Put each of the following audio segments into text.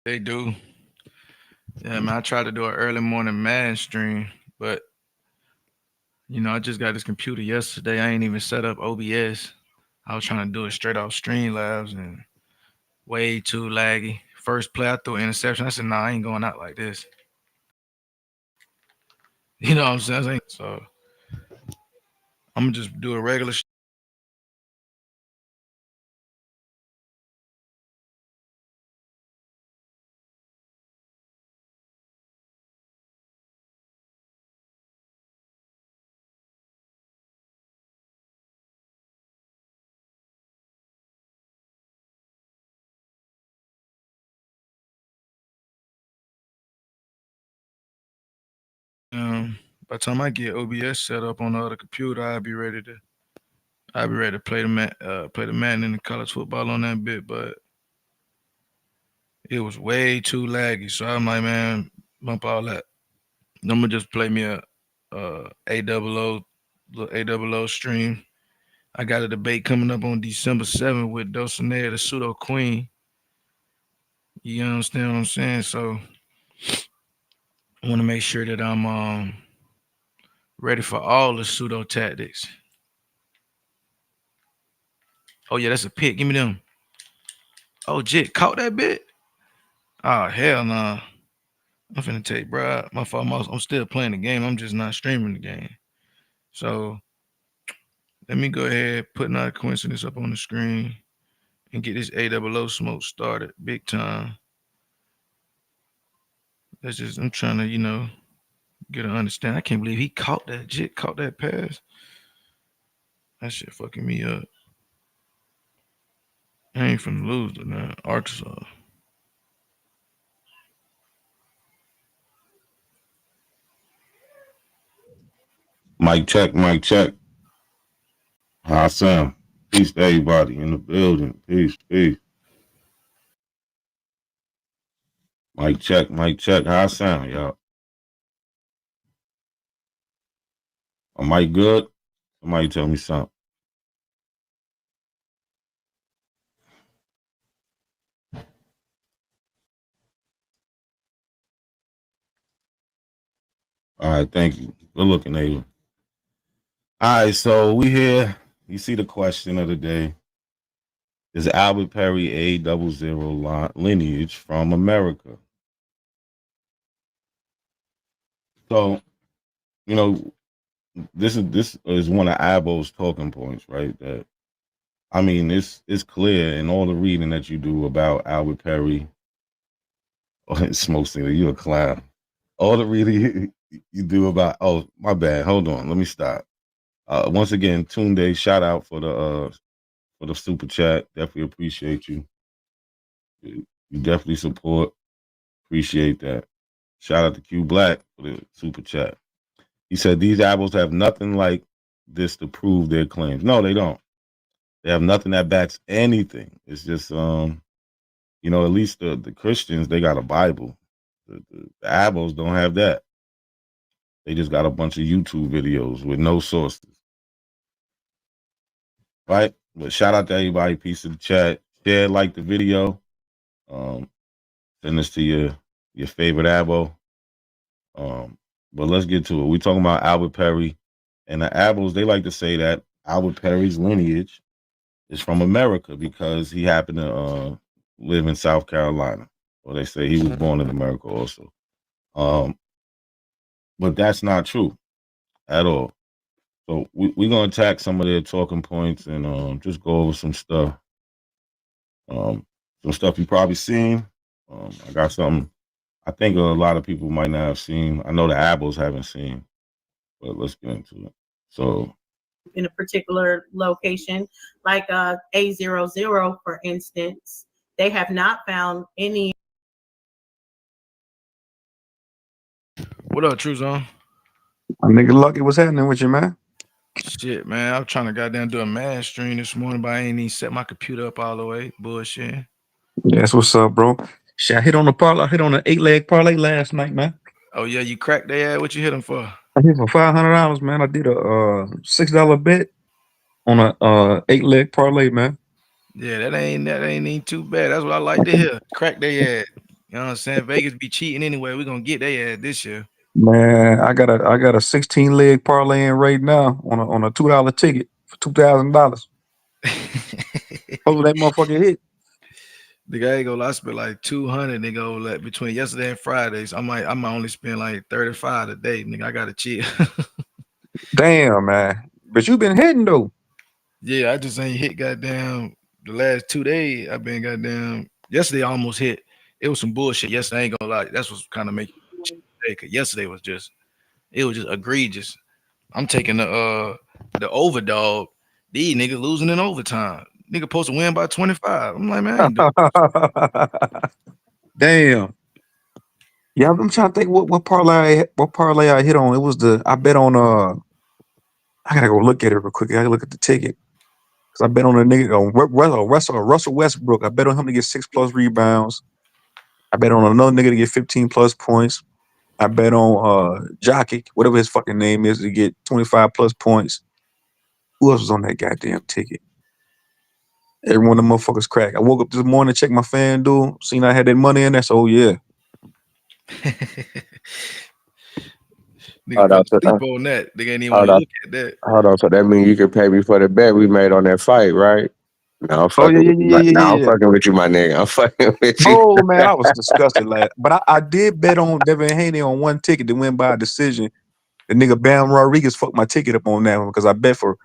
They do. Yeah, man. I tried to do an early morning man stream, but I just got this computer yesterday. I ain't even set up OBS. I was trying to do it straight off Streamlabs and way too laggy. First play, I threw an interception. I said, "Nah, I ain't going out like this." You know what I'm saying? So I'm gonna just do a regular. By the time I get OBS set up on the other computer, I'll be ready to play the man in the college football on that bit. But it was way too laggy, so I'm like, man, bump all that. I'm gonna just play me a little A00 stream. I got a debate coming up on December 7th with Dulcinea, the pseudo queen. You understand what I'm saying? So I want to make sure that I'm ready for all the pseudo tactics. Oh yeah, that's a pick. Give me them. Oh, Jit caught that bit. Oh hell no. Nah. I'm finna take, bro. My fault. I'm still playing the game. I'm just not streaming the game. So let me go ahead, put not a coincidence up on the screen and get this A00 smoke started big time. I'm trying to, get an understand. I can't believe he caught that Jit, caught that pass. That shit fucking me up. I ain't finna lose to that Arkansas. Mic check, mic check. Hi, Sam. Peace to everybody in the building. Peace, peace. Mic check, mic check. How I sound, y'all? Am I good? Somebody tell me something. All right, thank you. Good looking, Ava. All right, so we here. You see the question of the day. Is Albert Perry A00 lineage from America? So, you know, this is one of Abo's talking points, right? That I mean, it's clear in all the reading that you do about Albert Perry. Oh, smoke singer, you a clown. All the reading you do about, oh, my bad. Hold on, let me stop. Once again, Tunde, shout out for the super chat. Definitely appreciate you. You definitely support. Appreciate that. Shout out to Q Black for the super chat. He said these albums have nothing like this to prove their claims. No, they don't. They have nothing that backs anything. It's just at least the Christians, they got a Bible. The Abos don't have that. They just got a bunch of YouTube videos with no sources. Right? But shout out to everybody. Peace of the chat. Share, like the video. Send this to your favorite Abo. But let's get to it. We're talking about Albert Perry. And the Abos, they like to say that Albert Perry's lineage is from America because he happened to live in South Carolina. Or they say he was born in America also. But that's not true at all. So we're going to attack some of their talking points and just go over some stuff. Some stuff you probably seen. I got something I think a lot of people might not have seen. I know the Abos haven't seen, but let's get into it. So in a particular location, like A00, for instance, they have not found any. What up, True Zone? My nigga Lucky, what's happening with you, man? Shit, man. I was trying to goddamn do a man stream this morning, but I ain't even set my computer up all the way. Bullshit. Yeah, that's what's up, bro. Shit, I hit on the 8-leg parlay last night, man. Oh yeah, you cracked their ass. What you hit them for? I hit for $500, man. I did a $6 bet on a 8-leg parlay, man. Yeah, that ain't even too bad. That's what I like to hear. Crack their ass. You know what I'm saying? Vegas be cheating anyway. We're gonna get their ass this year. Man, I got a 16 leg parlay in right now on a $2 ticket for $2,000. Hopefully that motherfucker hit. The guy ain't gonna lie, I spent like 200, nigga, like between yesterday and Fridays. I might only spend like 35 a day, nigga. I gotta chill. Damn, man. But you been hitting though. Yeah, I just ain't hit goddamn the last 2 days. I've been goddamn yesterday I almost hit. It was some bullshit. Yesterday I ain't gonna lie. That's what's kind of making cause yesterday was just egregious. I'm taking the overdog. These niggas losing in overtime. Nigga supposed to win by 25. I'm like, man, I ain't doing Damn. Yeah, I'm trying to think what parlay I hit on. It was I bet on I gotta go look at it real quick. I gotta look at the ticket. Cause I bet on a nigga on Russell Westbrook. I bet on him to get 6+ rebounds. I bet on another nigga to get 15+ points. I bet on Jockey, whatever his fucking name is, to get 25+ points. Who else was on that goddamn ticket? Every one of them motherfuckers crack. I woke up this morning, checked my FanDuel, seen I had that money in there, so oh yeah. nigga Hold fell on, so asleep on that. Nigga ain't even want hold to on, look at that. hold on. So that means you can pay me for the bet we made on that fight, right? No, I'm Oh yeah, fucking yeah, with you. yeah, yeah, Now yeah, I'm yeah. fucking with you, my nigga. I'm fucking with you. Oh man, I was disgusted last. But I did bet on Devin Haney on one ticket to win by a decision. The nigga Bam Rodriguez fucked my ticket up on that one because I bet for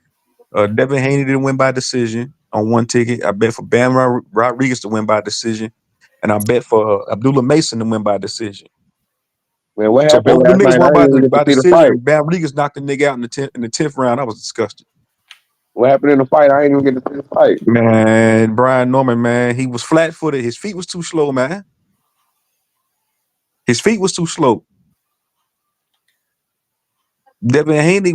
Devin Haney to win by decision on one ticket. I bet for Bam Rodriguez to win by decision, and I bet for Abdullah Mason to win by decision. Man, what So happened both of them last niggas night? I won didn't even get to by see the decision, fight. and Bam Rodriguez knocked the nigga out in the 10th round. I was disgusted. What happened in the fight? I didn't even get to see the fight. Man, Brian Norman, man, he was flat footed. His feet was too slow, man. His feet was too slow. Devin Haney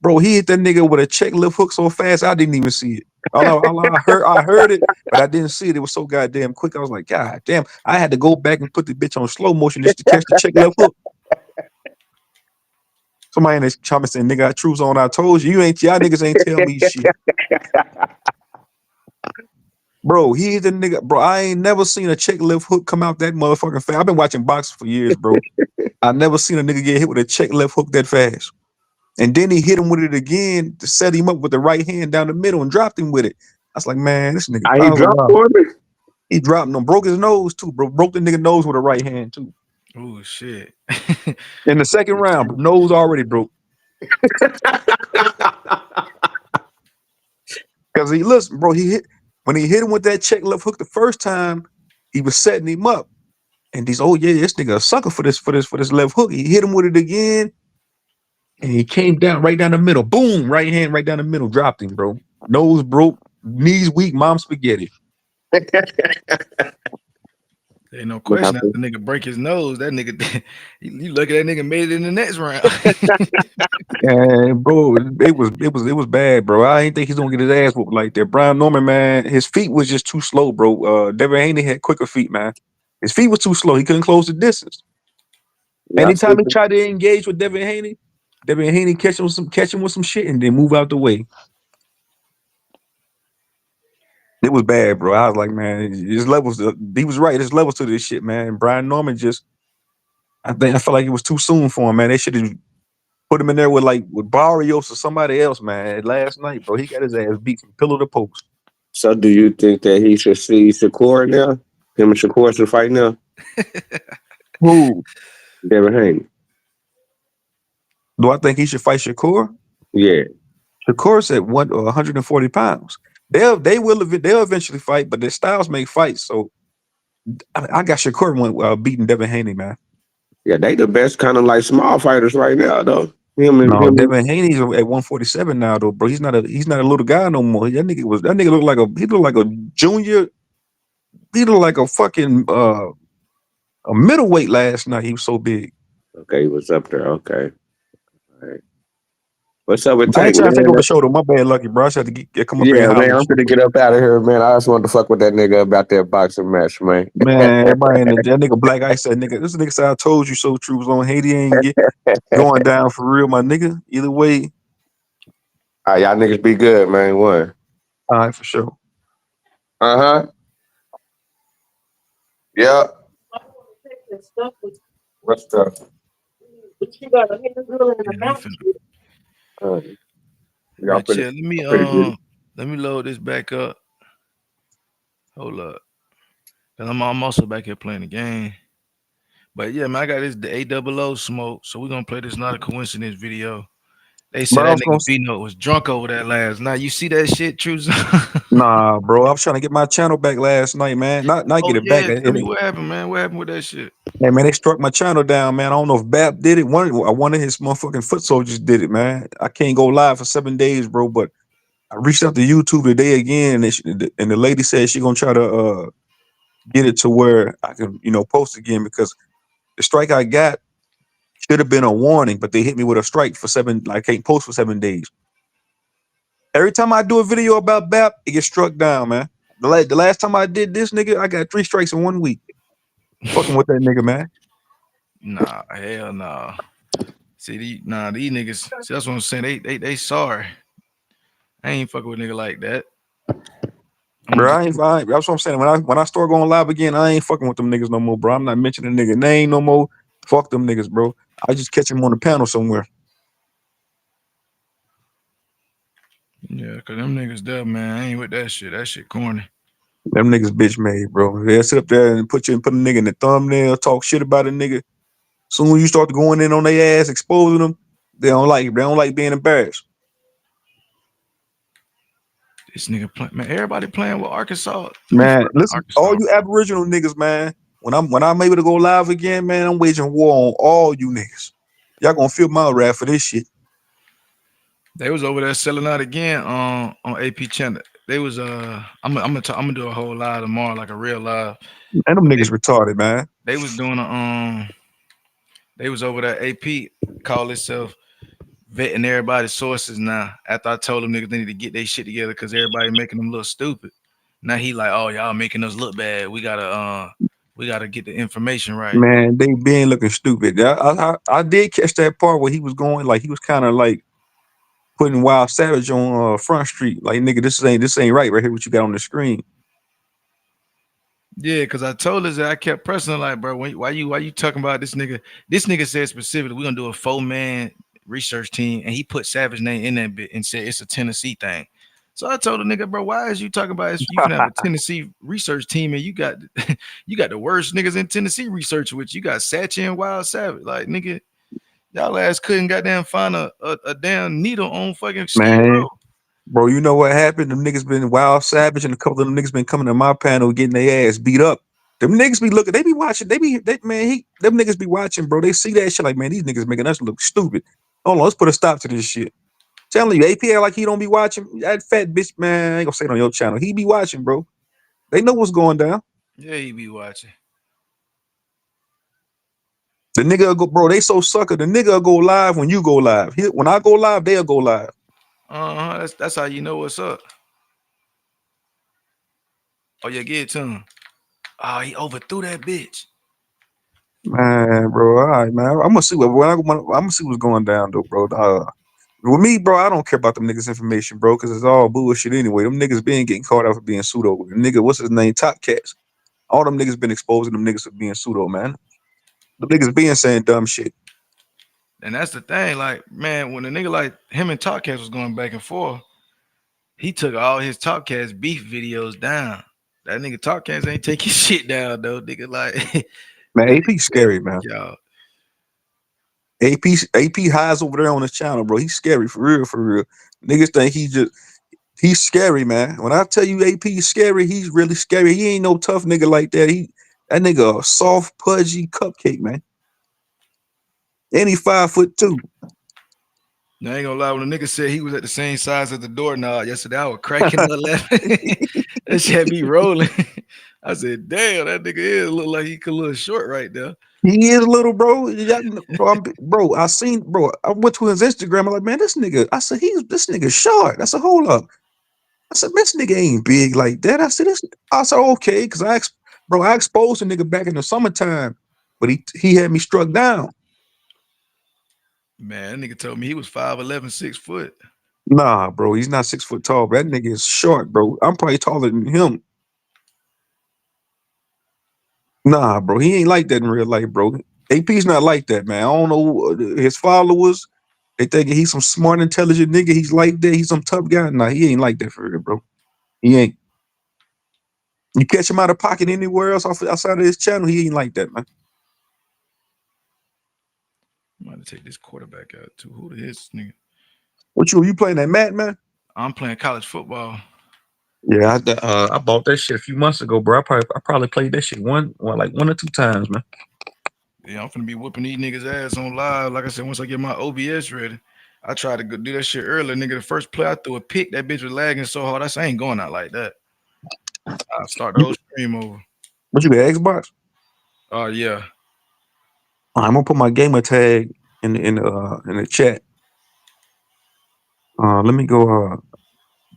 bro. He hit that nigga with a check left hook so fast I didn't even see it. I heard it, but I didn't see it. It was so goddamn quick. I was like, God damn! I had to go back and put the bitch on slow motion just to catch the check left hook. Somebody in the comments saying, "Nigga, I truth on. I told you, y'all niggas ain't tell me shit." Bro, he the nigga, bro. I ain't never seen a check left hook come out that motherfucking fast. I've been watching boxing for years, bro. I never seen a nigga get hit with a check left hook that fast. And then he hit him with it again to set him up with the right hand down the middle and dropped him with it. I was like, man, this nigga. He I was like, dropped wow. for me. He dropped him, broke his nose too, bro. Broke the nigga nose with a right hand too. Oh shit. In the second round, nose already broke. Cause listen, bro, when he hit him with that check left hook the first time, he was setting him up. And he's, oh yeah, this nigga a sucker for this left hook. He hit him with it again. And he came down right down the middle. Boom, right hand right down the middle, dropped him, bro. Nose broke, knees weak, mom spaghetti. Ain't no What question after happened? the nigga break his nose. That nigga, you look at that nigga made it in the next round. And bro, it was bad, bro. I ain't think he's gonna get his ass whooped like that. Brian Norman, man, his feet was just too slow, bro. Devin Haney had quicker feet, man. His feet was too slow. He couldn't close the distance. Yeah, I see. Anytime he tried to engage with Devin Haney catch him with some shit and then move out the way. It was bad, bro. I was like, man, his levels. He was right. There's levels to this shit, man. Brian Norman I felt like it was too soon for him, man. They should have put him in there with Barrios or somebody else, man. Last night, bro, he got his ass beat from pillar to post. So, do you think that he should see Shakur now? Him and Shakur should fight now? Who Devin Haney. do I think he should fight Shakur? Yeah. Shakur's at 140 pounds. They'll eventually fight, but their styles make fights. So I got Shakur beating Devin Haney, man. Yeah, they the best kind of like small fighters right now, though. No, Him. Devin Haney's at 147 now, though, bro. He's not a little guy no more. That nigga looked like a junior. He looked like a fucking a middleweight last night. He was so big. Okay, he was up there. Okay. All right. What's up with I ain't Tank, trying to take man? over the show though. My bad, Lucky, bro. I just had to come up here Yeah, and holler man, at I'm you. gonna get up out of here, man. I just wanted to fuck with that nigga about that boxing match, man. Man, everybody in that nigga Black Ice said, nigga, this nigga said I told you so. True was on Haiti ain't going down for real, my nigga. Either way, All right, y'all niggas be good, man. One. all right, for sure. Uh huh. Yeah. What's the? Yeah, I'm finna. Y'all But pretty, chill. pretty good. Let me load this back up. Hold up. Cause I'm also back here playing the game. But yeah, man, I got this the A00 smoke. So we're gonna play this not a coincidence video. They said Bro, I that was gonna nigga B Note was drunk over that last night. You see that shit, True? nah, bro. I was trying to get my channel back last night, man. Not Oh get it back. yeah, tell me what happened, man. What happened with that shit? Hey, man, they struck my channel down, man. I don't know if Bap did it. One of his motherfucking foot soldiers did it, man. I can't go live for 7 days, bro. But I reached out to YouTube today again, and the lady said she gonna try to get it to where I can, post again because the strike I got should have been a warning, but they hit me with a strike for seven. I can't post for 7 days. Every time I do a video about BAP, it gets struck down, man. The last time I did this, nigga, I got 3 strikes in 1 week. Fucking with that nigga, man. Nah, hell nah. See, these niggas. See, that's what I'm saying. They sorry. I ain't fucking with nigga like that. I'm gonna Bro, get. that's what I'm saying. When I start going live again, I ain't fucking with them niggas no more, bro. I'm not mentioning nigga name no more. Fuck them niggas, bro. I just catch them on the panel somewhere. Yeah, cause them niggas there, man. I ain't with that shit. That shit corny. Them niggas bitch made, bro. They'll sit up there and put a nigga in the thumbnail, talk shit about a nigga. Soon as you start going in on their ass, exposing them, they don't like it. They don't like being embarrassed. This nigga play, man. Everybody playing with Arkansas. Let me Man, fuck listen, all Arkansas, you bro. Aboriginal niggas, man. When I'm able to go live again, man, I'm waging war on all you niggas. Y'all gonna feel my wrath for this shit. They was over there selling out again on AP channel. They was I'm gonna do a whole live tomorrow, like a real live. And them They niggas retarded, man. they was doing a they was over there. AP call itself vetting everybody's sources now. After I told them niggas they need to get their shit together because everybody making them look stupid. Now he like, oh y'all making us look bad. We gotta get the information right. Man, they been looking stupid. I did catch that part where he was going, like he was kind of like putting Wild Savage on Front Street. Like, nigga, this ain't right here. What you got on the screen? Yeah, because I told us that I kept pressing her like, bro, why you talking about this nigga? This nigga said specifically, we're gonna do a 4-man research team, and he put Savage name in that bit and said it's a Tennessee thing. So I told the nigga, bro, why is you talking about this? You can have a Tennessee research team, and you got you got the worst niggas in Tennessee research with you got Satchy and Wild Savage. Like, nigga, y'all ass couldn't goddamn find a damn needle on fucking Skid Man, Row. bro, you know what happened? Them niggas been Wild Savage and a couple of them niggas been coming to my panel getting their ass beat up. Them niggas be looking, they be watching, them niggas be watching, bro. They see that shit like, man, these niggas making us look stupid. Hold on, let's put a stop to this shit. Telling you, APL like he don't be watching. That fat bitch, man, I ain't gonna say it on your channel. He be watching, bro. They know what's going down. Yeah, he be watching. The nigga will go, bro. They so sucker. The nigga will go live when you go live. When I go live, they'll go live. That's how you know what's up. Oh yeah, get it to him. Oh, he overthrew that bitch. Man, bro. All right, man. I'm gonna see I'm gonna see what's going down though, bro. With me, bro, I don't care about them niggas' information, bro, because it's all bullshit anyway. Them niggas been getting caught out for being pseudo. The nigga, what's his name? Top Cats. All them niggas been exposing them niggas for being pseudo, man. The niggas being saying dumb shit. And that's the thing, like, man, when a nigga like him and Top Cats was going back and forth, he took all his Top Cats beef videos down. That nigga Top Cats ain't taking shit down though, nigga. Like Man, that AP nigga said, scary, fuck man. y'all. AP highs over there on his channel, bro. He's scary for real, for real. Niggas think he's scary, man. When I tell you AP is scary, he's really scary. He ain't no tough nigga like that. That nigga a soft, pudgy cupcake, man. And he 5'2". I ain't gonna lie, when the nigga said he was at the same size as the doorknob yesterday, I was cracking up laughing. That shit had me rolling. I said, damn, that nigga is look like he could look short right there. He is little, bro. Bro, I went to his Instagram. I'm like, man, this nigga. I said, this nigga short. I said, hold up. I said, this nigga ain't big like that. I said, okay, because I exposed the nigga back in the summertime, but he had me struck down. Man, that nigga told me he was 5'11", 6 foot. Nah, bro, he's not 6 foot tall. That nigga is short, bro. I'm probably taller than him. Nah, bro, he ain't like that in real life, bro. AP's not like that, man. I don't know his followers. They think he's some smart, intelligent nigga. He's like that. He's some tough guy. Nah, he ain't like that for real, bro. He ain't. You catch him out of pocket anywhere else outside of his channel, he ain't like that, man. I'm about to take this quarterback out too. Who is this nigga? What you playing that Matt, man? I'm playing college football. Yeah, I bought that shit a few months ago, bro. I probably played that shit one or two times, man. Yeah, I'm finna be whooping these niggas' ass on live. Like I said, once I get my OBS ready, I tried to go do that shit earlier. Nigga, the first play I threw a pick, that bitch was lagging so hard. I ain't going out like that. I start the whole stream over. What you got, Xbox? Oh yeah. I'm gonna put my gamer tag in the chat. Let me go.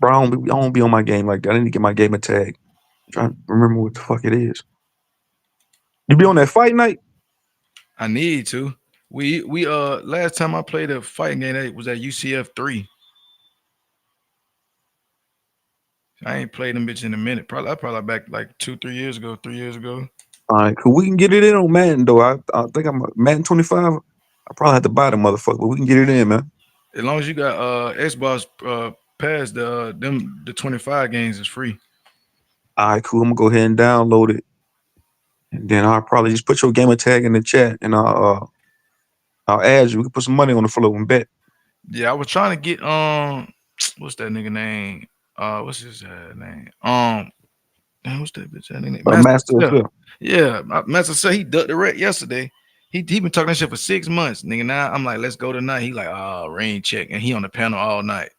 Bro, I don't be on my game like that. I need to get my gamer tag. I'm trying to remember what the fuck it is. You be on that fight night? I need to. We last time I played a fighting game that was at UCF 3. I ain't played them bitch in a minute. Probably back like 3 years ago. All right, cool. We can get it in on Madden though. I think I'm Madden 25. I probably have to buy the motherfucker, but we can get it in, man. As long as you got Xbox Pass, the 25 games is free. All right, cool. I'm gonna go ahead and download it, and then I'll probably just put your gamer tag in the chat, and I'll add you. We can put some money on the floor and bet. Yeah, I was trying to get what's that nigga name? What's his name? Damn, what's that bitch name? Master of Self. Yeah, Master said he ducked the wreck yesterday. He been talking that shit for 6 months, nigga. Now I'm like, let's go tonight. He like, rain check, and he on the panel all night.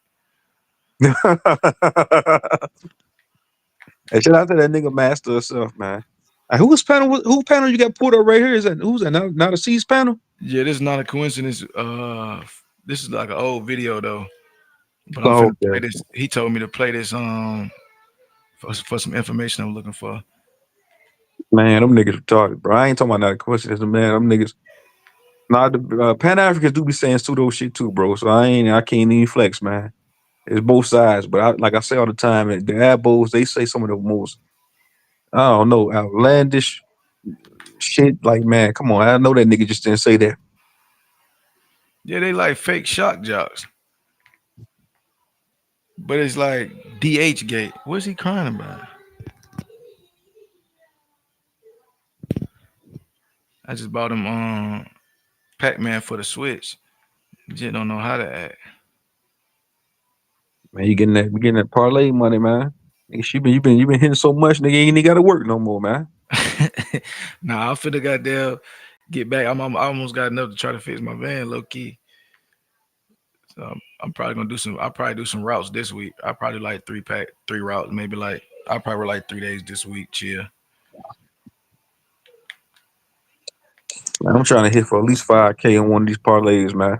Hey, shout out to that nigga Master of Self, man. Who panel you got pulled up right here? Who's that? Not a C's panel? Yeah, this is not a coincidence. This is like an old video though. But I'm Oh, finna play okay. this. He told me to play this for some information I'm looking for. Man, them niggas retarded, bro. I ain't talking about not a coincidence, man. Them niggas. Nah, the Pan Africans do be saying pseudo shit too, bro. So I can't even flex, man. It's both sides, but like I say all the time, the Abos, they say some of the most, I don't know, outlandish shit. Like, man, come on. I know that nigga just didn't say that. Yeah, they like fake shock jocks. But it's like DH gate. What's he crying about? I just bought him Pac-Man for the Switch. Just don't know how to act. Man, you getting that parlay money, man. Nigga, you been hitting so much, nigga, you ain't even got to work no more, man. Nah, I finna goddamn get back. I almost got enough to try to fix my van, low key. So I'm probably gonna do some. I'll probably do some routes this week. I probably like three routes, maybe like I'll probably like 3 days this week. Chill. Man, I'm trying to hit for at least 5K in one of these parlays, man.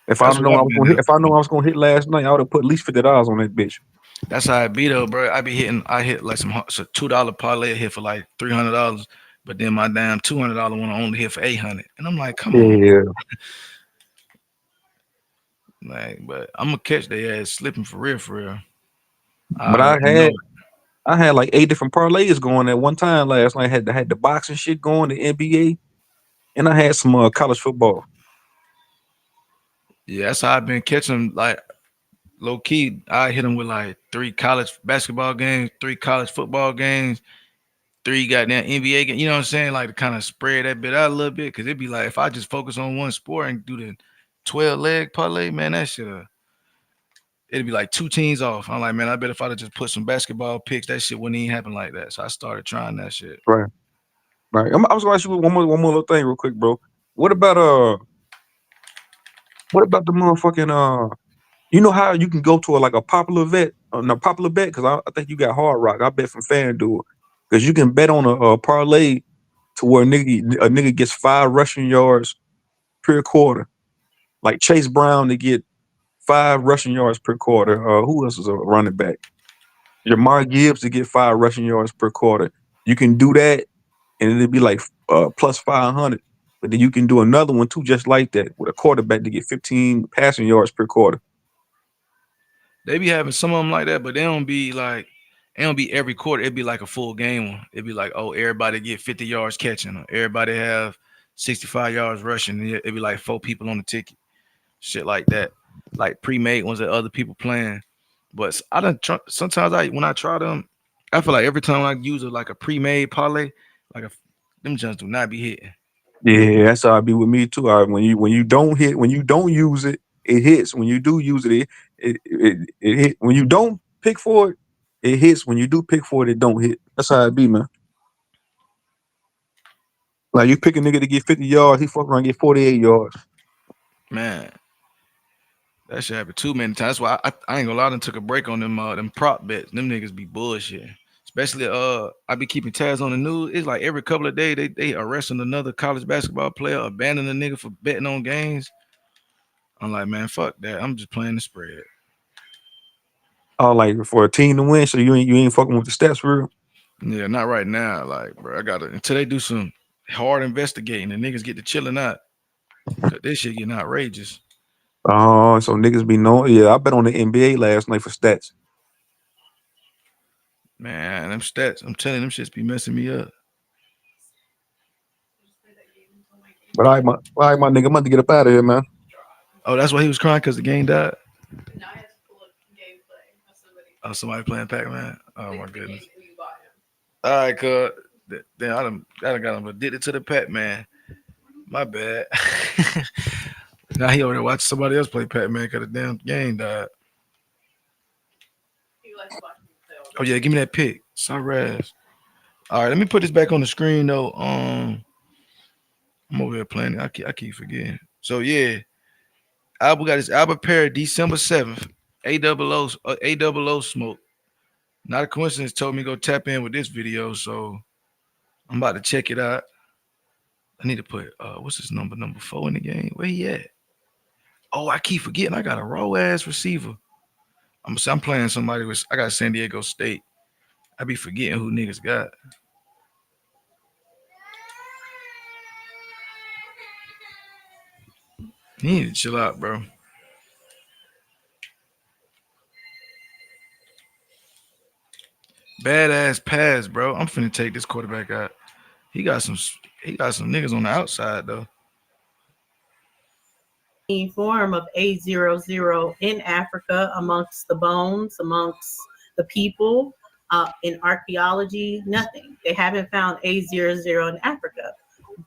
If I That's don't what know I I've was been gonna hit, doing. if I know I was gonna hit last night, I would have put at least $50 on that bitch. That's how it be though, bro. I hit like some $2 parlay hit for like $300, but then my damn $200 one I only hit for 800, and I'm like, come on, Yeah, like, but I'm gonna catch their ass slipping for real, for real. I but already know it. I had like 8 different parlays going at one time last night. I had the boxing shit going, the NBA, and I had some college football. Yeah, that's how I've been catching. Like low key, I hit them with like 3 college basketball games, 3 college football games, 3 goddamn NBA games. You know what I'm saying? Like to kind of spread that bit out a little bit, because it'd be like if I just focus on one sport and do the 12 leg parlay, man, that shit it'd be like 2 teams off. I'm like, man, I bet if I'd have just put some basketball picks, that shit wouldn't even happen like that. So I started trying that shit. Right. I was gonna ask you one more little thing real quick, bro. What about the motherfucking you know how you can go to like a popular bet, popular bet? Because I think you got Hard Rock. I bet from FanDuel because you can bet on a parlay to where a nigga gets 5 rushing yards per quarter. Like Chase Brown to get 5 rushing yards per quarter. Who else is a running back? Jamar Gibbs to get 5 rushing yards per quarter. You can do that, and it'd be like plus 500. But then you can do another one too, just like that, with a quarterback to get 15 passing yards per quarter. They be having some of them like that, but they don't be like it don't be every quarter. It'd be like a full game one. It'd be like, oh, everybody get 50 yards catching, or everybody have 65 yards rushing. It'd be like 4 people on the ticket, shit like that, like pre-made ones that other people playing. But I don't. Sometimes when I try them, I feel like every time I use it like a pre-made parlay, like them just do not be hitting. Yeah, that's how it be with me too. When you don't use it, it hits. When you do use it hit. When you don't pick for it, it hits. When you do pick for it, it don't hit. That's how it be, man. Like you pick a nigga to get 50 yards, he fuck around and get 48 yards. Man, that shit happened too many times. That's why I ain't gonna lie. I done took a break on them prop bets. Them niggas be bullshit. Especially I be keeping tabs on the news. It's like every couple of days they arresting another college basketball player, abandoning a nigga for betting on games. I'm like, man, fuck that. I'm just playing the spread. Oh, like for a team to win, so you ain't fucking with the stats for real. Yeah, not right now. Like, bro, I gotta until they do some hard investigating and niggas get to chilling out. Cause this shit getting outrageous. Oh, so niggas be knowing. Yeah, I bet on the NBA last night for stats. Man, them stats, I'm telling you, them shits be messing me up. But all right, my nigga, I'm about to get up out of here, man. Oh, that's why he was crying because the game died. Oh, somebody playing Pac-Man. Oh my goodness. All right, cuz. Then I done got him addicted to the Pac-Man. My bad. Now he over there watching somebody else play Pac-Man because the damn game died. Oh yeah, give me that pick. Sorry. All right, let me put this back on the screen though. I'm over here playing. I keep forgetting. So yeah, we got this album pair December 7th. A00 smoke. Not a coincidence. Told me to go tap in with this video, so I'm about to check it out. I need to put what's his number 4 in the game. Where he at? Oh, I keep forgetting. I got a raw ass receiver. I'm playing somebody with. I got San Diego State. I be forgetting who niggas got. He need to chill out, bro. Badass pass, bro. I'm finna take this quarterback out. He got some niggas on the outside though. Form of A00 in Africa, amongst the bones, amongst the people, in archaeology, nothing. They haven't found A00 in Africa,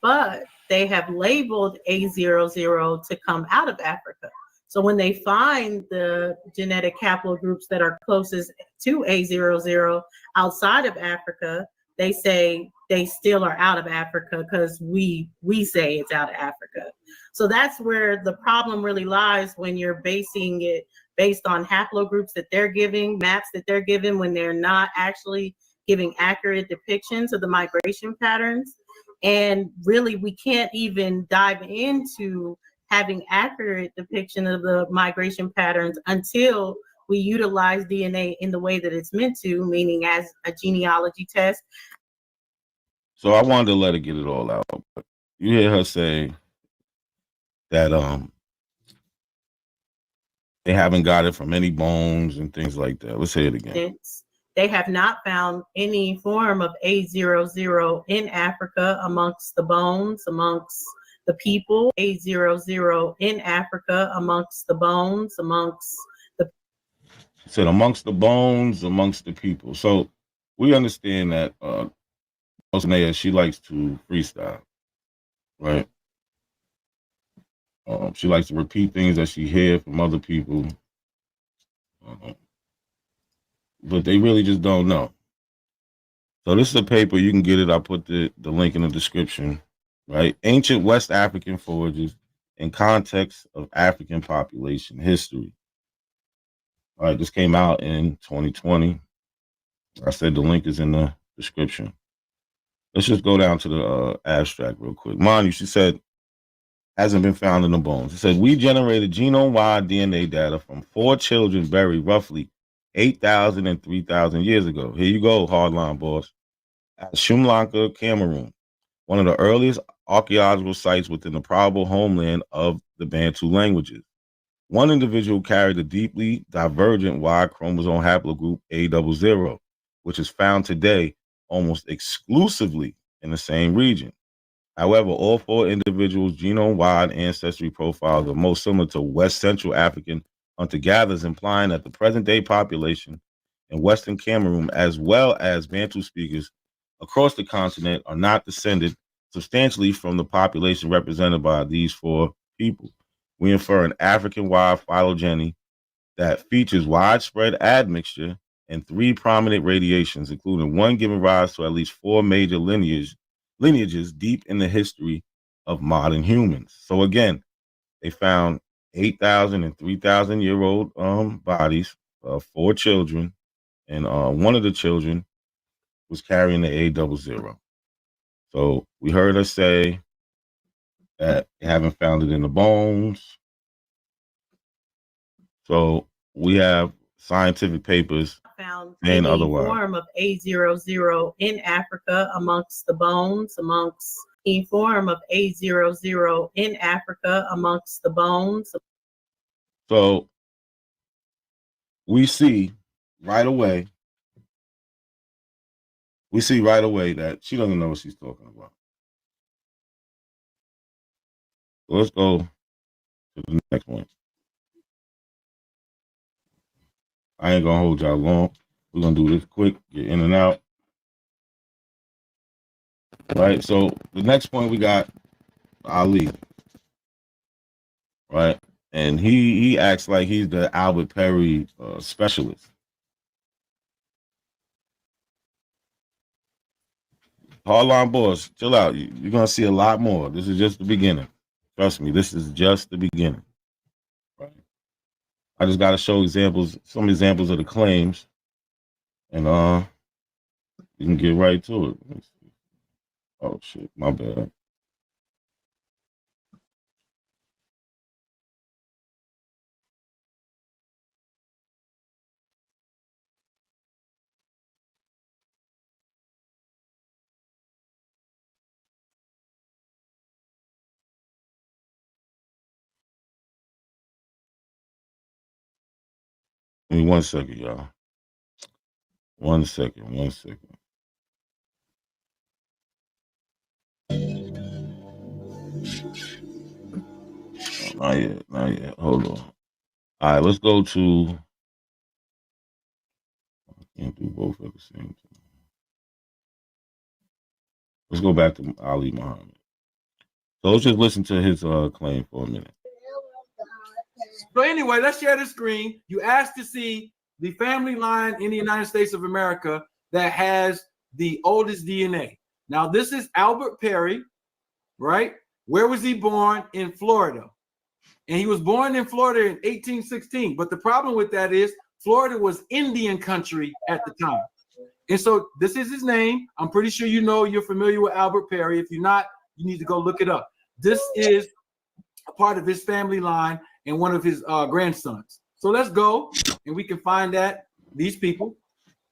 but they have labeled A00 to come out of Africa. So when they find the genetic haplogroups that are closest to A00 outside of Africa, they say they still are out of Africa because we say it's out of Africa. So that's where the problem really lies when you're basing it based on haplogroups that they're giving, maps that they're giving, when they're not actually giving accurate depictions of the migration patterns. And really, we can't even dive into having accurate depiction of the migration patterns until we utilize DNA in the way that it's meant to, meaning as a genealogy test. So I wanted to let her get it all out. But you hear her say that they haven't got it from any bones and things like that. Let's say it again. They have not found any form of A00 in Africa amongst the bones, amongst the people. A00 in Africa amongst the bones, amongst the. She said amongst the bones, amongst the people. So we understand that she likes to freestyle, right? She likes to repeat things that she hears from other people, but they really just don't know. So this is a paper. You can get it. I'll put the link in the description, right? Ancient West African Forages in Context of African Population History. All right, this came out in 2020. I said the link is in the description. Let's just go down to the abstract real quick. Mind you, she said, hasn't been found in the bones. It said, we generated genome-wide DNA data from 4 children buried roughly 8,000 and 3,000 years ago. Here you go, hardline boss. At Shumlanka, Cameroon, one of the earliest archaeological sites within the probable homeland of the Bantu languages. One individual carried a deeply divergent Y chromosome haplogroup A00. which is found today almost exclusively in the same region. However, all 4 individuals' genome-wide ancestry profiles are most similar to West Central African hunter-gatherers, implying that the present-day population in Western Cameroon, as well as Bantu speakers across the continent, are not descended substantially from the population represented by these 4 people. We infer an African-wide phylogeny that features widespread admixture and 3 prominent radiations, including one giving rise to at least 4 major lineages deep in the history of modern humans. So again, they found 8,000 and 3,000-year-old bodies of 4 children, and one of the children was carrying the A00. So we heard her say that they haven't found it in the bones. So we have scientific papers found saying any otherwise. form of A00 in Africa amongst the bones, amongst any form of A00 in Africa amongst the bones. So we see right away that she doesn't know what she's talking about. So let's go to the next one. I ain't gonna hold y'all long. We're gonna do this quick, get in and out. Right. So the next point we got Ali. Right. And he acts like he's the Albert Perry specialist. Hardline boss, chill out. You're gonna see a lot more. This is just the beginning. Trust me, this is just the beginning. Right. I just gotta show some examples of the claims, and you can get right to it. Oh shit, my bad. Give me 1 second, y'all. 1 second. Not yet. Hold on. All right, let's go to. I can't do both at the same time. Let's go back to Ali Muhammad. So let's just listen to his claim for a minute. So anyway, let's share the screen. You asked to see the family line in the United States of America that has the oldest DNA. Now, this is Albert Perry, right? Where was he born? In Florida. And he was born in Florida in 1816. But the problem with that is Florida was Indian country at the time. And so this is his name. I'm pretty sure you're familiar with Albert Perry. If you're not, you need to go look it up. This is a part of his family line and one of his grandsons. So let's go and we can find these people.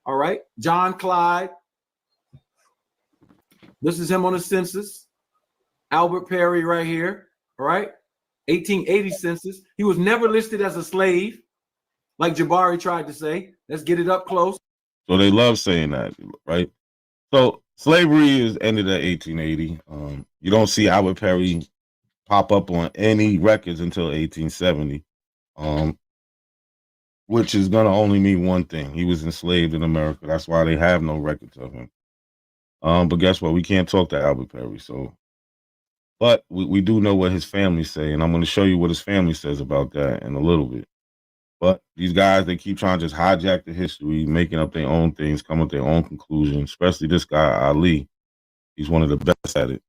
All right. John Clyde. This is him on the census. Albert Perry right here. All right. 1880 census. He was never listed as a slave, like Jabari tried to say. Let's get it up close. So they love saying that, right? So slavery is ended at 1880. You don't see Albert Perry pop up on any records until 1870, which is going to only mean one thing. He was enslaved in America. That's why they have no records of him. But guess what? We can't talk to Albert Perry. But we do know what his family say, and I'm going to show you what his family says about that in a little bit. But these guys, they keep trying to just hijack the history, making up their own things, come up with their own conclusions, especially this guy, Ali. He's one of the best at it.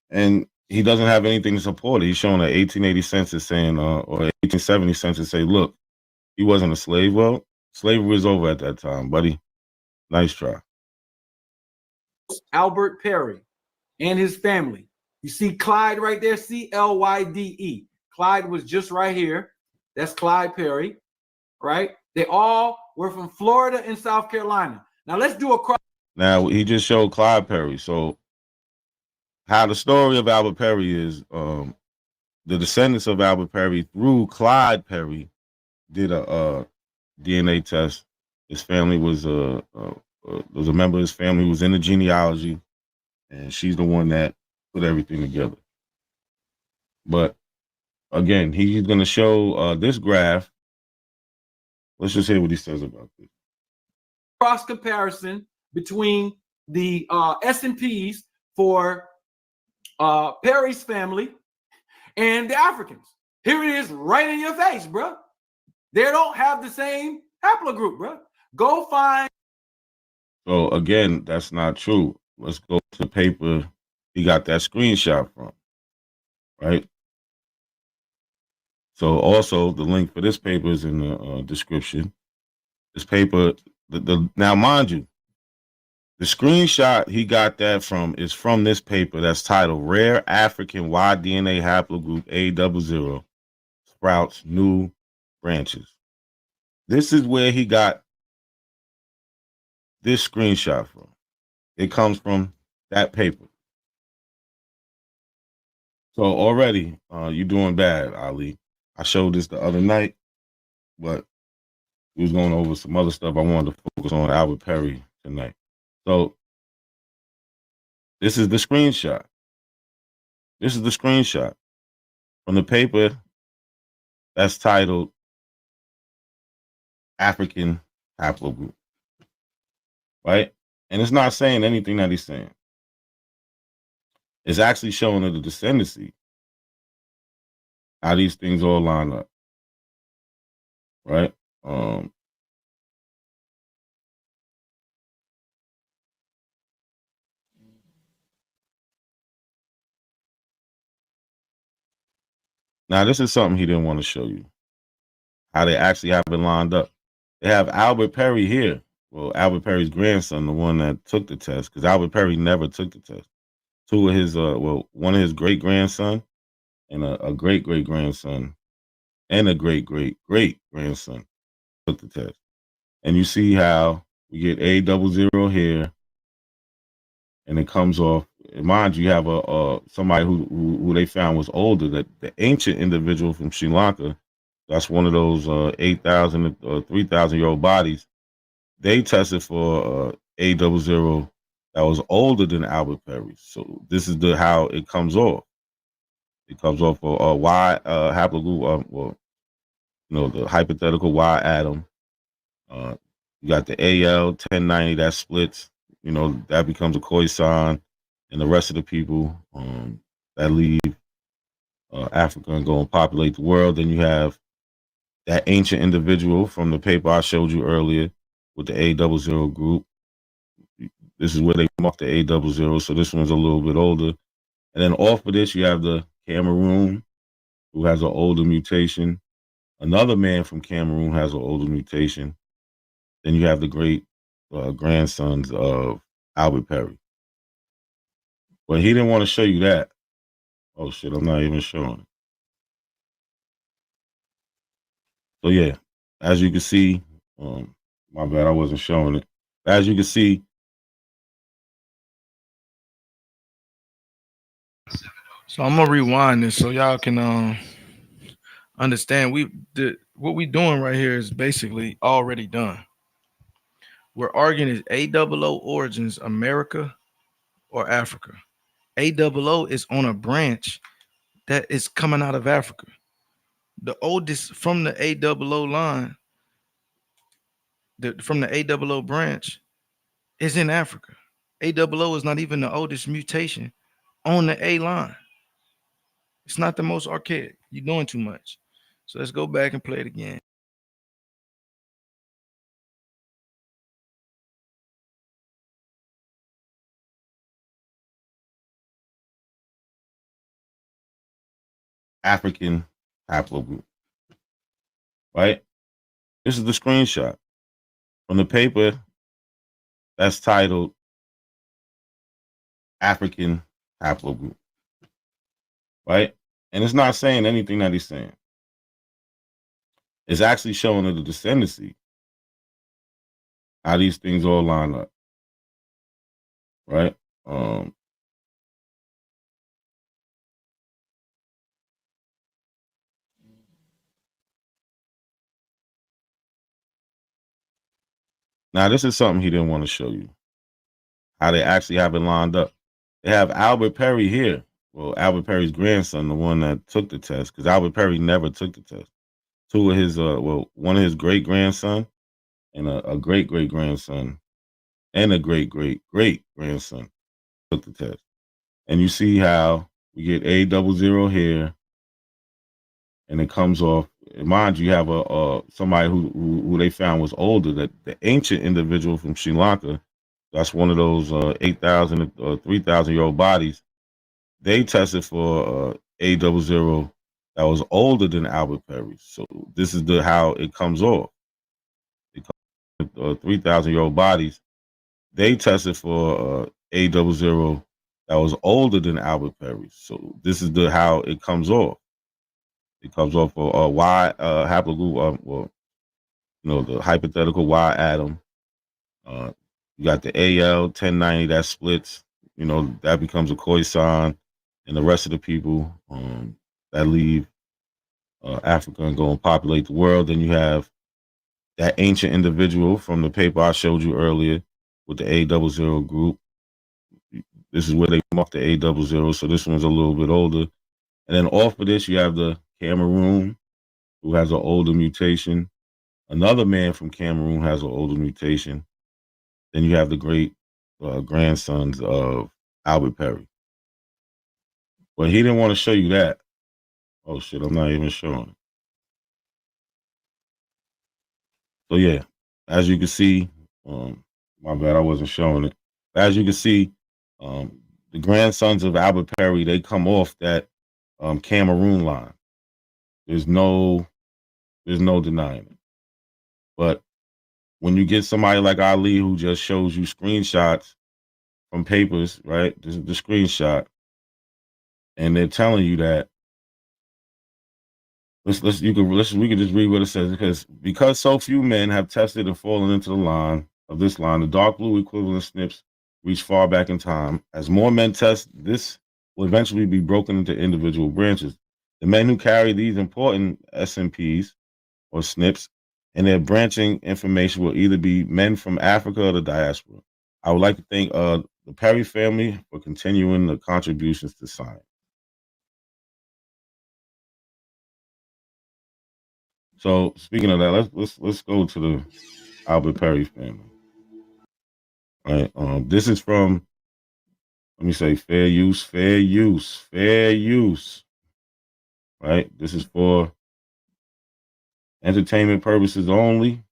And he doesn't have anything to support it. He's showing an 1880 census saying, or 1870 census say, look, he wasn't a slave. Well, slavery was over at that time, buddy. Nice try. Albert Perry and his family. You see Clyde right there, Clyde. Clyde was just right here. That's Clyde Perry, right? They all were from Florida and South Carolina. Now let's do a cross. Now he just showed Clyde Perry. So how the story of Albert Perry is, the descendants of Albert Perry through Clyde Perry did a DNA test His family was there was a member of his family who was in the genealogy, and she's the one that put everything together. But again, he's going to show this graph. Let's just hear what he says about this. Cross comparison between the S&Ps for Perry's family and the Africans. Here it is right in your face, bro. They don't have the same haplogroup, bro. Go find. So again, that's not true. Let's go to the paper he got that screenshot from, right? So also the link for this paper is in the description. This paper, now mind you, the screenshot he got that from is from this paper that's titled "Rare African Y-DNA Haplogroup A00 Sprouts New Branches." This is where he got this screenshot from. It comes from that paper. So already, you're doing bad, Ali. I showed this the other night, but we was going over some other stuff. I wanted to focus on Albert Perry tonight. So this is the screenshot. This is the screenshot from the paper that's titled African Haplogroup, right? And it's not saying anything that he's saying. It's actually showing the descendancy, how these things all line up, right? Now, this is something he didn't want to show you, how they actually have it lined up. They have Albert Perry here. Well, Albert Perry's grandson, the one that took the test, because Albert Perry never took the test. Two of his, one of his great-grandson and a great-great-grandson and a great-great-great-grandson took the test. And you see how we get A00 here, and it comes off. Mind you, you have somebody who they found was older, that the ancient individual from Sri Lanka. That's one of those 8,000 or 3,000-year-old bodies. They tested for A00 that was older than Albert Perry. So this is how it comes off. It comes off for Y haplogroup, the hypothetical Y atom. You got the AL 1090 that splits. That becomes a Khoisan, and the rest of the people that leave Africa and go and populate the world. Then you have that ancient individual from the paper I showed you earlier with the A00 group. This is where they mark the A00. So this one's a little bit older. And then off of this, you have the Cameroon, who has an older mutation. Another man from Cameroon has an older mutation. Then you have the great grandsons of Albert Perry. But he didn't want to show you that. Oh, shit, I'm not even showing it. So, yeah, as you can see, my bad, I wasn't showing it. As you can see, So I'm gonna rewind this so y'all can understand. What we doing right here is basically already done. We're arguing is A00 origins America or Africa. A00 is on a branch that is coming out of Africa. The oldest from the A00 line, from the A00 branch, is in Africa. A00 is not even the oldest mutation on the A line. It's not the most archaic. You're doing too much. So let's go back and play it again. African haplogroup, right? This is the screenshot from the paper that's titled African haplogroup, right? And it's not saying anything that he's saying. It's actually showing the descendancy, how these things all line up, right? Now, this is something he didn't want to show you, how they actually have it lined up. They have Albert Perry here. Well, Albert Perry's grandson, the one that took the test, because Albert Perry never took the test. Two of his, one of his great-grandson and a great-great-grandson and a great-great-great-grandson took the test. And you see how we get A00 here, and it comes off. Mind you, have somebody who they found was older, that the ancient individual from Sri Lanka. That's one of those 8,000 or 3,000-year-old bodies. They tested for A00 that was older than Albert Perry. So this is how it comes off. 3,000-year-old bodies. They tested for A00 that was older than Albert Perry. So this is how it comes off. It comes off for Y haplogroup. The hypothetical Y atom. You got the AL 1090 that splits. That becomes a Khoisan, and the rest of the people that leave Africa and go and populate the world. Then you have that ancient individual from the paper I showed you earlier with the A00 group. This is where they come off the A00. So this one's a little bit older. And then off of this, you have the Cameroon, who has an older mutation. Another man from Cameroon has an older mutation. Then you have the great grandsons of Albert Perry. But he didn't want to show you that. Oh, shit, I'm not even showing it. So, yeah, as you can see, my bad, I wasn't showing it. As you can see, the grandsons of Albert Perry, they come off that Cameroon line. There's no denying it. But when you get somebody like Ali who just shows you screenshots from papers, right? This is the screenshot, and they're telling you that we can just read what it says, because so few men have tested and fallen into the line of this line, the dark blue equivalent SNPs reach far back in time. As more men test, this will eventually be broken into individual branches. The men who carry these important SNPs or SNPs and their branching information will either be men from Africa or the diaspora. I would like to thank the Perry family for continuing the contributions to science. So speaking of that, let's go to the Albert Perry family. All right. This is from, let me say, fair use. Right. This is for entertainment purposes only.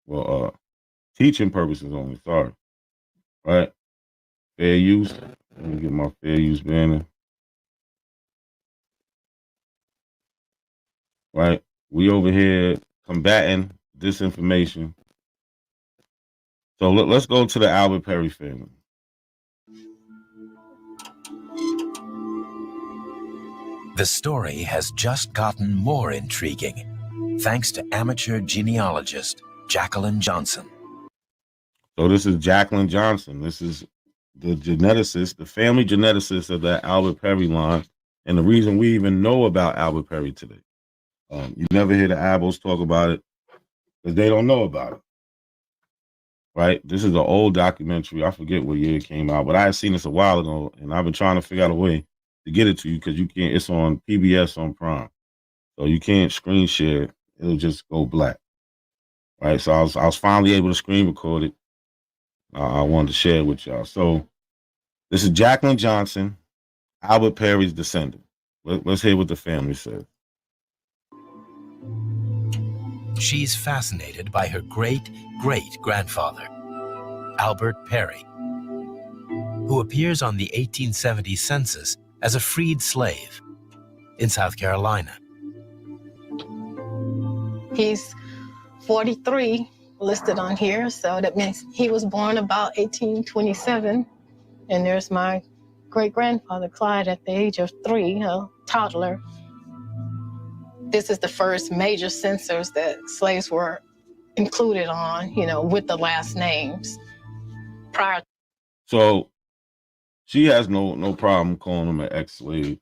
Well, teaching purposes only. Sorry. Right. Fair use. Let me get my fair use banner. Right. We over here combating disinformation. So let's go to the Albert Perry family. The story has just gotten more intriguing, thanks to amateur genealogist Jacqueline Johnson. So this is Jacqueline Johnson. This is the geneticist, the family geneticist of that Albert Perry line, and the reason we even know about Albert Perry today. You never hear the Abos talk about it because they don't know about it. Right? This is an old documentary. I forget what year it came out, but I had seen this a while ago, and I've been trying to figure out a way to get it to you because you can't. It's on PBS on Prime, so you can't screen share it. It'll just go black. Right? So I was finally able to screen record it. I wanted to share it with y'all. So this is Jacqueline Johnson, Albert Perry's descendant. Let's hear what the family says. She's fascinated by her great-great-grandfather, Albert Perry, who appears on the 1870 census as a freed slave in South Carolina. He's 43 listed on here, so that means he was born about 1827. And there's my great-grandfather, Clyde, at the age of 3, a toddler. This is the first major census that slaves were included on, with the last names. Prior. So she has no problem calling him an ex-slave.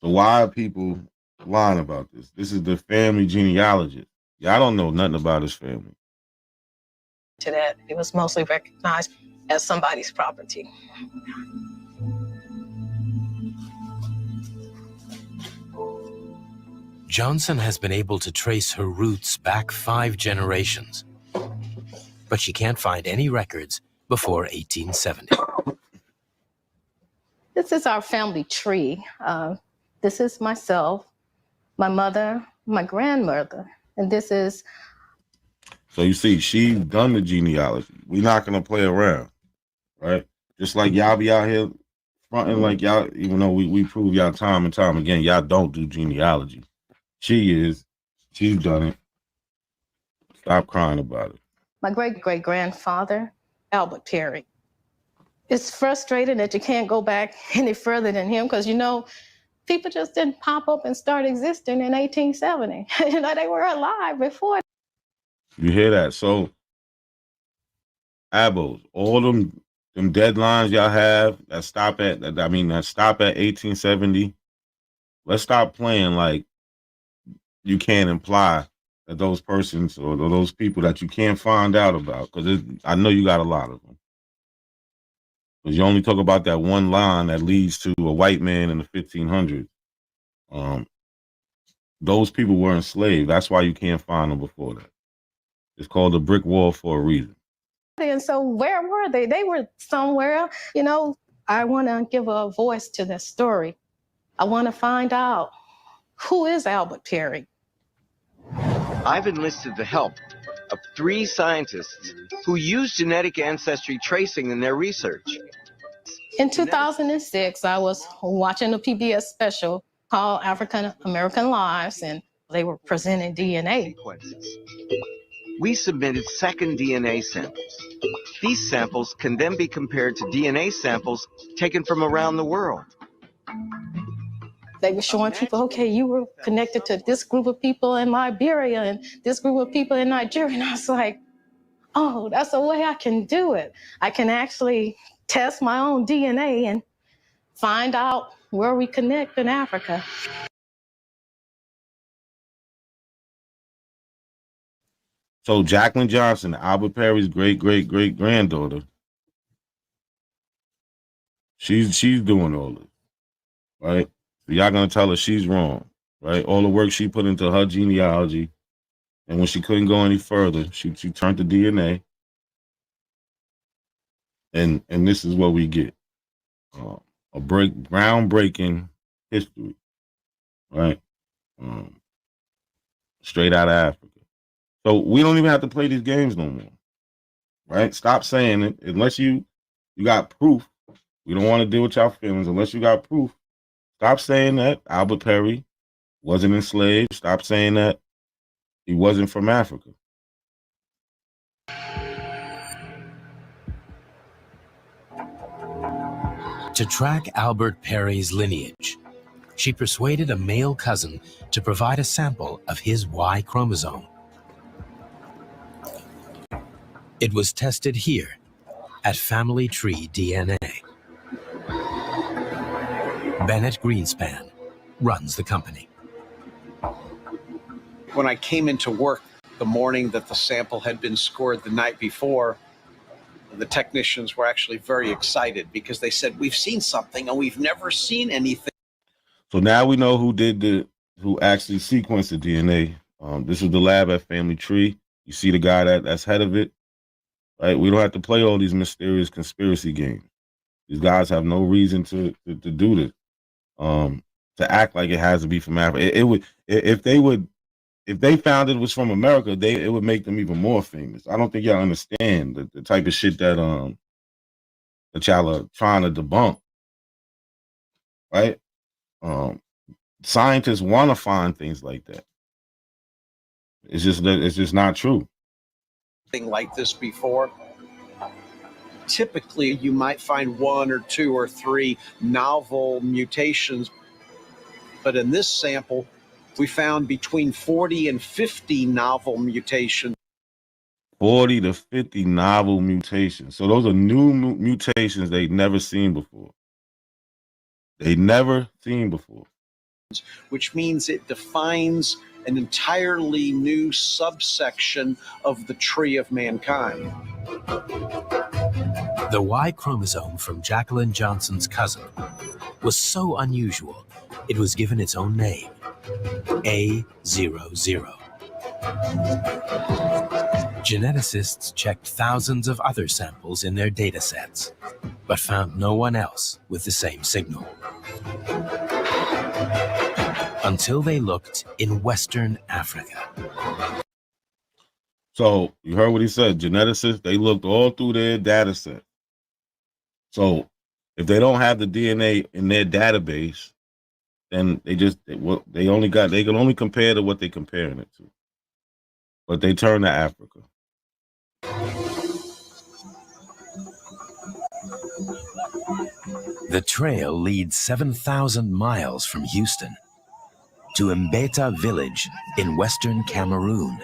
So why are people lying about this? This is the family genealogist. Yeah, I don't know nothing about his family. to that. It was mostly recognized as somebody's property. Johnson has been able to trace her roots back 5 generations, but she can't find any records before 1870. This is our family tree. This is myself, my mother, my grandmother, and this is... So you see, she's done the genealogy. We're not going to play around, right? Just like y'all be out here fronting like y'all, even though we prove y'all time and time again, y'all don't do genealogy. She's done it. Stop crying about it. My great-great-grandfather, Albert Perry. It's frustrating that you can't go back any further than him because, you know, people just didn't pop up and start existing in 1870. You know, they were alive before. You hear that? So, Abos, all them deadlines y'all have that stop at 1870. Let's stop playing like you can't imply that those persons or those people that you can't find out about, because I know you got a lot of them. Because you only talk about that one line that leads to a white man in the 1500s. Those people were enslaved. That's why you can't find them before that. It's called the brick wall for a reason. And so where were they? They were somewhere. You know, I want to give a voice to this story. I want to find out, who is Albert Perry? I've enlisted the help of 3 scientists who use genetic ancestry tracing in their research. In 2006, I was watching a PBS special called African American Lives, and they were presenting DNA. We submitted second DNA samples. These samples can then be compared to DNA samples taken from around the world. They were showing people, okay, you were connected to this group of people in Liberia and this group of people in Nigeria. And I was like, oh, that's a way I can do it. I can actually test my own DNA and find out where we connect in Africa. So Jacqueline Johnson, Albert Perry's great-great-great-granddaughter, she's doing all this, right? So y'all gonna tell her she's wrong, right? All the work she put into her genealogy, and when she couldn't go any further, she turned to DNA, and this is what we get: a groundbreaking history, right? Straight out of Africa. So we don't even have to play these games no more, right? Stop saying it unless you got proof. We don't want to deal with y'all feelings unless you got proof. Stop saying that Albert Perry wasn't enslaved. Stop saying that he wasn't from Africa. To track Albert Perry's lineage, she persuaded a male cousin to provide a sample of his Y chromosome. It was tested here at Family Tree DNA. Bennett Greenspan runs the company. When I came into work the morning that the sample had been scored the night before, the technicians were actually very excited because they said, we've seen something and we've never seen anything. So now we know who actually sequenced the DNA. This is the lab at Family Tree. You see the guy that's head of it, right? We don't have to play all these mysterious conspiracy games. These guys have no reason to do this. To act like it has to be from Africa. It would, if they found it was from America, it would make them even more famous. I don't think y'all understand the type of shit that y'all are trying to debunk, right? Scientists want to find things like that. It's just not true. Thing like this before. Typically, you might find 1 or 2 or 3 novel mutations, but in this sample, we found between 40 and 50 novel mutations. 40 to 50 novel mutations. So those are new mutations they'd never seen before. Which means it defines an entirely new subsection of the tree of mankind. The Y chromosome from Jacqueline Johnson's cousin was so unusual, it was given its own name, A00. Geneticists checked thousands of other samples in their data sets, but found no one else with the same signal. Until they looked in Western Africa. So you heard what he said. Geneticists, they looked all through their data set. So if they don't have the DNA in their database, then they can only compare to what they're comparing it to. But they turn to Africa. The trail leads 7,000 miles from Houston to Mbeta village in western Cameroon.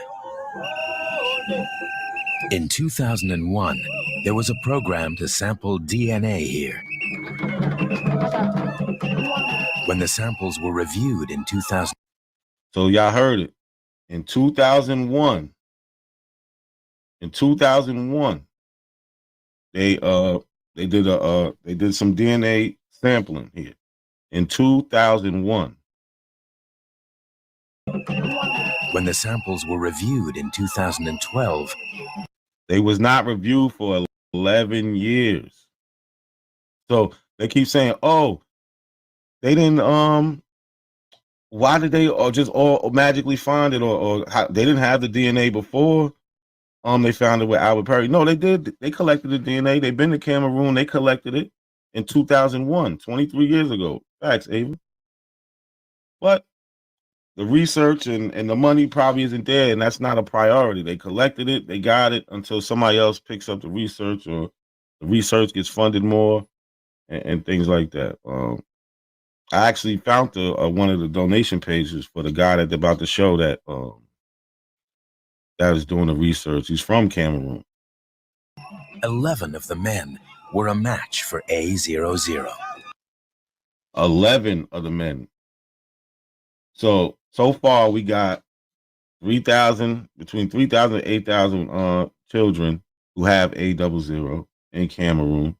In 2001, there was a program to sample DNA here. When the samples were reviewed in 2000. So y'all heard it. In 2001, they did some DNA sampling here. In 2001. When the samples were reviewed in 2012, they was not reviewed for 11 years. So they keep saying, oh, they didn't, why did they just all magically find it, or how, they didn't have the DNA before they found it with Albert Perry? No, they did. They collected the DNA. They've been to Cameroon. They collected it in 2001, 23 years ago. Facts, Ava. But the research and the money probably isn't there, and that's not a priority. They collected it, they got it until somebody else picks up the research, or the research gets funded more, and things like that. I actually found one of the donation pages for the guy that's about to show that that is doing the research. He's from Cameroon. 11 of the men were a match for A00. 11 of the men. So far we got 3,000, between 3,000 and 8,000 children who have A00 in Cameroon.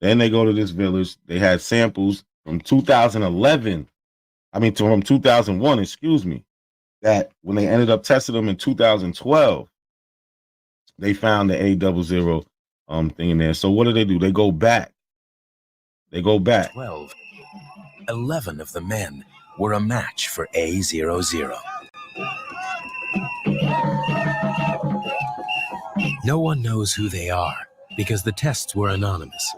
Then they go to this village. They had samples from 2001, excuse me, that when they ended up testing them in 2012, they found the A00 thing in there. So what do? They go back. 11 of the men were a match for A00. No one knows who they are because the tests were anonymous.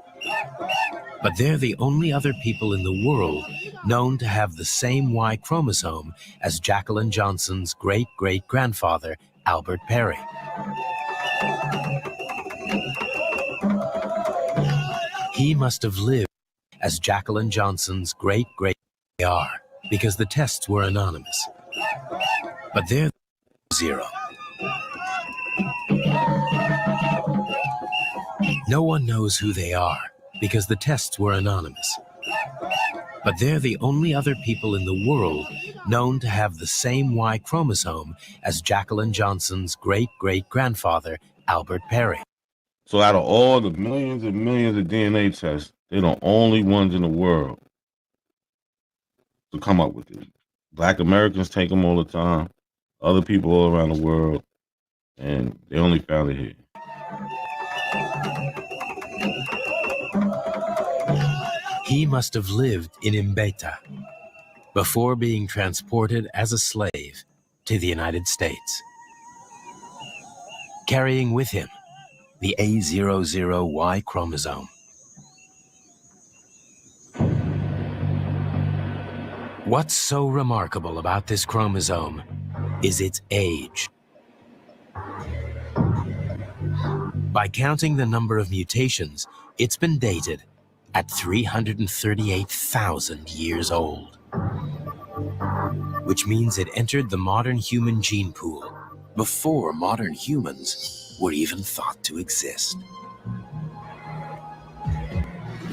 But they're the only other people in the world known to have the same Y chromosome as Jacqueline Johnson's great-great-grandfather, Albert Perry. He must have lived as Jacqueline Johnson's great-great-are because the tests were anonymous. But they're 0. No one knows who they are because the tests were anonymous. But they're the only other people in the world known to have the same Y chromosome as Jacqueline Johnson's great-great-grandfather, Albert Perry. So out of all the millions and millions of DNA tests, they're the only ones in the world to come up with it. Black Americans take them all the time, other people all around the world, and they only found it here. He must have lived in Mbeta before being transported as a slave to the United States, carrying with him the A00Y chromosome. What's so remarkable about this chromosome is its age. By counting the number of mutations, it's been dated at 338,000 years old, which means it entered the modern human gene pool before modern humans were even thought to exist.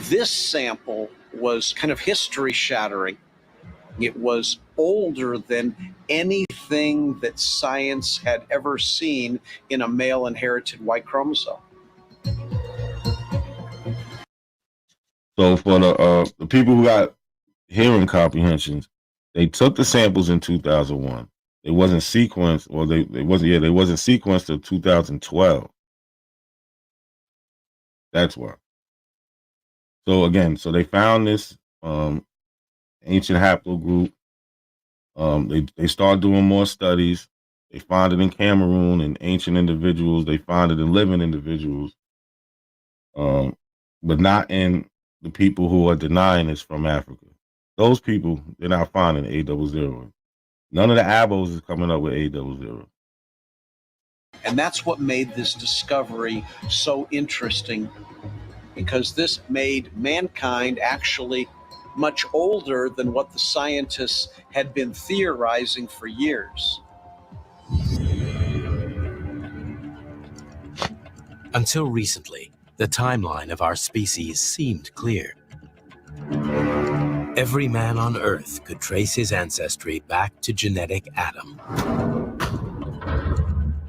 This sample was kind of history-shattering It was older than anything that science had ever seen in a male inherited Y chromosome. So for the people who got hearing comprehensions, they took the samples in 2001. It wasn't sequenced, or they wasn't sequenced till 2012. That's why. So again, so they found this ancient haplogroup. They start doing more studies. They find it in Cameroon in ancient individuals. They find it in living individuals, but not in the people who are denying it's from Africa. Those people, they're not finding A00. None of the abos is coming up with A00. And that's what made this discovery so interesting, because this made mankind actually much older than what the scientists had been theorizing for years. Until recently, the timeline of our species seemed clear. Every man on Earth could trace his ancestry back to genetic Adam.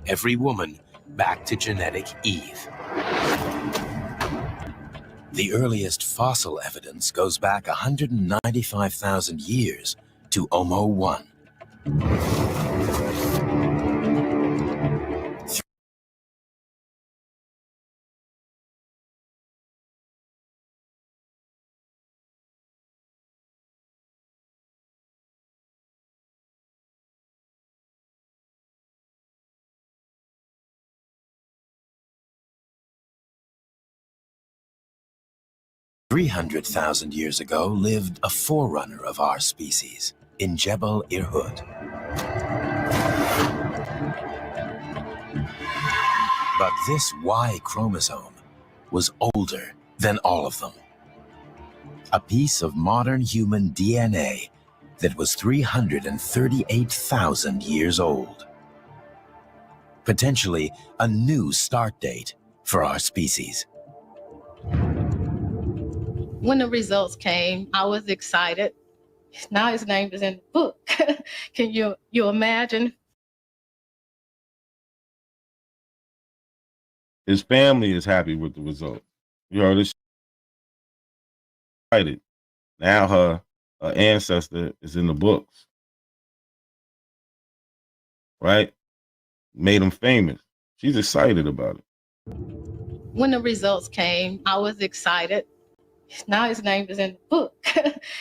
Every woman back to genetic Eve. The earliest fossil evidence goes back 195,000 years to Homo 1. $300,000 years ago lived a forerunner of our species in Jebel Irhoud. But this Y chromosome was older than all of them. A piece of modern human DNA that was 338,000 years old. Potentially a new start date for our species. When the results came, I was excited. Now his name is in the book. Can you imagine? His family is happy with the result. You heard this. Excited. Now her ancestor is in the books. Right? Made him famous. She's excited about it. When the results came, I was excited. Now his name is in the book.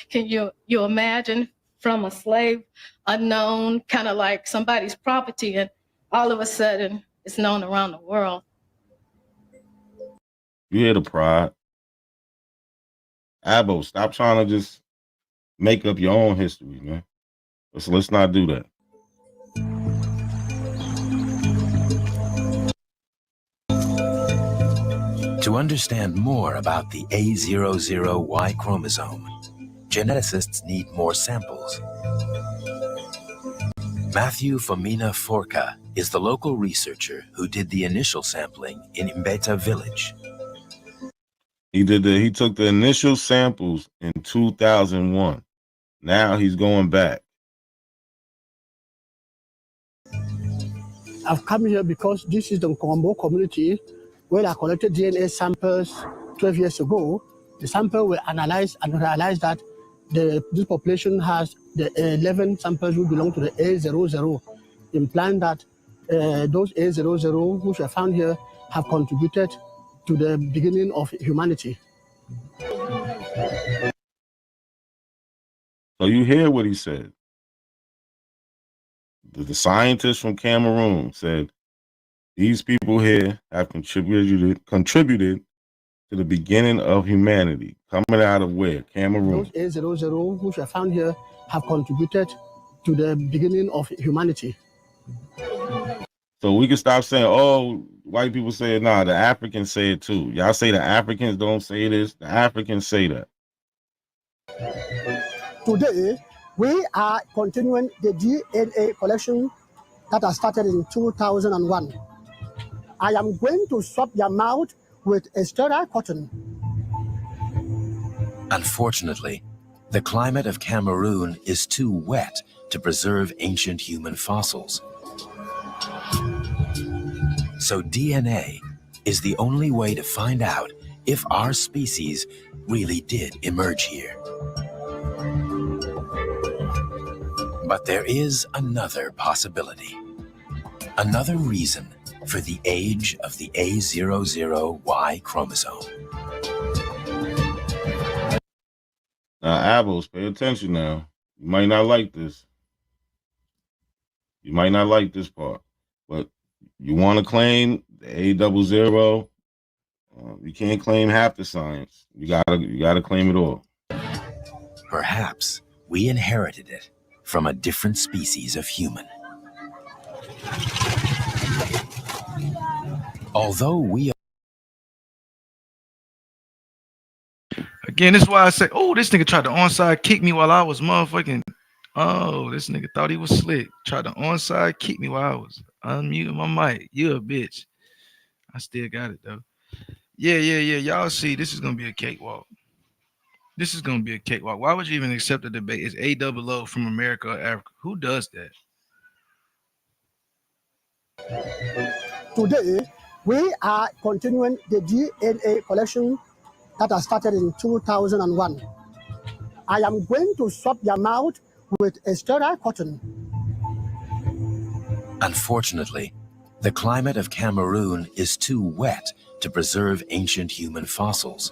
Can you imagine, from a slave, unknown, kind of like somebody's property, and all of a sudden it's known around the world. You hear the pride. Abo, stop trying to just make up your own history, man. Let's not do that. To understand more about the A00 Y chromosome, geneticists need more samples. Matthew Fomina Forca is the local researcher who did the initial sampling in Mbeta village. He took the initial samples in 2001. Now he's going back. I've come here because this is the Nkombo community where I collected DNA samples 12 years ago. The sample were analyzed and realized that this population has the 11 samples who belong to the A00, implying that those A00 which were found here have contributed to the beginning of humanity. So you hear what he said. The scientist from Cameroon said these people here have contributed to the beginning of humanity. Coming out of where? Cameroon. Those A00 which were found here have contributed to the beginning of humanity. So we can stop saying, oh, white people say it. Nah, the Africans say it too. Y'all say the Africans don't say this. The Africans say that. Today, we are continuing the DNA collection that has started in 2001. I am going to swab your mouth with a sterile cotton. Unfortunately, The climate of Cameroon is too wet to preserve ancient human fossils. So DNA is the only way to find out if our species really did emerge here. But there is another possibility, another reason for the age of the A00Y chromosome. Now, Abos, pay attention now. You might not like this. You might not like this part, but you want to claim the A00. You can't claim half the science. You gotta claim it all. Perhaps we inherited it from a different species of human. Although we Again, this is why I say, oh, this nigga tried to onside kick me while I was motherfucking. Oh, this nigga thought he was slick. Tried to onside kick me while I was unmuting my mic. You a bitch. I still got it though. Yeah. Y'all see, this is gonna be a cakewalk. This is gonna be a cakewalk. Why would you even accept the debate? It's A00 from America or Africa. Who does that? Today, we are continuing the DNA collection that has started in 2001. I am going to swab your mouth with a sterile cotton. Unfortunately, the climate of Cameroon is too wet to preserve ancient human fossils.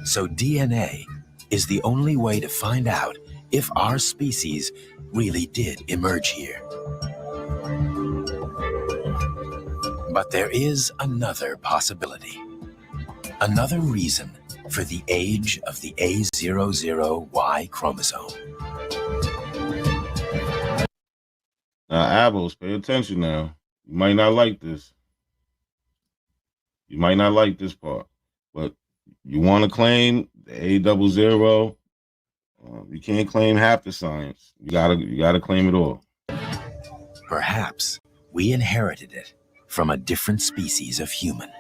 So DNA is the only way to find out if our species really did emerge here. But there is another possibility, another reason for the age of the A00Y chromosome. Now, Abos, pay attention now. You might not like this. You might not like this part, but you want to claim the A00. You can't claim half the science. You gotta claim it all. Perhaps we inherited it from a different species of human.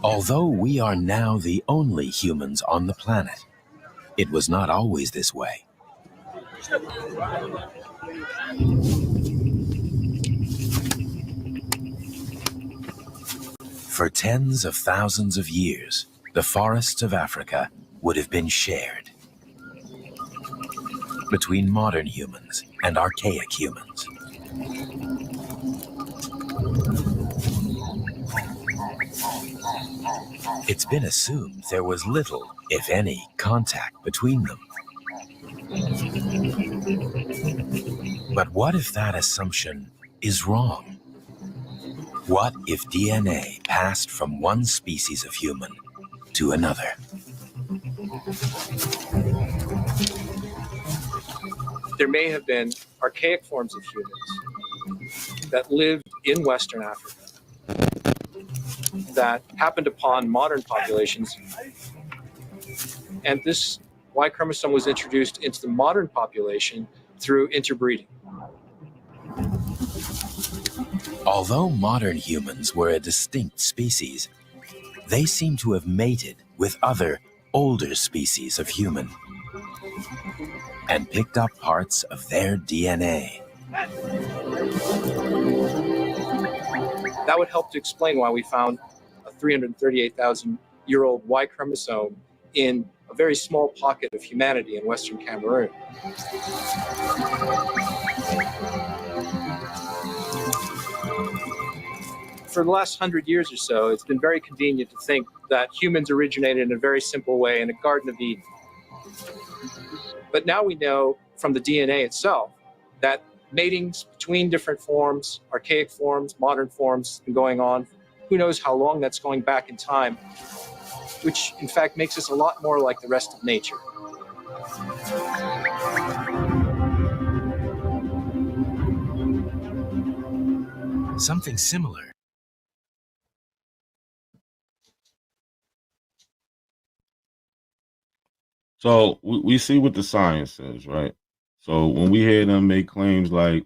Although we are now the only humans on the planet, it was not always this way. For tens of thousands of years, the forests of Africa would have been shared between modern humans and archaic humans. It's been assumed there was little, if any, contact between them. But what if that assumption is wrong? What if DNA passed from one species of human to another? There may have been archaic forms of humans that lived in Western Africa that happened upon modern populations, and this Y chromosome was introduced into the modern population through interbreeding. Although modern humans were a distinct species, they seem to have mated with other, older species of human and picked up parts of their DNA. That would help to explain why we found a 338,000-year-old Y chromosome in a very small pocket of humanity in Western Cameroon. For the last 100 years or so, it's been very convenient to think that humans originated in a very simple way in a Garden of Eden. But now we know from the DNA itself that matings between different forms, archaic forms, modern forms, have been going on. Who knows how long that's going back in time, which in fact makes us a lot more like the rest of nature. Something similar. So we see what the science says, right? So when we hear them make claims like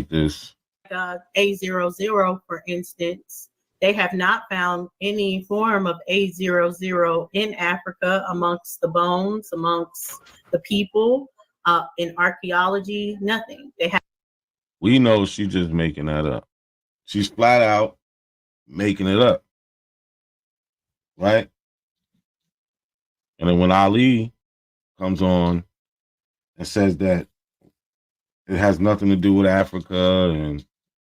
this, A00, for instance, They have not found any form of A00 in Africa amongst the bones, amongst the people, in archaeology, nothing. They have. We know she's just making that up. She's flat out making it up, right? And then when Ali comes on and says that it has nothing to do with Africa and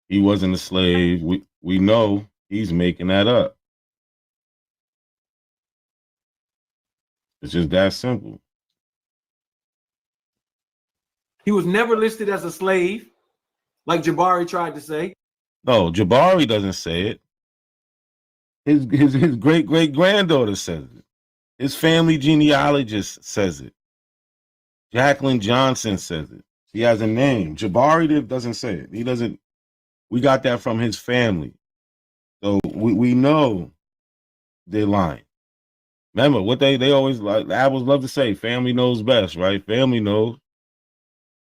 he wasn't a slave, we know he's making that up. It's just that simple. He was never listed as a slave, like Jabari tried to say. No, Jabari doesn't say it. His great great granddaughter says it. His family genealogist says it. Jacqueline Johnson says it. He has a name. Jabari doesn't say it. He doesn't. We got that from his family. So we know they're lying. Remember what they always like. The Apples love to say, family knows best, right? Family knows.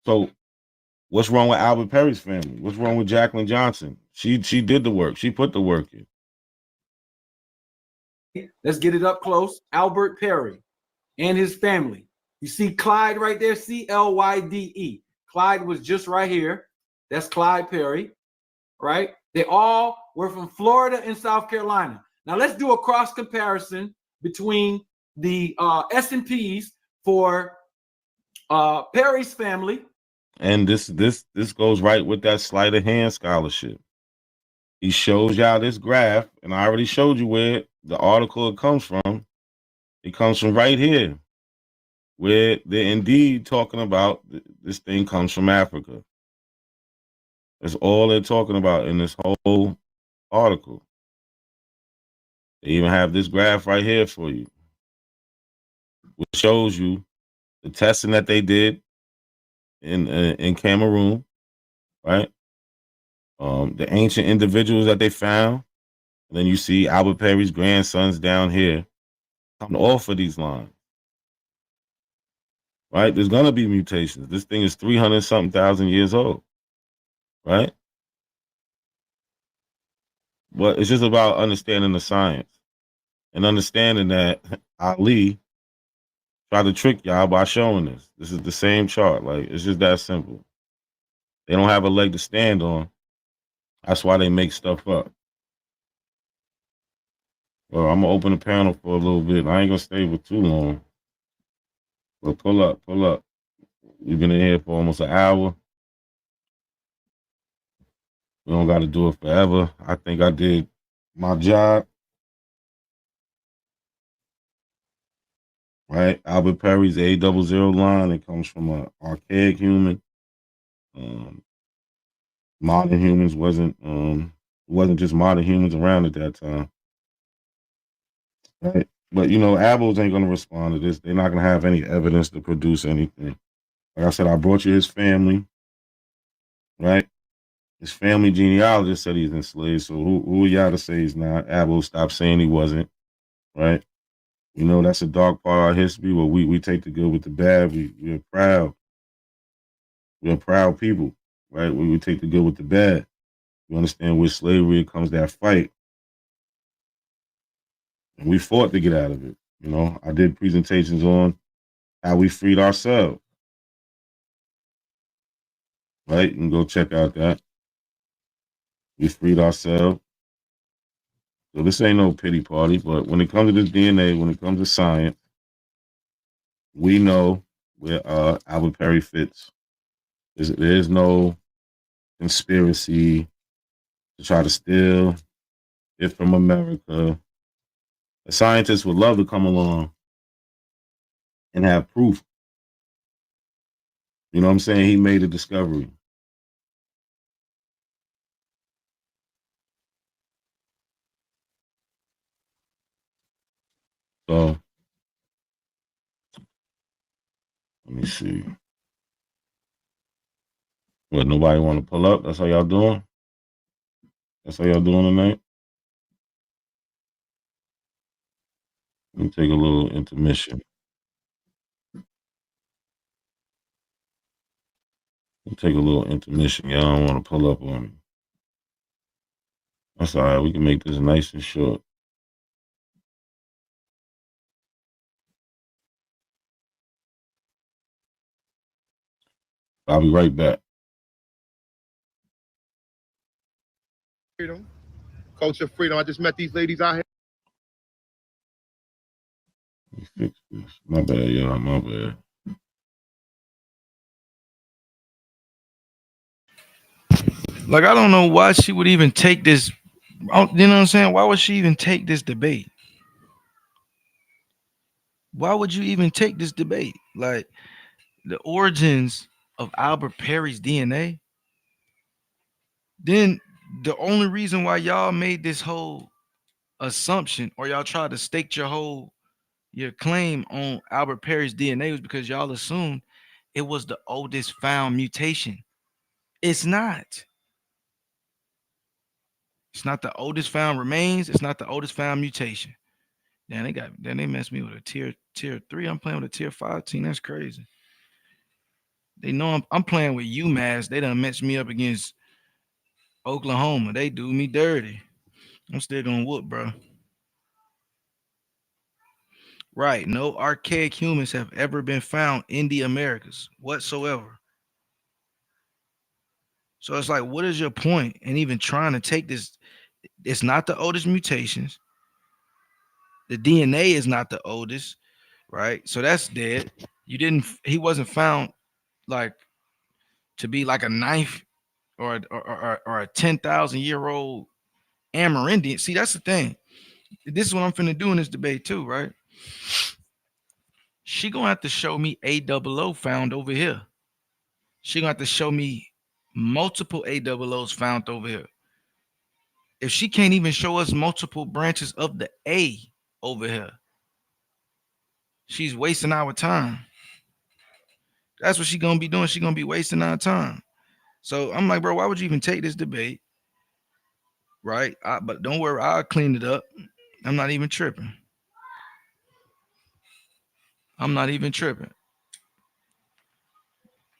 So what's wrong with Albert Perry's family? What's wrong with Jacqueline Johnson? She did the work. She put the work in. Let's get it up close. Albert Perry and his family. You see Clyde right there, Clyde. Clyde was just right here. That's Clyde Perry, right? They all were from Florida and South Carolina. Now let's do a cross comparison between the S&Ps for Perry's family. And this goes right with that sleight of hand scholarship. He shows y'all this graph, and I already showed you where the article comes from. It comes from right here, where they're indeed talking about this thing comes from Africa. That's all they're talking about in this whole article. They even have this graph right here for you, which shows you the testing that they did in Cameroon, right? The ancient individuals that they found, and then you see Albert Perry's grandsons down here coming off of these lines, right? There's gonna be mutations. This thing is 300-something thousand years old, right? But it's just about understanding the science and understanding that Ali tried to trick y'all by showing this. This is the same chart. Like, it's just that simple. They don't have a leg to stand on. That's why they make stuff up. Well, I'm gonna open the panel for a little bit. I ain't gonna stay for too long. But pull up. We've been in here for almost an hour. We don't got to do it forever. I think I did my job. Right? Albert Perry's A00 line. It comes from an archaic human. Modern humans wasn't just modern humans around at that time. Right? But Abels ain't gonna respond to this. They're not gonna have any evidence to produce anything. Like I said, I brought you his family, right? His family genealogist said he's enslaved. So who are y'all to say he's not? Abel stopped saying he wasn't, right? That's a dark part of our history where we take the good with the bad. We're proud. We're proud people, right? We take the good with the bad. You understand with slavery, it comes that fight. And we fought to get out of it. I did presentations on how we freed ourselves. Right? You can go check out that. We freed ourselves. So this ain't no pity party, but when it comes to this DNA, when it comes to science, we know where Albert Perry fits. There's no conspiracy to try to steal it from America. A scientist would love to come along and have proof. You know what I'm saying? He made a discovery. So let me see. What, nobody want to pull up? That's how y'all doing? That's how y'all doing tonight? Let me take a little intermission. Y'all don't want to pull up on me. That's all right. We can make this nice and short. I'll be right back. Freedom, culture freedom. I just met these ladies out here. Fix this. My bad, y'all. My bad. Like, I don't know why she would even take this. You know what I'm saying? Why would she even take this debate? Why would you even take this debate? Like, the origins of Albert Perry's DNA. Then the only reason why y'all made this whole assumption, or y'all tried to stake your claim on Albert Perry's DNA, was because y'all assumed it was the oldest found mutation. It's not. It's not the oldest found remains. It's not the oldest found mutation. Then they messed me with a tier 3. I'm playing with a tier 5 team. That's crazy. They know I'm playing with UMass. They done messed me up against Oklahoma. They do me dirty. I'm still gonna whoop, bro. Right. No archaic humans have ever been found in the Americas whatsoever. So it's like, what is your point in even trying to take this? It's not the oldest mutations. The DNA is not the oldest, right? So that's dead. He wasn't found like to be like a knife or a 10,000-year-old Amerindian. See, that's the thing. This is what I'm finna do in this debate too, right? She gonna have to show me A00 found over here. She gonna have to show me multiple A00s found over here. If she can't even show us multiple branches of the A over here, she's wasting our time. That's what she's gonna be doing. She's gonna be wasting our time. So I'm like, bro, why would you even take this debate? Right? But don't worry, I'll clean it up. I'm not even tripping. I'm not even tripping.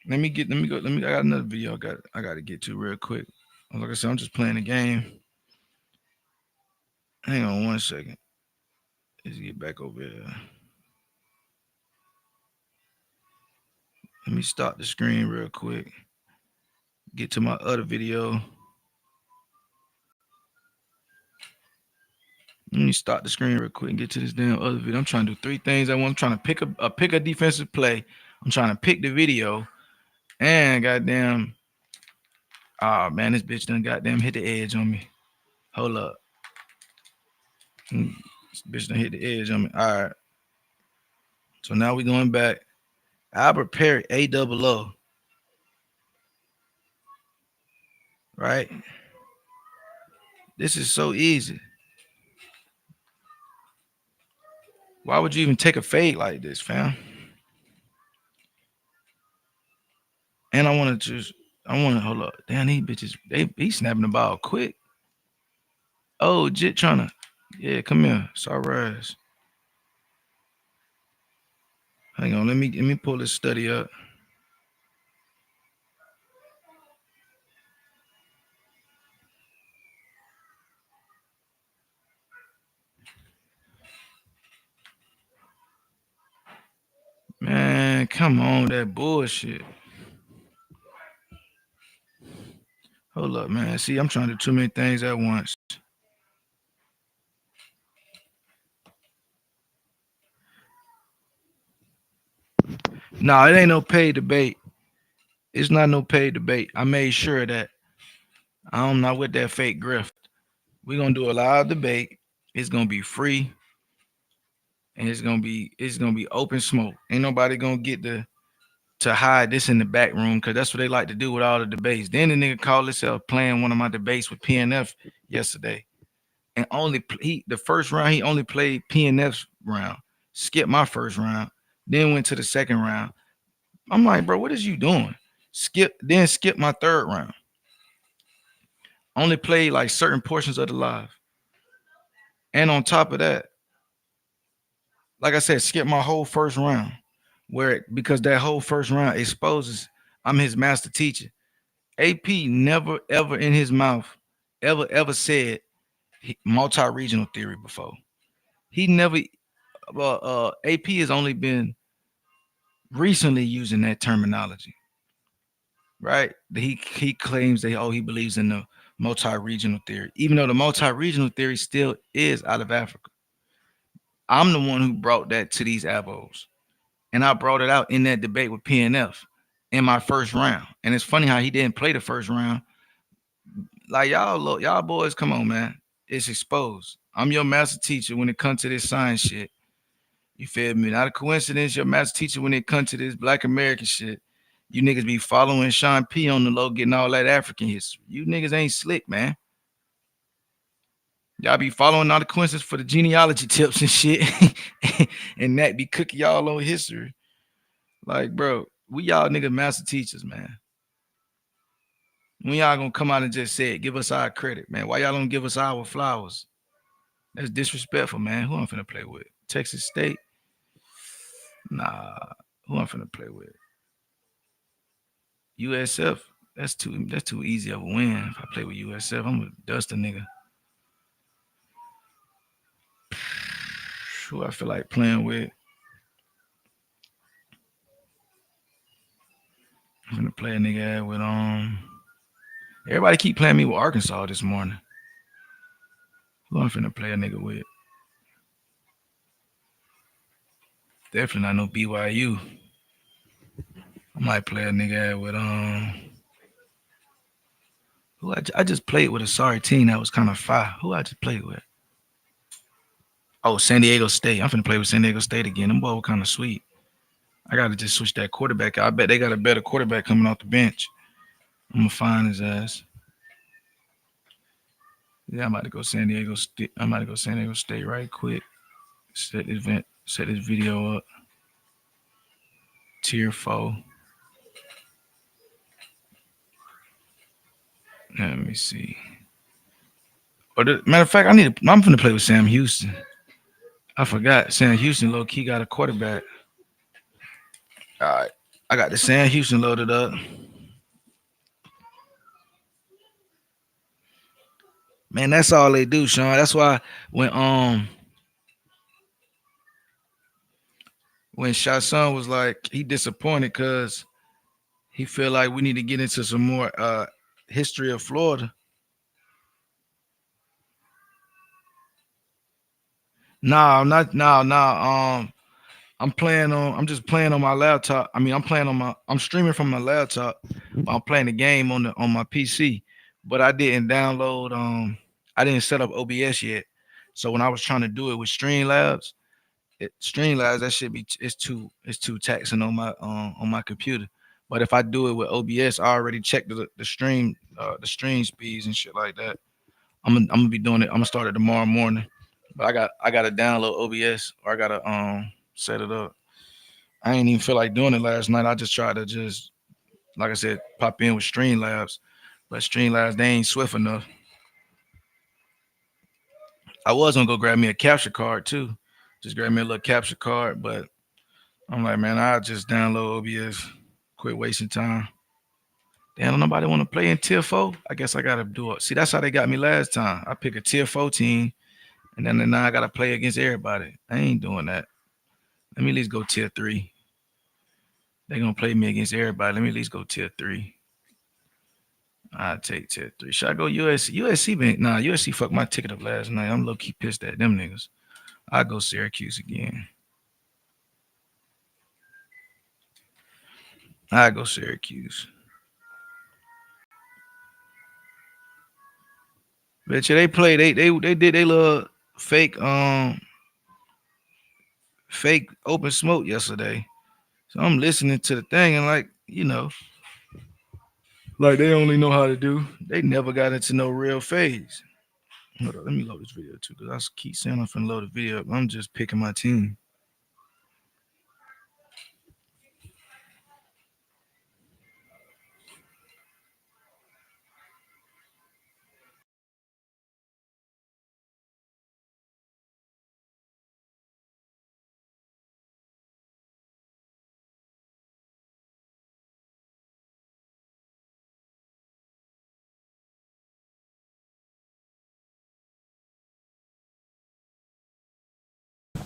Let me go. I got another video I got to get to real quick. Like I said, I'm just playing the game. Hang on 1 second. Let's get back over here. Let me stop the screen real quick. Get to my other video. Let me stop the screen real quick and get to this damn other video. I'm trying to do 3 things at once. I'm trying to pick a defensive play. I'm trying to pick the video. And goddamn, oh man, this bitch done goddamn hit the edge on me. Hold up. This bitch done hit the edge on me. All right. So now we going back. Albert Perry, A00. Right? This is so easy. Why would you even take a fade like this, fam? And I want to hold up. Damn, these bitches, he snapping the ball quick. Oh, Jit trying to, yeah, come here. Sorry. Hang on, let me pull this study up. Man, come on, that bullshit. Hold up, man. See, I'm trying to do too many things at once. No, it ain't no paid debate. It's not no paid debate. I made sure that I'm not with that fake grift. We're gonna do a live debate. It's gonna be free, and it's gonna be open smoke. Ain't nobody gonna get to hide this in the back room, because that's what they like to do with all the debates. Then the nigga called himself playing one of my debates with PNF yesterday, and the first round he only played PNF's round, skipped my first round, then went to the second round. I'm like, bro, what is you doing? Skip my third round. Only played like certain portions of the live. And on top of that, like I said, skip my whole first round. Because that whole first round exposes I'm his master teacher. AP never ever in his mouth ever said multi-regional theory before. He never. Well, AP has only been recently using that terminology, right? He claims that he believes in the multi-regional theory, even though the multi-regional theory still is out of Africa. I'm the one who brought that to these abos, and I brought it out in that debate with PNF in my first round. And it's funny how he didn't play the first round. Like y'all boys, come on, man. It's exposed. I'm your master teacher when it comes to this science shit. You feel me? Not a coincidence. Your master teacher when it comes to this Black American shit. You niggas be following Sean P on the low, getting all that African history. You niggas ain't slick, man. Y'all be following all the coincidence for the genealogy tips and shit, and that be cooking y'all on history. Like, bro, we y'all niggas master teachers, man. When y'all gonna come out and just say it, give us our credit, man. Why y'all don't give us our flowers? That's disrespectful, man. Who I'm finna play with? Texas State? Nah. Who I'm finna play with? USF. That's too easy of a win. If I play with USF, I'm gonna dust a nigga. Who I feel like playing with? I'm gonna play a nigga with everybody keep playing me with Arkansas this morning. Who I'm finna play a nigga with? Definitely not no BYU. I might play a nigga with who I just played with a sorry team that was kind of fire. Who I just played with? Oh, San Diego State. I'm finna play with San Diego State again. Them boys were kind of sweet. I gotta just switch that quarterback out. I bet they got a better quarterback coming off the bench. I'm gonna find his ass. Yeah, I'm about to go San Diego State. I'm about to go San Diego State right quick. Set this video up. Tier 4. Let me see. Matter of fact, I'm finna play with Sam Houston. I forgot Sam Houston low key got a quarterback. All right, I got the Sam Houston loaded up. Man, that's all they do, Sean. That's why when Chasson was like he disappointed because he feel like we need to get into some more history of Florida. No, not no, no. I'm just playing on my laptop. I mean, I'm streaming from my laptop, but I'm playing the game on my PC. But I didn't download I didn't set up OBS yet. So when I was trying to do it with Streamlabs, that should be it's too taxing on my computer. But if I do it with OBS, I already checked the stream speeds and shit like that. I'm gonna be doing it. I'm gonna start it tomorrow morning. But I gotta download OBS or I gotta set it up. I ain't even feel like doing it last night. I just tried to like I said, pop in with Streamlabs. But Streamlabs, they ain't swift enough. I was gonna go grab me a capture card too. Just grab me a little capture card, but I'm like, man, I'll just download OBS. Quit wasting time. Damn, nobody want to play in tier 4. I guess I gotta do it. See, that's how they got me last time. I pick a tier 4 team, and then now I gotta play against everybody. I ain't doing that. Let me at least go tier 3. They gonna play me against everybody. Let me at least go tier 3. I'll take tier 3. Should I go USC? USC fucked my ticket up last night. I'm low-key pissed at them niggas. I'll go Syracuse again. I go Syracuse. Bet you they played. They did they little fake fake open smoke yesterday. So I'm listening to the thing and like like they only know how to do. They never got into no real phase. Hold on, let me load this video too because I keep saying I'm finna load the video up. I'm just picking my team.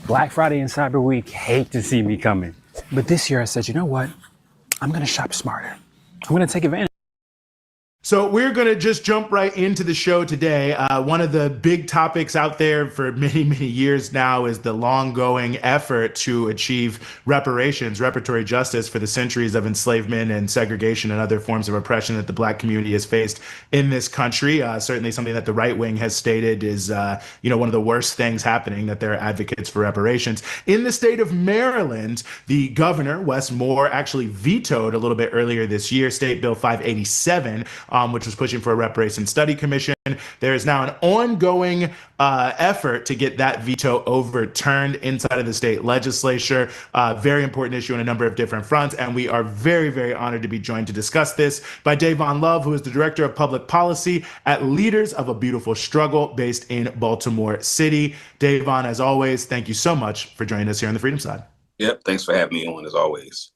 Black Friday and Cyber Week hate to see me coming. But this year I said, you know what? I'm going to shop smarter. I'm going to take advantage. So we're going to just jump right into the show today. One of the big topics out there for many, many years now is the long-going effort to achieve reparations, reparatory justice for the centuries of enslavement and segregation and other forms of oppression that the Black community has faced in this country. Certainly something that the right wing has stated is, one of the worst things happening, that they're advocates for reparations. In the state of Maryland, the governor, Wes Moore, actually vetoed a little bit earlier this year State Bill 587, which was pushing for a reparations study commission. There is now an ongoing effort to get that veto overturned inside of the state legislature. Very important issue on a number of different fronts. And we are very, very honored to be joined to discuss this by Davon Love, who is the Director of Public Policy at Leaders of a Beautiful Struggle based in Baltimore City. Davon, as always, thank you so much for joining us here on the Freedom Side. Yep, thanks for having me on, as always.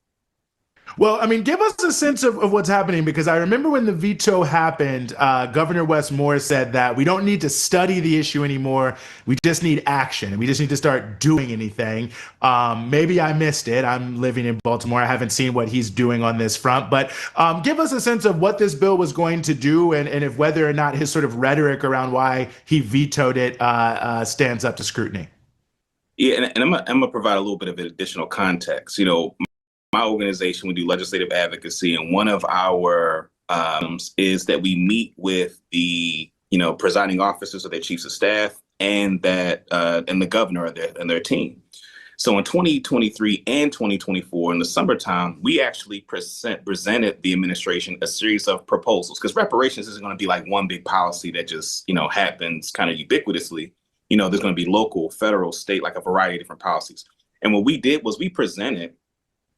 Well, I mean, give us a sense of what's happening, because I remember when the veto happened, Governor Wes Moore said that we don't need to study the issue anymore. We just need action, and we just need to start doing anything. Maybe I missed it. I'm living in Baltimore. I haven't seen what he's doing on this front, but give us a sense of what this bill was going to do, and if whether or not his sort of rhetoric around why he vetoed it stands up to scrutiny. Yeah, and I'm gonna provide a little bit of additional context. My organization, we do legislative advocacy, and one of our is that we meet with the presiding officers or their chiefs of staff and the governor and their team. So in 2023 and 2024, in the summertime, we actually presented the administration a series of proposals, because reparations isn't going to be like one big policy that just happens kind of ubiquitously. There's going to be local, federal, state, like a variety of different policies. And what we did was we presented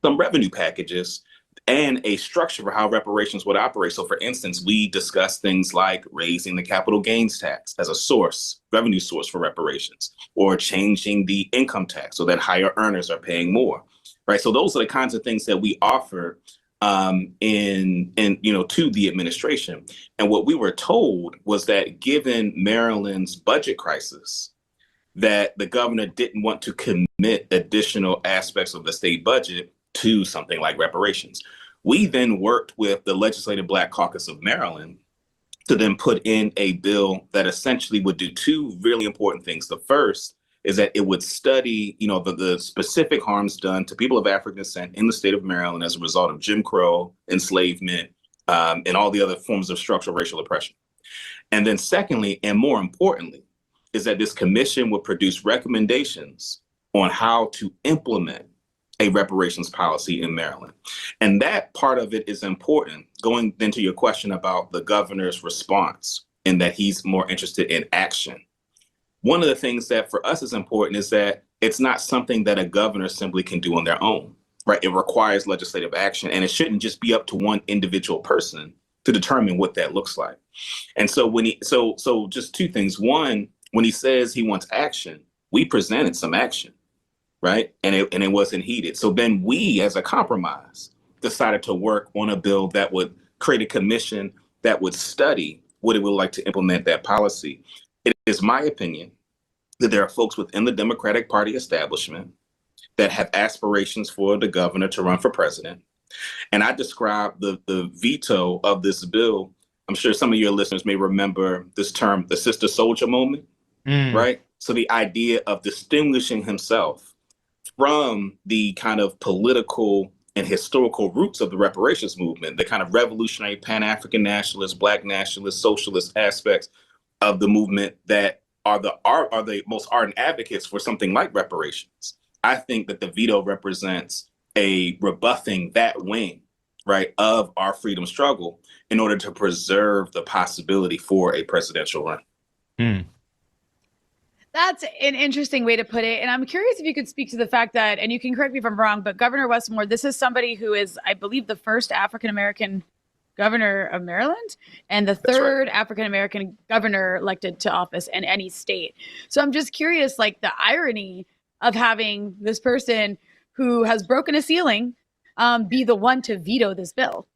some revenue packages and a structure for how reparations would operate. So for instance, we discussed things like raising the capital gains tax as a revenue source for reparations, or changing the income tax so that higher earners are paying more, right? So those are the kinds of things that we offer to the administration. And what we were told was that given Maryland's budget crisis, that the governor didn't want to commit additional aspects of the state budget to something like reparations. We then worked with the Legislative Black Caucus of Maryland to then put in a bill that essentially would do two really important things. The first is that it would study, the specific harms done to people of African descent in the state of Maryland as a result of Jim Crow, enslavement, and all the other forms of structural racial oppression. And then secondly, and more importantly, is that this commission would produce recommendations on how to implement a reparations policy in Maryland. And that part of it is important, going into your question about the governor's response and that he's more interested in action. One of the things that for us is important is that it's not something that a governor simply can do on their own, right? It requires legislative action, and it shouldn't just be up to one individual person to determine what that looks like. And so so just two things. One, when he says he wants action, we presented some action, right? And it wasn't heeded. So then we, as a compromise, decided to work on a bill that would create a commission that would study what it would like to implement that policy. It is my opinion that there are folks within the Democratic Party establishment that have aspirations for the governor to run for president. And I described the veto of this bill. I'm sure some of your listeners may remember this term, the sister soldier moment, right? So the idea of distinguishing himself from the kind of political and historical roots of the reparations movement, the kind of revolutionary Pan-African nationalist, Black nationalist, socialist aspects of the movement that are the most ardent advocates for something like reparations. I think that the veto represents a rebuffing that wing, right, of our freedom struggle in order to preserve the possibility for a presidential run. That's an interesting way to put it. And I'm curious if you could speak to the fact that, and you can correct me if I'm wrong, but Governor Wes Moore, this is somebody who is, I believe, the first African-American governor of Maryland and the third African-American governor elected to office in any state. So I'm just curious, like the irony of having this person who has broken a ceiling be the one to veto this bill.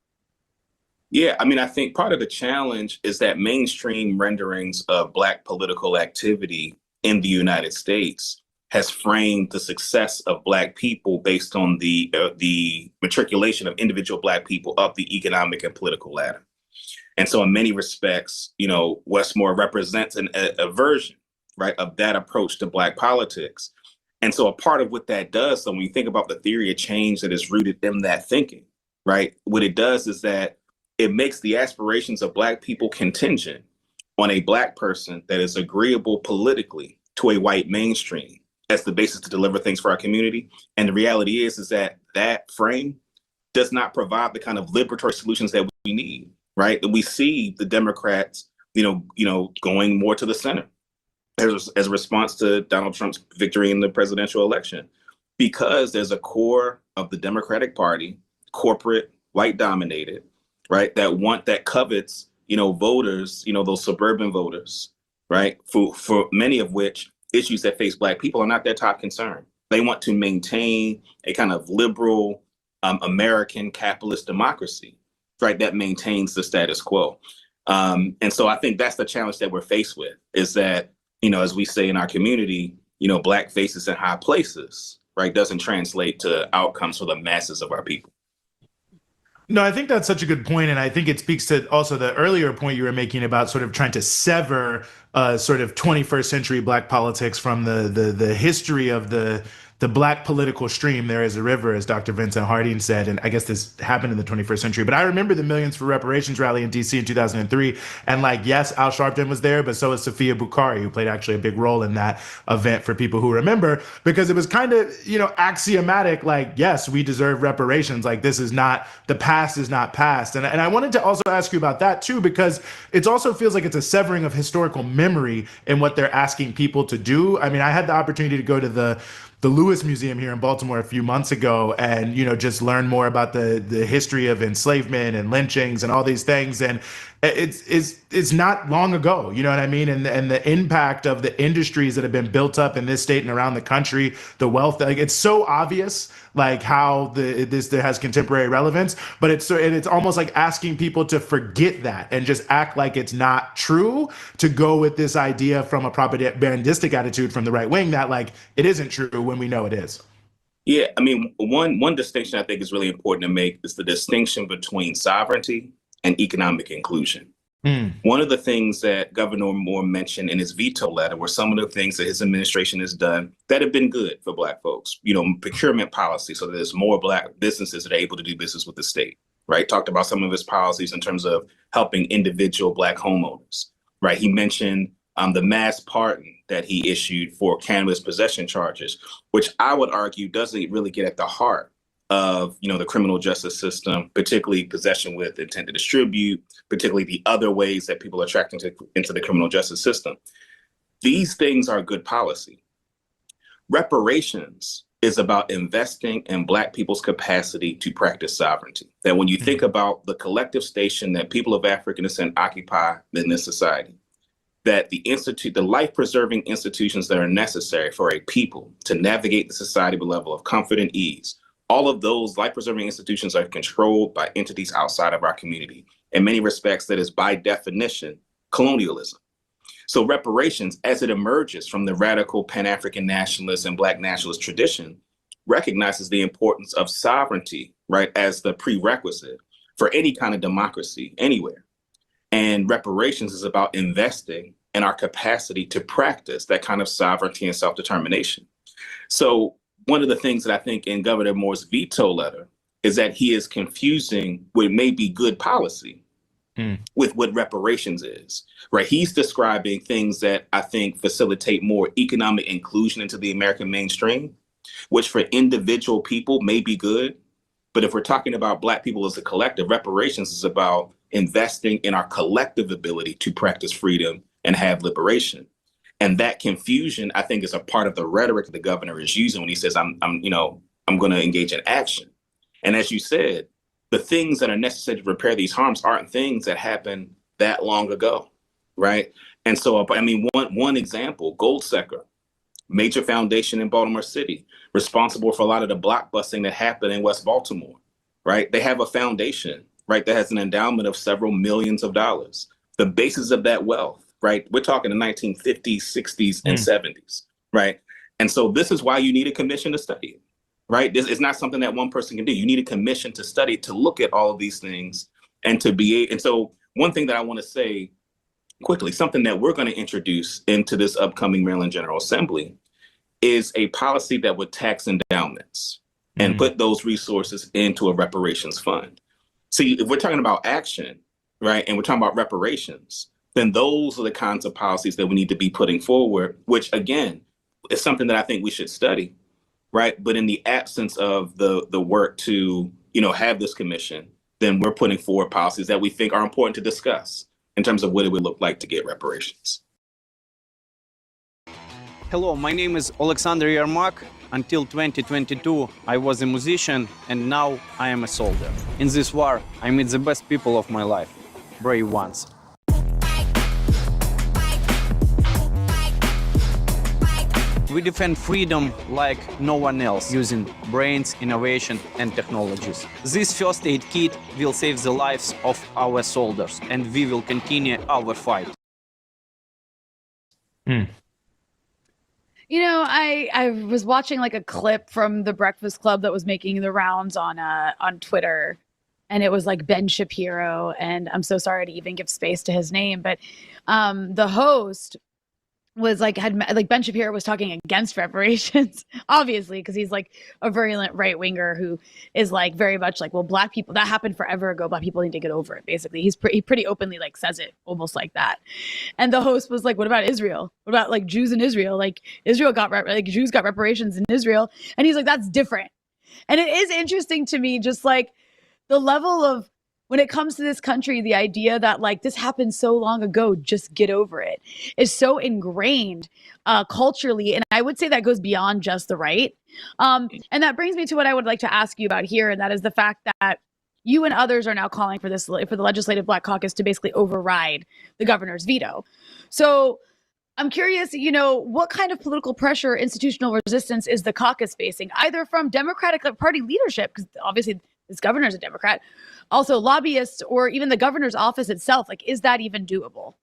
Yeah, I mean, I think part of the challenge is that mainstream renderings of Black political activity in the United States has framed the success of Black people based on the matriculation of individual Black people up the economic and political ladder. And so in many respects, you know, Westmore represents a version, right, of that approach to Black politics. And so a part of what that does, so when you think about the theory of change that is rooted in that thinking, right, what it does is that it makes the aspirations of Black people contingent on a Black person that is agreeable politically to a white mainstream as the basis to deliver things for our community. And the reality is that that frame does not provide the kind of liberatory solutions that we need, right? And we see the Democrats, you know, going more to the center as a response to Donald Trump's victory in the presidential election, because there's a core of the Democratic Party, corporate, white dominated, right, that covets, you know, voters, you know, those suburban voters, right, for many of which issues that face Black people are not their top concern. They want to maintain a kind of liberal American capitalist democracy, right, that maintains the status quo. And so I think that's the challenge that we're faced with, is that, you know, as we say in our community, you know, Black faces in high places, right, doesn't translate to outcomes for the masses of our people. No, I think that's such a good point, and I think it speaks to also the earlier point you were making about sort of trying to sever sort of 21st century Black politics from the history of the Black political stream. There is a river, as Dr. Vincent Harding said, and I guess this happened in the 21st century. But I remember the Millions for Reparations rally in D.C. in 2003, and like, yes, Al Sharpton was there, but so was Sophia Bukhari, who played actually a big role in that event for people who remember, because it was kind of, you know, axiomatic, like, yes, we deserve reparations. Like, this is not, the past is not past. And I wanted to also ask you about that too, because it also feels like it's a severing of historical memory in what they're asking people to do. I mean, I had the opportunity to go to the Lewis Museum here in Baltimore a few months ago, and, you know, just learn more about the history of enslavement and lynchings and all these things. And it's not long ago, you know what I mean? And the impact of the industries that have been built up in this state and around the country, the wealth, like, it's so obvious, like, how this has contemporary relevance, but it's almost like asking people to forget that and just act like it's not true, to go with this idea from a propagandistic attitude from the right wing that, like, it isn't true when we know it is. Yeah, I mean, one distinction I think is really important to make is the distinction between sovereignty and economic inclusion. One of the things that Governor Moore mentioned in his veto letter were some of the things that his administration has done that have been good for Black folks. You know, procurement policy, so that there's more Black businesses that are able to do business with the state, right? Talked about some of his policies in terms of helping individual Black homeowners, right? He mentioned the mass pardon that he issued for cannabis possession charges, which I would argue doesn't really get at the heart of, you know, the criminal justice system, particularly possession with intent to distribute, particularly the other ways that people are tracked into the criminal justice system. These things are good policy. Reparations is about investing in Black people's capacity to practice sovereignty. That when you think about the collective station that people of African descent occupy in this society, that the life-preserving institutions that are necessary for a people to navigate the society with a level of comfort and ease, all of those life-preserving institutions are controlled by entities outside of our community. In many respects, that is by definition colonialism. So reparations, as it emerges from the radical Pan-African nationalist and Black nationalist tradition, recognizes the importance of sovereignty, right, as the prerequisite for any kind of democracy anywhere. And reparations is about investing in our capacity to practice that kind of sovereignty and self-determination. So one of the things that I think in Governor Moore's veto letter is that he is confusing what may be good policy with what reparations is, right? He's describing things that I think facilitate more economic inclusion into the American mainstream, which for individual people may be good. But if we're talking about Black people as a collective, reparations is about investing in our collective ability to practice freedom and have liberation. And that confusion, I think, is a part of the rhetoric the governor is using when he says, I'm going to engage in action. And as you said, the things that are necessary to repair these harms aren't things that happened that long ago, right? And so, I mean, one example, Goldsecker, major foundation in Baltimore City, responsible for a lot of the block busting that happened in West Baltimore, right? They have a foundation, right, that has an endowment of several millions of dollars. The basis of that wealth, right? We're talking the 1950s, 60s, and 70s, right? And so this is why you need a commission to study it, right? This is not something that one person can do. You need a commission to study, to look at all of these things and to be, and so one thing that I want to say quickly, something that we're going to introduce into this upcoming Maryland General Assembly is a policy that would tax endowments and put those resources into a reparations fund. See, if we're talking about action, right, and we're talking about reparations, then those are the kinds of policies that we need to be putting forward, which again, is something that I think we should study, right? But in the absence of the work to, have this commission, then we're putting forward policies that we think are important to discuss in terms of what it would look like to get reparations. Hello, my name is Alexander Yermak. Until 2022, I was a musician, and now I am a soldier. In this war, I meet the best people of my life, brave ones. We defend freedom like no one else, using brains, innovation, and technologies. This first aid kit will save the lives of our soldiers, and we will continue our fight. I was watching like a clip from the Breakfast Club that was making the rounds on Twitter, and it was like Ben Shapiro, and I'm so sorry to even give space to his name, but the host was like Ben Shapiro was talking against reparations, obviously, because he's like a virulent right winger who is like very much like, well, Black people, that happened forever ago. Black people need to get over it. Basically, he pretty openly like says it almost like that. And the host was like, what about Israel? What about like Jews in Israel? Like Israel got Jews got reparations in Israel, and he's like, that's different. And it is interesting to me, just like the level of, when it comes to this country, the idea that like this happened so long ago, just get over it, is so ingrained culturally. And I would say that goes beyond just the right. And that brings me to what I would like to ask you about here. And that is the fact that you and others are now calling for the Legislative Black Caucus to basically override the governor's veto. So I'm curious, what kind of political pressure or institutional resistance is the caucus facing, either from Democratic Party leadership, because obviously this governor's a Democrat, also lobbyists, or even the governor's office itself? Like, is that even doable?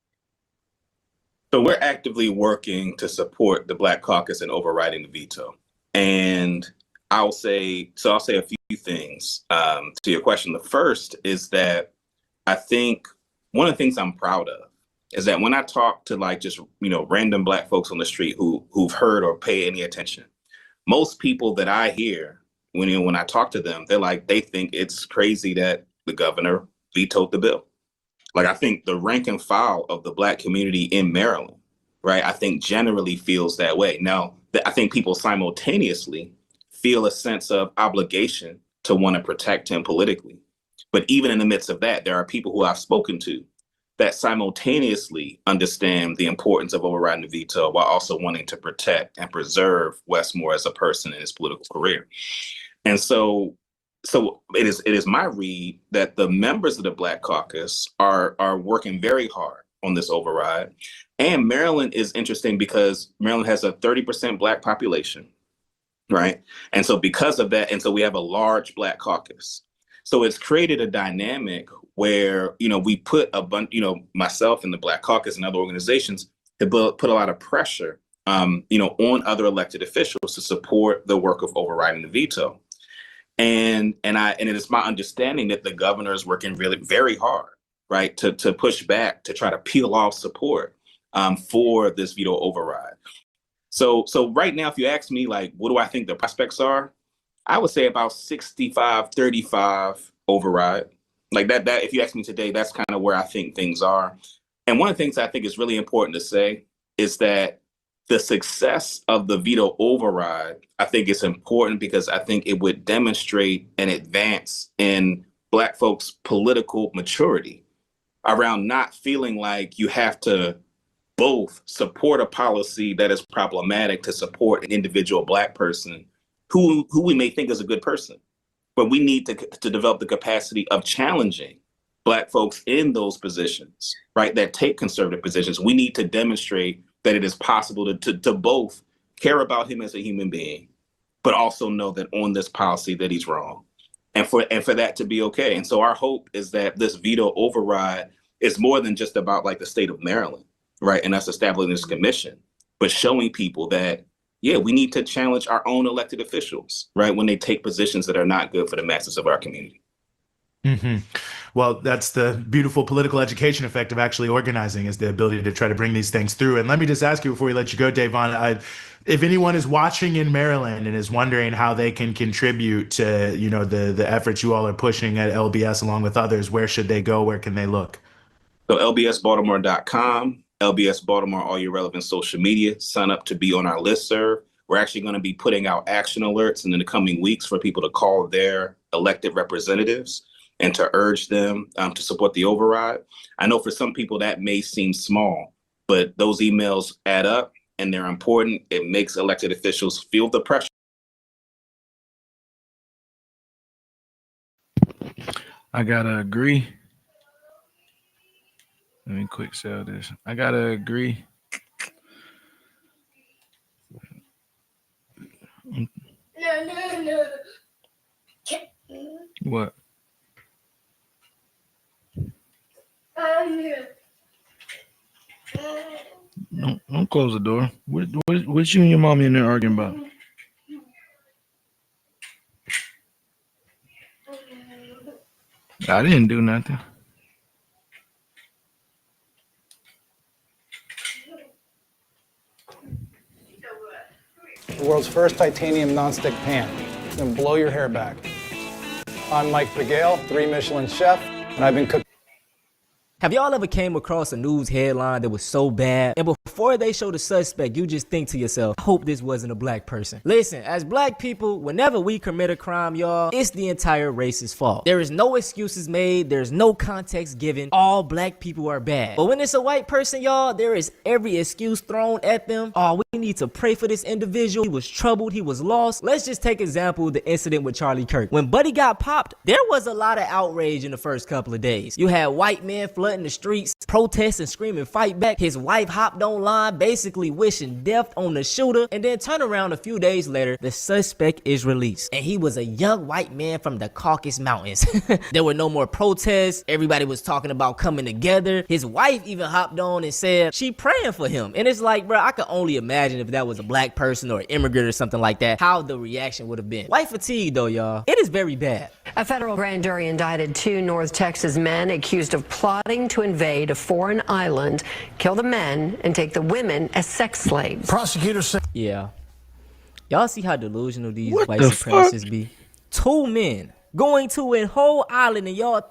So we're actively working to support the Black Caucus in overriding the veto. And I'll say a few things to your question. The first is that I think one of the things I'm proud of is that when I talk to like just, random Black folks on the street who've heard or pay any attention, most people that I hear when I talk to them, they think it's crazy that the governor vetoed the bill. Like, I think the rank and file of the Black community in Maryland, right, I think generally feels that way. Now, I think people simultaneously feel a sense of obligation to want to protect him politically. But even in the midst of that, there are people who I've spoken to that simultaneously understand the importance of overriding the veto while also wanting to protect and preserve Wes Moore as a person in his political career. And so it is my read that the members of the Black Caucus are working very hard on this override. And Maryland is interesting because Maryland has a 30% Black population, right? And so because of that, and so we have a large Black caucus. So it's created a dynamic where, we put a bunch, myself and the Black Caucus and other organizations have put a lot of pressure, on other elected officials to support the work of overriding the veto. And it is my understanding that the governor is working really very hard, right, to push back, to try to peel off support for this veto override. So right now, if you ask me, like, what do I think the prospects are? I would say about 65-35 override. Like that, if you ask me today, that's kind of where I think things are. And one of the things I think is really important to say is that the success of the veto override, I think, is important because I think it would demonstrate an advance in Black folks' political maturity around not feeling like you have to both support a policy that is problematic to support an individual Black person who we may think is a good person. But we need to develop the capacity of challenging Black folks in those positions, right, that take conservative positions. We need to demonstrate that it is possible to both care about him as a human being, but also know that on this policy that he's wrong, and for that to be okay. And so our hope is that this veto override is more than just about like the state of Maryland, right, and us establishing this commission, but showing people that yeah, we need to challenge our own elected officials, right, when they take positions that are not good for the masses of our community. Mm-hmm. Well, that's the beautiful political education effect of actually organizing, is the ability to try to bring these things through. And let me just ask you before we let you go, Davon, if anyone is watching in Maryland and is wondering how they can contribute to, the efforts you all are pushing at LBS along with others, where should they go? Where can they look? So lbsbaltimore.com, LBS Baltimore, all your relevant social media, sign up to be on our listserv. We're actually going to be putting out action alerts in the coming weeks for people to call their elected representatives and to urge them to support the override. I know for some people that may seem small, but those emails add up and they're important. It makes elected officials feel the pressure. I gotta agree. Let me quick sell this. I gotta agree. What? Don't close the door. What you and your mommy in there arguing about? I didn't do nothing. The world's first titanium nonstick pan. It's gonna blow your hair back. I'm Mike Pagale, 3 Michelin chef, and I've been cooking. Have y'all ever came across a news headline that was so bad, and before they show the suspect, you just think to yourself, I hope this wasn't a black person? Listen, as black people, whenever we commit a crime, y'all, it's the entire race's fault. There is no excuses made, there's no context given, all black people are bad. But when it's a white person, y'all, there is every excuse thrown at them. Oh, we need to pray for this individual, he was troubled, he was lost. Let's just take example of the incident with Charlie Kirk. When Buddy got popped, there was a lot of outrage in the first couple of days. You had white men flooding the streets, protesting, screaming, fight back. His wife hopped online, basically wishing death on the shooter, and then turn around a few days later, the suspect is released. And he was a young white man from the Caucasus Mountains. There were no more protests. Everybody was talking about coming together. His wife even hopped on and said she praying for him. And it's like, bro, I could only imagine if that was a black person or an immigrant or something like that, how the reaction would have been. White fatigue though, y'all. It is very bad. A federal grand jury indicted 2 North Texas men accused of plotting to invade a foreign island, kill the men, and take the women as sex slaves. Prosecutors say, yeah. Y'all see how delusional these white supremacists be? 2 men going to a whole island and y'all...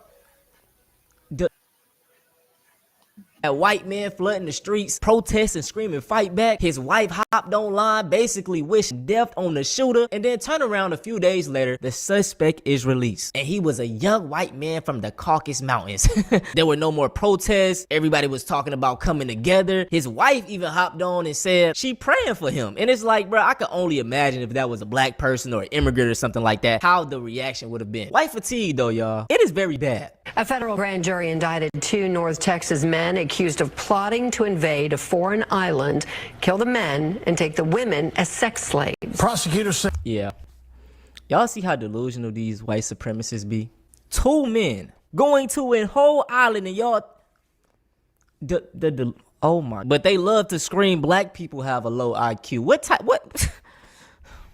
A white man flooding the streets, protesting, screaming, fight back. His wife hopped online, basically wishing death on the shooter, and then turn around a few days later, the suspect is released. And he was a young white man from the Caucasus Mountains. There were no more protests. Everybody was talking about coming together. His wife even hopped on and said she praying for him. And it's like, bro, I could only imagine if that was a black person or an immigrant or something like that, how the reaction would have been. White fatigue though, y'all. It is very bad. A federal grand jury indicted 2 North Texas men accused of plotting to invade a foreign island, kill the men, and take the women as sex slaves. Prosecutors say, yeah. Y'all see how delusional these white supremacists be? 2 men going to a whole island and y'all... oh my... But they love to scream black people have a low IQ. What type... What...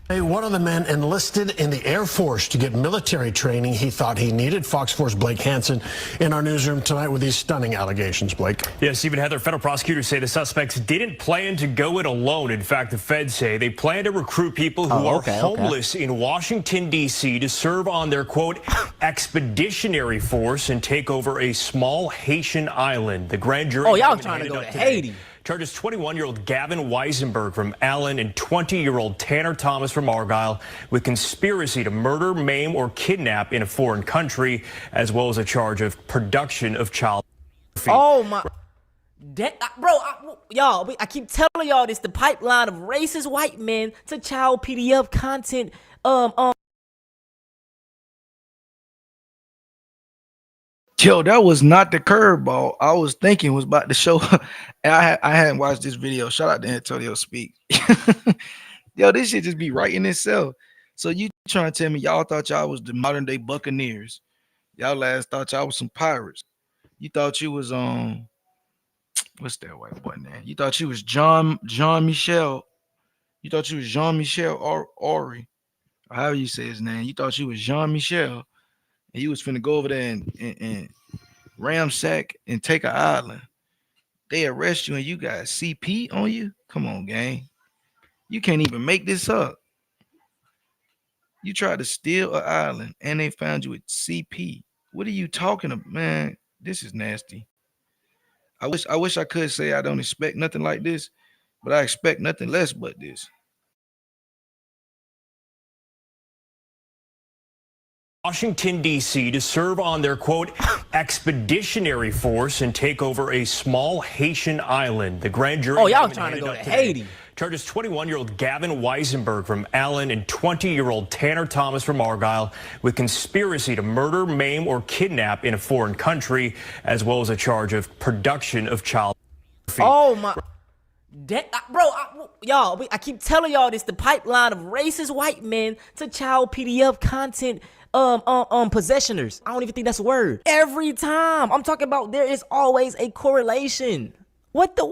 One of the men enlisted in the Air Force to get military training he thought he needed. Fox 4's Blake Hansen in our newsroom tonight with these stunning allegations. Blake. Yeah, Stephen Heather, federal prosecutors say the suspects didn't plan to go it alone. In fact, the feds say they plan to recruit people who are homeless in Washington, D.C. to serve on their, quote, expeditionary force and take over a small Haitian island. The grand jury... Oh, y'all trying to go to Haiti. Charges 21-year-old Gavin Weisenberg from Allen and 20-year-old Tanner Thomas from Argyle with conspiracy to murder, maim, or kidnap in a foreign country, as well as a charge of production of child pornography. Oh my... Bro, y'all, I keep telling y'all this, the pipeline of racist white men to child PDF content, Yo, that was not the curveball I was thinking was about to show. I hadn't watched this video. Shout out to Antonio Speak. Yo, this shit just be right in itself. So you trying to tell me y'all thought y'all was the modern day Buccaneers? Y'all last thought y'all was some pirates. You thought you was what's that white boy name? You thought you was John Michel. You thought you was Jean-Michel Ori, or however you say his name. You thought you was Jean-Michel, and you was finna go over there and ramsack and take an island. They arrest you and you got CP on you? Come on, gang. You can't even make this up. You tried to steal an island and they found you with CP. What are you talking about, man? This is nasty. I wish I could say I don't expect nothing like this, but I expect nothing less but this. Washington, D.C. to serve on their, quote, expeditionary force and take over a small Haitian island. The grand jury... Oh, y'all trying to go to Haiti. Charges 21-year-old Gavin Weisenberg from Allen and 20-year-old Tanner Thomas from Argyle with conspiracy to murder, maim, or kidnap in a foreign country, as well as a charge of production of child pornography. Oh, my... Bro, y'all, I keep telling y'all this, the pipeline of racist white men to child PDF content possessioners. I don't even think that's a word. Every time I'm talking about, there is always a correlation. What the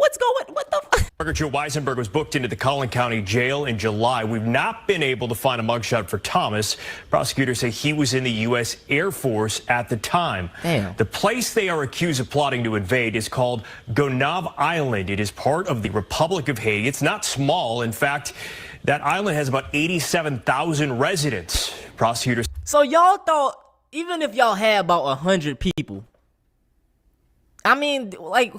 Joe Weisenberg was booked into the Collin County Jail in July. We've not been able to find a mugshot for Thomas. Prosecutors say he was in the U.S. Air Force at the time. Damn. The place they are accused of plotting to invade is called Gonave Island. It is part of the Republic of Haiti. It's not small. In fact, that island has about 87,000 residents. Prosecutors. So y'all thought, even if y'all had about 100 people, I mean, like...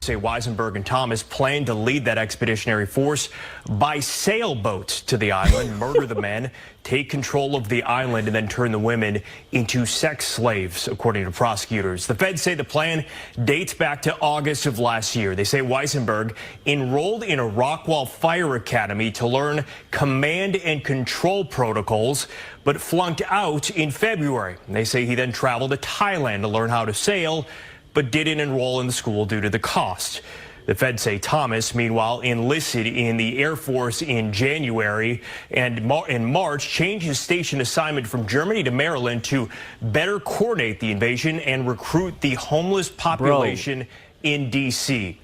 say Weisenberg and Thomas plan to lead that expeditionary force by sailboat to the island, murder the men, take control of the island, and then turn the women into sex slaves, according to prosecutors. The feds say the plan dates back to August of last year. They say Weisenberg enrolled in a Rockwall Fire Academy to learn command and control protocols, but flunked out in February. And they say he then traveled to Thailand to learn how to sail, but didn't enroll in the school due to the cost. The feds say Thomas, meanwhile, enlisted in the Air Force in January and in March changed his station assignment from Germany to Maryland to better coordinate the invasion and recruit the homeless population in D.C.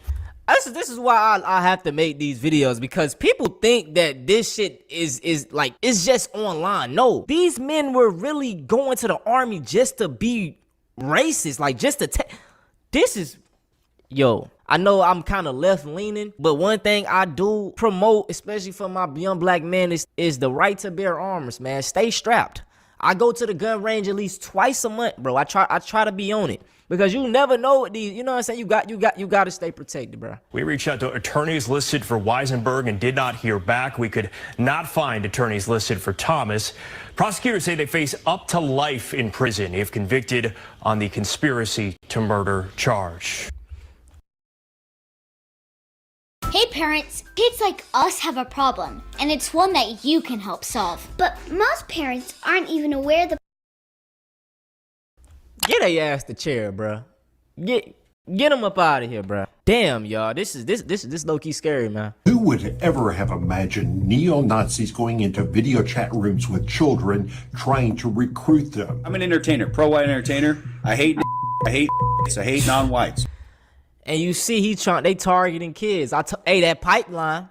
This is why I have to make these videos, because people think that this shit is like, it's just online. No, these men were really going to the army just to be racist, like just to this is, yo, I know I'm kind of left leaning, but one thing I do promote, especially for my young black men, is the right to bear arms, man. Stay strapped. I go to the gun range at least twice a month, bro. I try to be on it, because you never know what these, you know what I'm saying? You got to stay protected, bro. We reached out to attorneys listed for Weisenberg and did not hear back. We could not find attorneys listed for Thomas. Prosecutors say they face up to life in prison if convicted on the conspiracy to murder charge. Hey parents, kids like us have a problem, and it's one that you can help solve. But most parents aren't even aware the... Get a ass the chair, bro. Get him up out of here, bro. Damn, y'all. This low-key scary, man. Who would ever have imagined neo-Nazis going into video chat rooms with children trying to recruit them? I'm an entertainer, pro-white entertainer. I hate non-whites. And you see they targeting kids. Hey, that pipeline.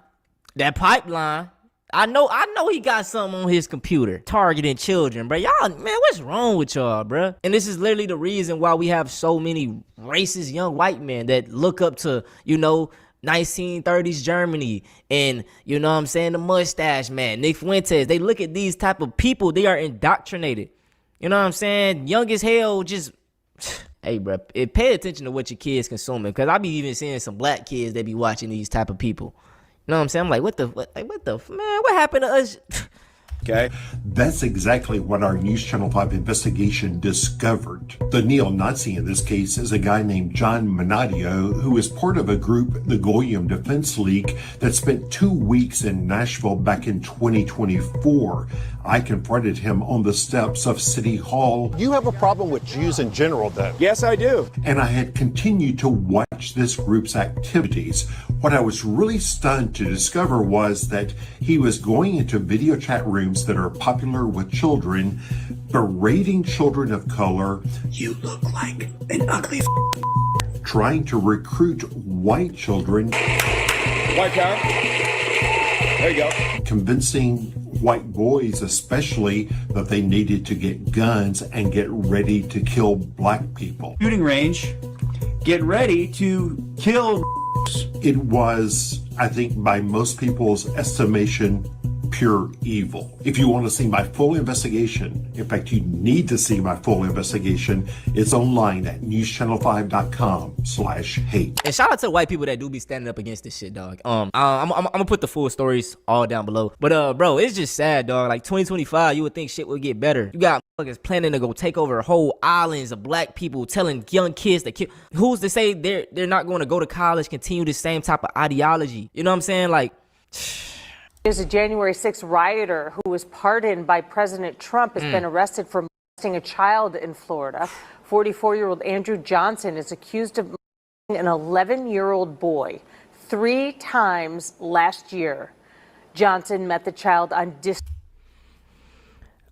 I know he got something on his computer targeting children, bro. Y'all, man, what's wrong with y'all, bro? And this is literally the reason why we have so many racist young white men that look up to, 1930s Germany and, you know what I'm saying, the mustache man, Nick Fuentes. They look at these type of people, they are indoctrinated. You know what I'm saying? Young as hell, just... Hey, bro, pay attention to what your kids consuming, because I be even seeing some black kids that be watching these type of people. You know what I'm saying? I'm like, what the man, what happened to us? Okay. That's exactly what our News Channel 5 investigation discovered. The neo-Nazi in this case is a guy named John Minadio, who is part of a group, the Goyim Defense League, that spent 2 weeks in Nashville back in 2024. I confronted him on the steps of City Hall. You have a problem with Jews in general, though. Yes, I do. And I had continued to watch this group's activities. What I was really stunned to discover was that he was going into video chat rooms that are popular with children, berating children of color. You look like an ugly trying to recruit white children. White power. There you go. Convincing white boys especially that they needed to get guns and get ready to kill black people. Shooting range, get ready to kill. It was, I think, by most people's estimation, pure evil. If you want to see my full investigation, in fact, you need to see my full investigation, it's online at newschannel5.com/hate. And shout out to the white people that do be standing up against this shit, dog. I'm gonna put the full stories all down below. But bro, it's just sad, dog. Like 2025, you would think shit would get better. You got motherfuckers planning to go take over whole islands of black people, telling young kids that who's to say they're not going to go to college, continue the same type of ideology. You know what I'm saying? Like. There's a January 6th rioter who was pardoned by President Trump has been arrested for molesting a child in Florida. 44-year-old Andrew Johnson is accused of molesting an 11-year-old boy 3 times last year. Johnson met the child on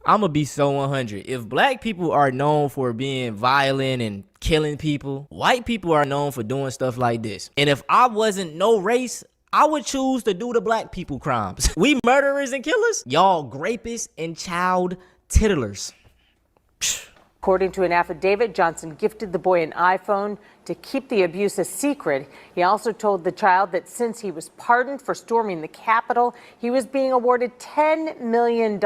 I'm gonna be so 100. If black people are known for being violent and killing people, white people are known for doing stuff like this. And if I wasn't no race, I would choose to do the black people crimes. We murderers and killers. Y'all rapists and child tittlers. According to an affidavit, Johnson gifted the boy an iPhone to keep the abuse a secret. He also told the child that since he was pardoned for storming the Capitol, he was being awarded $10 million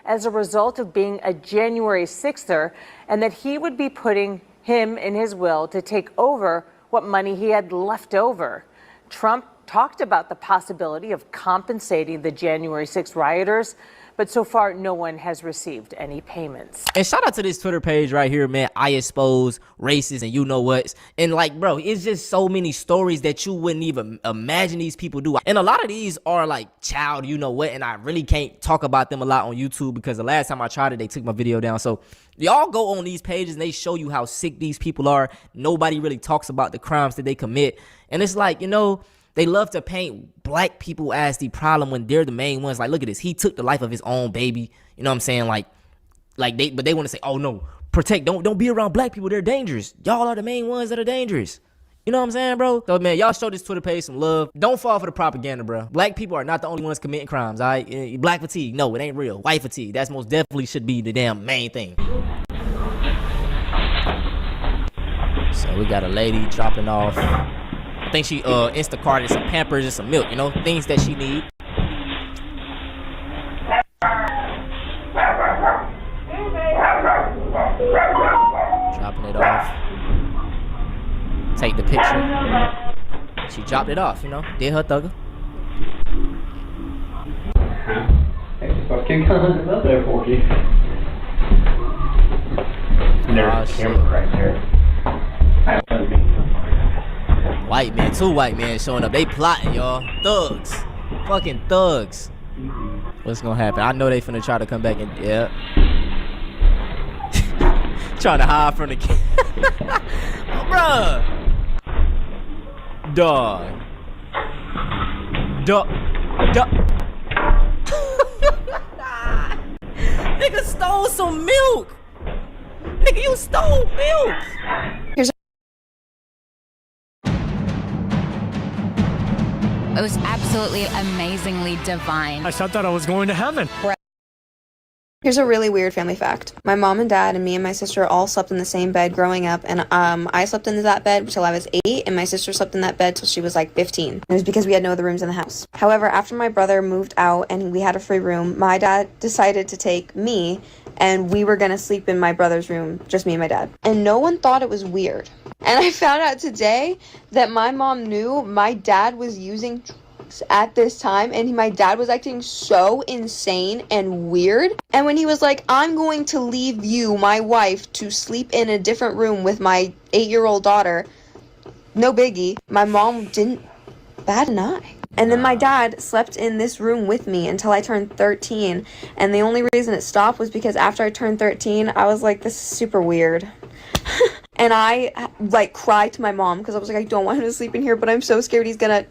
as a result of being a January 6ther, and that he would be putting him in his will to take over what money he had left over. Trump talked about the possibility of compensating the January 6th rioters, but so far no one has received any payments. And shout out to this Twitter page right here, man. I expose racists and you know what. And like, bro, it's just so many stories that you wouldn't even imagine these people do. And a lot of these are like child, you know what, and I really can't talk about them a lot on YouTube because the last time I tried it, they took my video down. So y'all go on these pages and they show you how sick these people are. Nobody really talks about the crimes that they commit. And it's like, you know, they love to paint black people as the problem when they're the main ones. Like, look at this. He took the life of his own baby. You know what I'm saying? But they want to say, oh no, protect, don't be around black people. They're dangerous. Y'all are the main ones that are dangerous. You know what I'm saying, bro? So, man, y'all show this Twitter page some love. Don't fall for the propaganda, bro. Black people are not the only ones committing crimes, all right? Black fatigue, no, it ain't real. White fatigue, that's most definitely should be the damn main thing. So we got a lady dropping off. I think she Instacarted some Pampers and some milk, you know, things that she need. Dropping it off. Take the picture. She dropped it off, you know, did her thugger. Fucking guns up there for you. There's a camera right there. White man, 2 white men showing up. They plotting, y'all. Thugs. Fucking thugs. What's gonna happen? I know they finna try to come back and, yeah. Trying to hide from the kid. Oh, bruh. Dog. Nigga stole some milk. Nigga, you stole milk. It was absolutely amazingly divine. I thought I was going to heaven. Here's a really weird family fact. My mom and dad and me and my sister all slept in the same bed growing up, and I slept in that bed till I was 8, and my sister slept in that bed till she was like 15. It was because we had no other rooms in the house. However, after my brother moved out and we had a free room, my dad decided to take me, and we were gonna sleep in my brother's room, just me and my dad. And no one thought it was weird. And I found out today that my mom knew my dad was using at this time, and my dad was acting so insane and weird. And when he was like, I'm going to leave you, my wife, to sleep in a different room with my 8-year-old daughter, no biggie, my mom didn't bat an eye. And then my dad slept in this room with me until I turned 13, and the only reason it stopped was because after I turned 13, I was like, this is super weird. And I like cried to my mom because I was like, I don't want him to sleep in here, but I'm so scared he's gonna,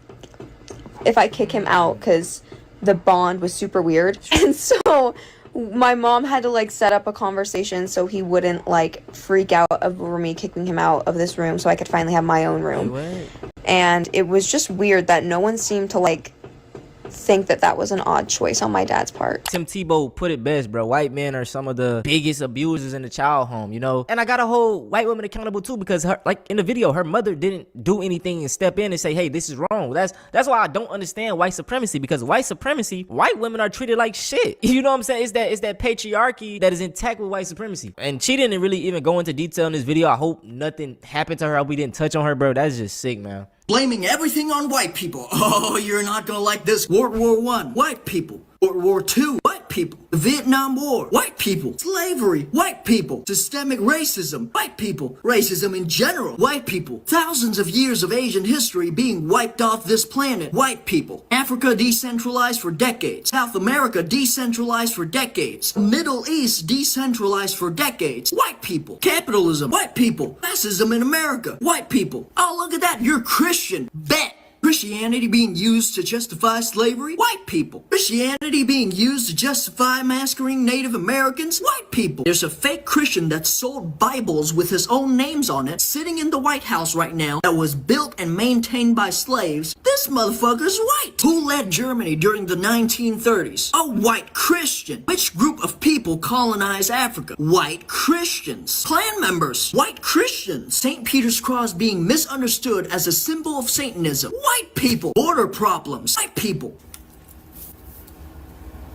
if I kick him out, because the bond was super weird. And so my mom had to like set up a conversation so he wouldn't like freak out over me kicking him out of this room so I could finally have my own room. And it was just weird that no one seemed to like think that that was an odd choice on my dad's part. Tim Tebow put it best, bro. White men are some of the biggest abusers in the child home, you know? And I gotta hold white women accountable too, because her, like in the video, her mother didn't do anything and step in and say, hey, this is wrong. That's why I don't understand white supremacy, because white supremacy, white women are treated like shit. You know what I'm saying? It's that patriarchy that is intact with white supremacy. And she didn't really even go into detail in this video. I hope nothing happened to her. I hope we didn't touch on her, bro. That's just sick, man. Blaming everything on white people. Oh, you're not gonna like this. World War I, white people. World War II, white people. The Vietnam War, white people. Slavery, white people. Systemic racism, white people. Racism in general, white people. Thousands of years of Asian history being wiped off this planet, white people. Africa decentralized for decades. South America decentralized for decades. Middle East decentralized for decades. White people. Capitalism, white people. Fascism in America, white people. Oh, look at that, you're Christian. Bet. Christianity being used to justify slavery? White people. Christianity being used to justify massacring Native Americans? White people. There's a fake Christian that sold Bibles with his own names on it sitting in the White House right now that was built and maintained by slaves. This motherfucker's white. Who led Germany during the 1930s? A white Christian. Which group of people colonized Africa? White Christians. Klan members. White Christians. St. Peter's Cross being misunderstood as a symbol of Satanism. White people. Border problems. White people.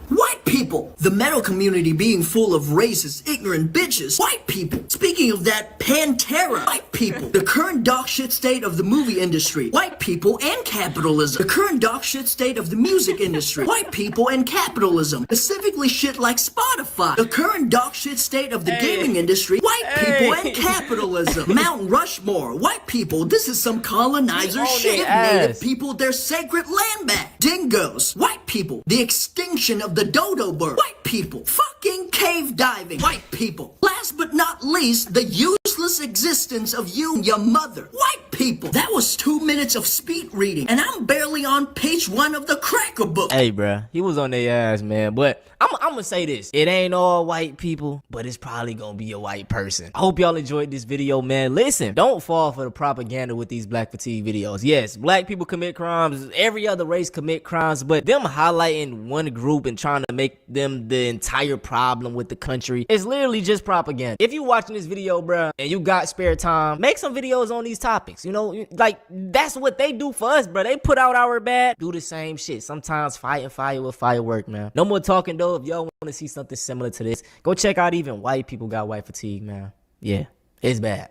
White people. The metal community being full of racist, ignorant bitches. White people. Speaking of that, Pantera. White people. The current dog shit state of the movie industry. White people and capitalism. The current dog shit state of the music industry. White people and capitalism. Specifically shit like Spotify. The current dog shit state of the gaming industry. White people and capitalism. Mount Rushmore. White people. This is some colonizer shit. Give native people their sacred land back. Dingoes. White people. The extinction of the dodo bird. White people. Fucking cave diving. White people. Last but not least, the useless existence of you and your mother. White people. That was 2 minutes of speed reading, and I'm barely on page 1 of the cracker book. Hey, bruh, he was on their ass, man. But I'm gonna say this. It ain't all white people, but it's probably gonna be a white person. I hope y'all enjoyed this video, man. Listen, don't fall for the propaganda with these black fatigue videos. Yes, black people commit crimes. Every other race commit crimes, but them highlighting one group and trying to make them the entire problem with the country is literally just propaganda. If you watching this video, bruh, and you got spare time, make some videos on these topics. You know, like, that's what they do for us, bruh. They put out our bad, do the same shit. Sometimes fighting fire with firework, man. No more talking, though. If y'all want to see something similar to this, go check out Even White People Got White Fatigue, man. Yeah, it's bad.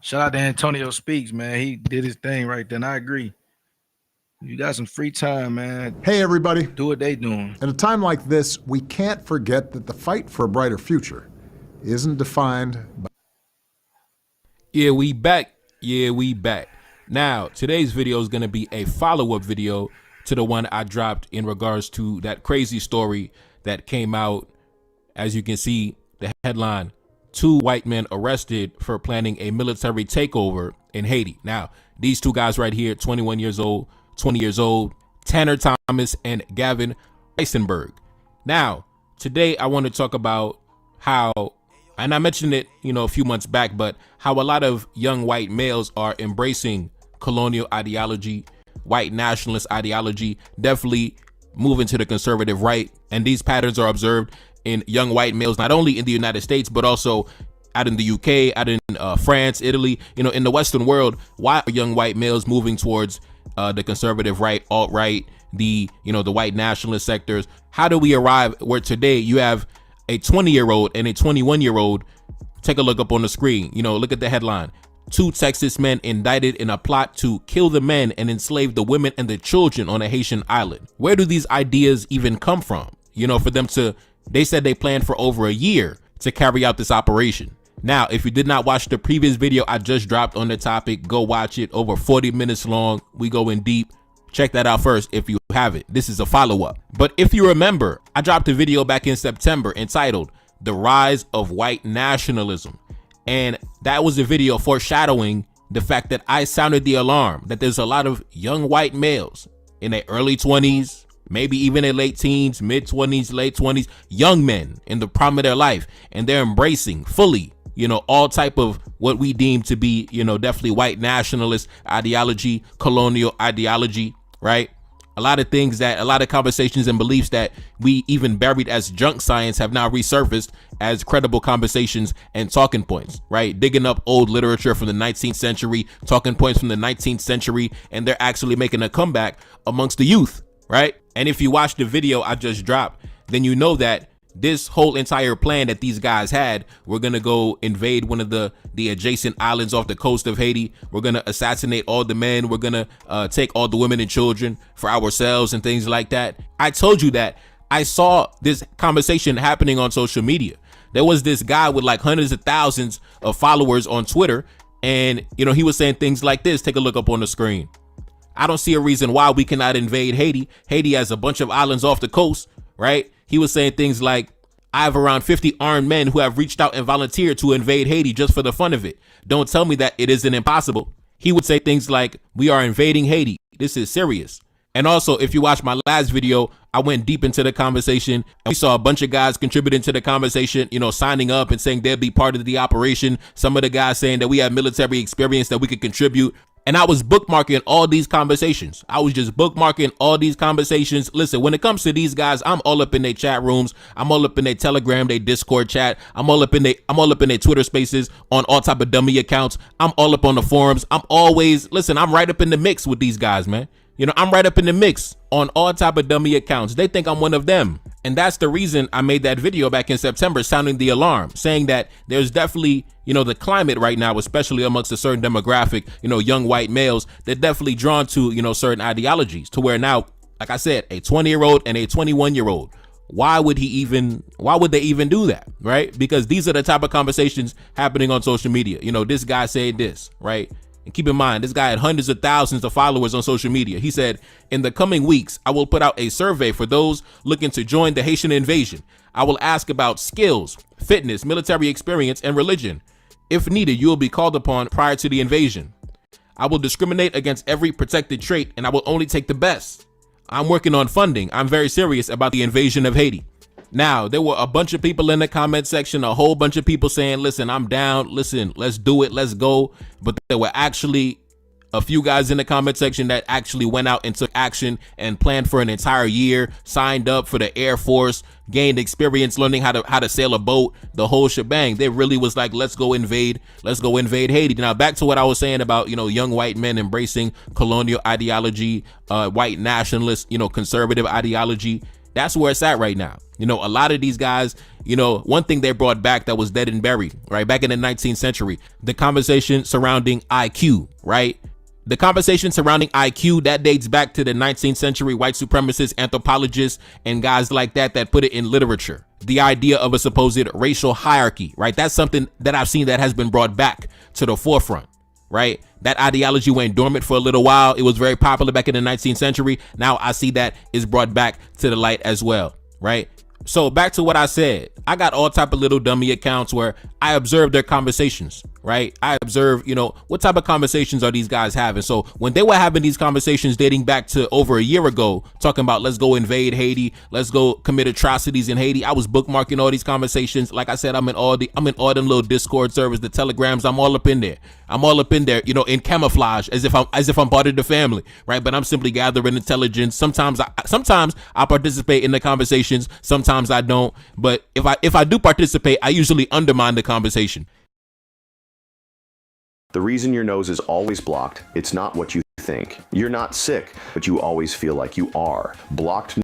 Shout out to Antonio Speaks, man. He did his thing right then. I agree. You got some free time, man. Hey, everybody. Do what they doing. At a time like this, we can't forget that the fight for a brighter future isn't defined by... Yeah, we back. Yeah, we back. Now, today's video is going to be a follow-up video to the one I dropped in regards to that crazy story that came out. As you can see, the headline, 2 white men arrested for planning a military takeover in Haiti. Now, these 2 guys right here, 21 years old, 20 years old, Tanner Thomas and Gavin Eisenberg. Now, today I want to talk about how, and I mentioned it, a few months back, but how a lot of young white males are embracing colonial ideology, white nationalist ideology, definitely moving to the conservative right. And these patterns are observed in young white males, not only in the United States, but also out in the UK, out in France, Italy, in the Western world. Why are young white males moving towards the conservative right, alt-right, the white nationalist sectors? How do we arrive where today you have a 20-year-old and a 21-year-old? Take a look up on the screen. Look at the headline. 2 Texas men indicted in a plot to kill the men and enslave the women and the children on a Haitian island. Where do these ideas even come from? For them to, they said they planned for over a year to carry out this operation. Now, if you did not watch the previous video I just dropped on the topic, go watch it. Over 40 minutes long. We go in deep. Check that out first if you haven't. This is a follow-up. But if you remember, I dropped a video back in September entitled The Rise of White Nationalism. And that was a video foreshadowing the fact that I sounded the alarm that there's a lot of young white males in their early 20s, maybe even their late teens, mid 20s, late 20s, young men in the prime of their life, and they're embracing fully, all type of what we deem to be, definitely white nationalist ideology, colonial ideology, right? A lot of conversations and beliefs that we even buried as junk science have now resurfaced as credible conversations and talking points, right? Digging up old literature from the 19th century, talking points from the 19th century, and they're actually making a comeback amongst the youth, right? And if you watch the video I just dropped, then you know that this whole entire plan that these guys had, we're gonna go invade one of the adjacent islands off the coast of Haiti. We're gonna assassinate all the men. We're gonna take all the women and children for ourselves and things like that. I told you that I saw this conversation happening on social media. There was this guy with like hundreds of thousands of followers on Twitter, and he was saying things like this. Take a look up on the screen. I don't see a reason why we cannot invade Haiti. Haiti has a bunch of islands off the coast, right? He was saying things like, I have around 50 armed men who have reached out and volunteered to invade Haiti just for the fun of it. Don't tell me that it isn't impossible. He would say things like, we are invading Haiti. This is serious. And also, if you watch my last video, I went deep into the conversation, and we saw a bunch of guys contributing to the conversation, signing up and saying they'll be part of the operation. Some of the guys saying that we have military experience that we could contribute. And I was bookmarking all these conversations. I was just bookmarking all these conversations. Listen, when it comes to these guys, I'm all up in their chat rooms. I'm all up in their Telegram, their Discord chat. I'm all up in their Twitter spaces on all type of dummy accounts. I'm all up on the forums. I'm right up in the mix with these guys, man. I'm right up in the mix on all type of dummy accounts. They think I'm one of them. And that's the reason I made that video back in September, sounding the alarm, saying that there's definitely, the climate right now, especially amongst a certain demographic, young white males, they're definitely drawn to, certain ideologies, to where now, like I said, a 20-year-old and a 21-year-old, why would they even do that, right? Because these are the type of conversations happening on social media. This guy said this, right? And keep in mind, this guy had hundreds of thousands of followers on social media. He said, in the coming weeks, I will put out a survey for those looking to join the Haitian invasion. I will ask about skills, fitness, military experience, and religion. If needed, you will be called upon prior to the invasion. I will discriminate against every protected trait, and I will only take the best. I'm working on funding. I'm very serious about the invasion of Haiti. Now, there were a bunch of people in the comment section, a whole bunch of people saying, listen, I'm down. Listen, let's do it. Let's go. But there were actually a few guys in the comment section that actually went out and took action and planned for an entire year, signed up for the Air Force, gained experience learning how to sail a boat, the whole shebang. They really was like, let's go invade Haiti. Now, back to what I was saying about, young white men embracing colonial ideology, white nationalist, conservative ideology. That's where it's at right now. A lot of these guys, one thing they brought back that was dead and buried, right? Back in the 19th century, the conversation surrounding IQ, right? The conversation surrounding IQ, that dates back to the 19th century white supremacists, anthropologists, and guys like that put it in literature. The idea of a supposed racial hierarchy, right? That's something that I've seen that has been brought back to the forefront, right? That ideology went dormant for a little while. It was very popular back in the 19th century. Now I see that is brought back to the light as well, right? So back to what I said, I got all type of little dummy accounts where I observe their conversations, right? I observe, what type of conversations are these guys having? So when they were having these conversations dating back to over a year ago, talking about let's go invade Haiti, let's go commit atrocities in Haiti, I was bookmarking all these conversations. Like I said, I'm in all them little Discord servers, the Telegrams. I'm all up in there, in camouflage, as if I'm part of the family, right? But I'm simply gathering intelligence. Sometimes I participate in the conversations. Sometimes I don't. But if I do participate, I usually undermine the conversation. The reason your nose is always blocked, it's not what you think. You're not sick, but you always feel like you are. Blocked.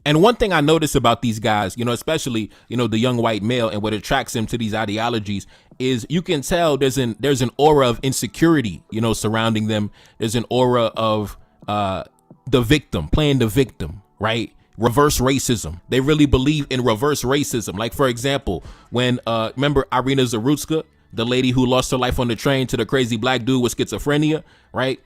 And one thing I notice about these guys, especially, the young white male, and what attracts him to these ideologies is you can tell there's an aura of insecurity, surrounding them. There's an aura of the victim, playing the victim, right? Reverse racism. They really believe in reverse racism. Like, for example, when remember Irina Zarutska, the lady who lost her life on the train to the crazy black dude with schizophrenia, right?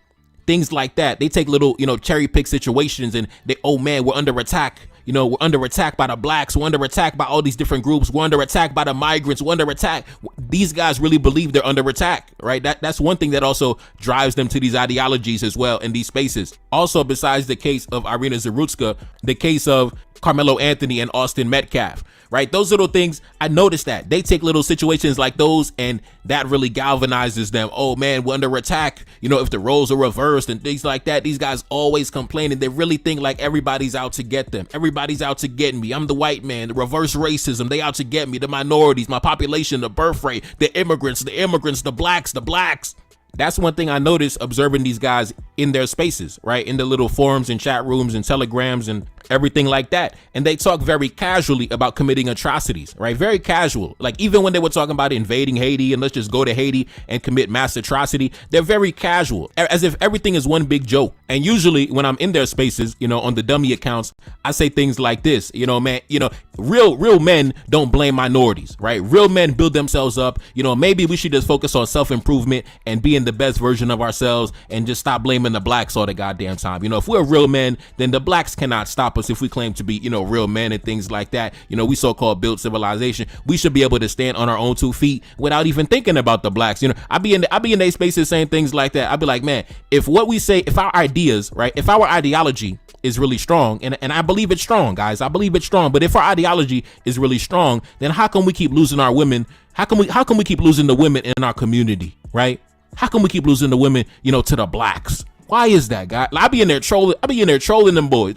Things like that. They take little, cherry pick situations and oh man, we're under attack. you know, we're under attack by the blacks, we're under attack by all these different groups, we're under attack by the migrants, we're under attack. These guys really believe they're under attack, right? That's one thing that also drives them to these ideologies as well in these spaces. Also, besides the case of Irina Zarutska, the case of Carmelo Anthony and Austin Metcalf, right? Those little things, I noticed that they take little situations like those and that really galvanizes them. Oh man, we're under attack. You know, if the roles are reversed and things like that, these guys always complaining. They really think like everybody's out to get them. Everybody's out to get me. I'm the white man, the reverse racism. They out to get me, the minorities, my population, the birth rate, the immigrants, the blacks. That's one thing I noticed observing these guys in their spaces, right? In the little forums and chat rooms and telegrams and everything like that. And they talk very casually about committing atrocities, right? Very casual. Like even when they were talking about invading Haiti and let's just go to Haiti and commit mass atrocity, they're very casual, as if everything is one big joke. And usually when I'm in their spaces, you know, on the dummy accounts, I say things like this, you know, man, you know, real men don't blame minorities, right? Real men build themselves up. You know, maybe we should just focus on self-improvement and being the best version of ourselves and just stop blaming the blacks all the goddamn time. You know, if we're real men, then the blacks cannot stop us if we claim to be, you know, real men and things like that. You know, we so-called built civilization. We should be able to stand on our own 2 feet without even thinking about the blacks. You know, I be in their spaces saying things like that. I'd be like, man, if what we say, if our ideas, right, if our ideology is really strong, and I believe it's strong, guys, I believe it's strong, but if our ideology is really strong, then how come we keep losing our women? How come we keep losing the women in our community, right? How come we keep losing the women, you know, to the blacks? Why is that, guy? I be in there trolling them boys.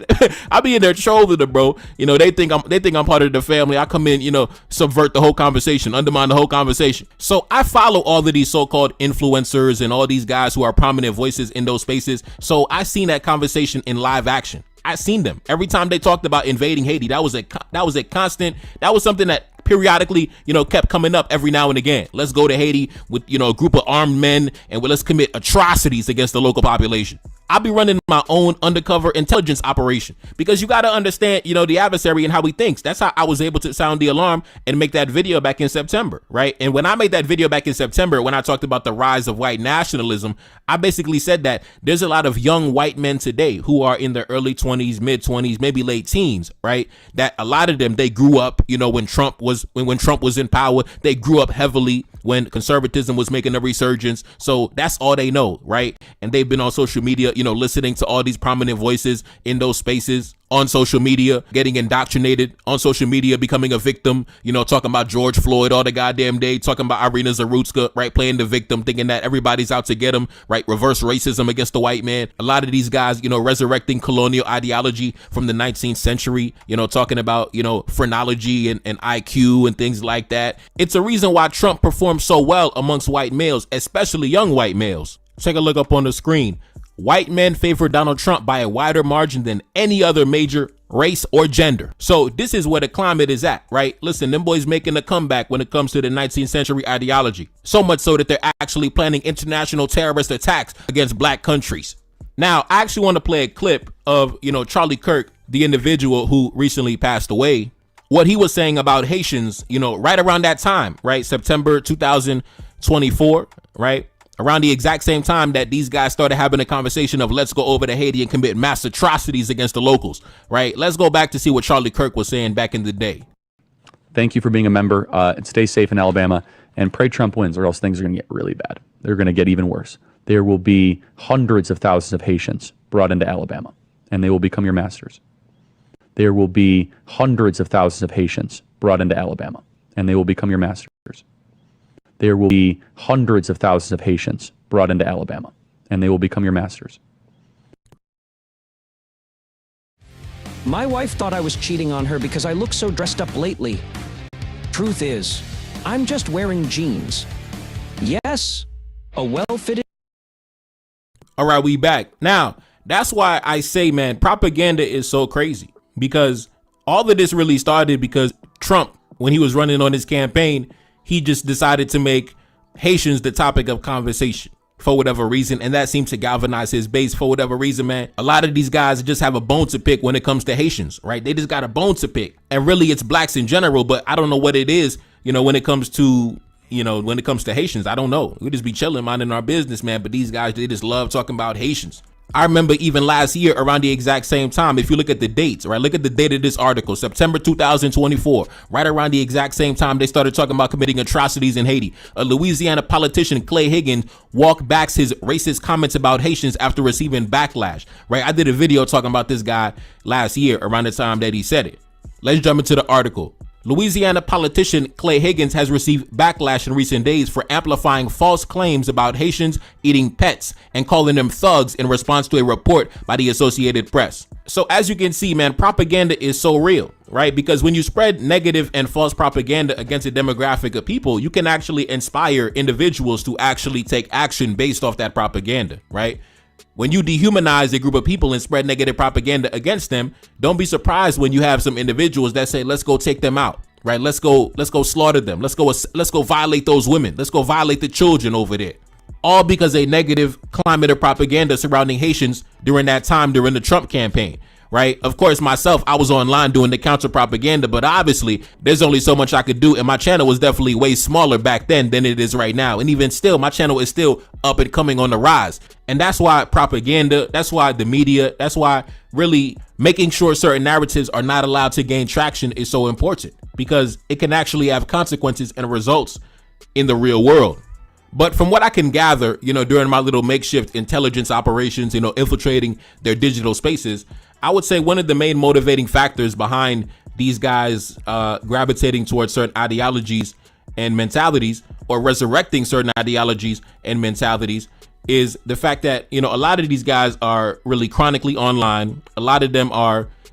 I be in there trolling them, bro. You know, they think I'm part of the family. I come in, you know, subvert the whole conversation, undermine the whole conversation. So I follow all of these so-called influencers and all these guys who are prominent voices in those spaces. So I seen that conversation in live action. I seen them every time they talked about invading Haiti. That was a constant. That was something that periodically, you know, kept coming up every now and again. Let's go to Haiti with, you know, a group of armed men and let's commit atrocities against the local population. I'll be running my own undercover intelligence operation because you got to understand, you know, the adversary and how he thinks. That's how I was able to sound the alarm and make that video back in September, right? And when I made that video back in September, when I talked about the rise of white nationalism, I basically said that there's a lot of young white men today who are in their early 20s, mid 20s, maybe late teens, right? That a lot of them, they grew up, you know, when Trump was in power. They grew up heavily when conservatism was making a resurgence. So that's all they know, right? And they've been on social media, you know, listening to all these prominent voices in those spaces on social media, getting indoctrinated on social media, becoming a victim, you know, talking about George Floyd all the goddamn day, talking about Irina Zarutska, right? Playing the victim, thinking that everybody's out to get them, right? Reverse racism against the white man. A lot of these guys, you know, resurrecting colonial ideology from the 19th century, you know, talking about, you know, phrenology and IQ and things like that. It's a reason why Trump performed so well amongst white males, especially young white males. Take a look up on the screen. White men favor Donald Trump by a wider margin than any other major race or gender. So this is where the climate is at, right? Listen, them boys making a comeback when it comes to the 19th century ideology. So much so that they're actually planning international terrorist attacks against black countries. Now, I actually want to play a clip of, you know, Charlie Kirk, the individual who recently passed away, what he was saying about Haitians, you know, right around that time, right? September 2024, right? Around the exact same time that these guys started having a conversation of let's go over to Haiti and commit mass atrocities against the locals, right? Let's go back to see what Charlie Kirk was saying back in the day. Thank you for being a member, and stay safe in Alabama, and pray Trump wins, or else things are going to get really bad. They're going to get even worse. There will be hundreds of thousands of Haitians brought into Alabama, and they will become your masters. There will be hundreds of thousands of Haitians brought into Alabama, and they will become your masters. There will be hundreds of thousands of Haitians brought into Alabama, and they will become your masters. My wife thought I was cheating on her because I look so dressed up lately. Truth is, I'm just wearing jeans. Yes, a well-fitted... All right, we back. Now, that's why I say, man, propaganda is so crazy, because all of this really started because Trump, when he was running on his campaign, he just decided to make Haitians the topic of conversation for whatever reason. And that seemed to galvanize his base for whatever reason, man. A lot of these guys just have a bone to pick when it comes to Haitians, right? They just got a bone to pick. And really it's blacks in general, but I don't know what it is, you know, when it comes to Haitians. I don't know. We just be chilling, minding our business, man. But these guys, they just love talking about Haitians. I remember even last year around the exact same time, if you look at the dates, right? Look at the date of this article, September 2024, right around the exact same time they started talking about committing atrocities in Haiti. A Louisiana politician, Clay Higgins, walked back his racist comments about Haitians after receiving backlash, right? I did a video talking about this guy last year around the time that he said it. Let's jump into the article. Louisiana politician Clay Higgins has received backlash in recent days for amplifying false claims about Haitians eating pets and calling them thugs in response to a report by the Associated Press. So as you can see, man, propaganda is so real, right? Because when you spread negative and false propaganda against a demographic of people, you can actually inspire individuals to actually take action based off that propaganda, right? When you dehumanize a group of people and spread negative propaganda against them, don't be surprised when you have some individuals that say, let's go take them out, right? Let's go slaughter them. Let's go violate those women. Let's go violate the children over there. All because a negative climate of propaganda surrounding Haitians during that time, during the Trump campaign, right? Of course, myself, I was online doing the counter propaganda, but obviously there's only so much I could do. And my channel was definitely way smaller back then than it is right now. And even still, my channel is still up and coming on the rise. And that's why propaganda, that's why the media, that's why really making sure certain narratives are not allowed to gain traction is so important, because it can actually have consequences and results in the real world. But from what I can gather, during my little makeshift intelligence operations, infiltrating their digital spaces, I would say one of the main motivating factors behind these guys gravitating towards certain ideologies and mentalities, or resurrecting certain ideologies and mentalities, is the fact that, a lot of these guys are really chronically online. A lot of them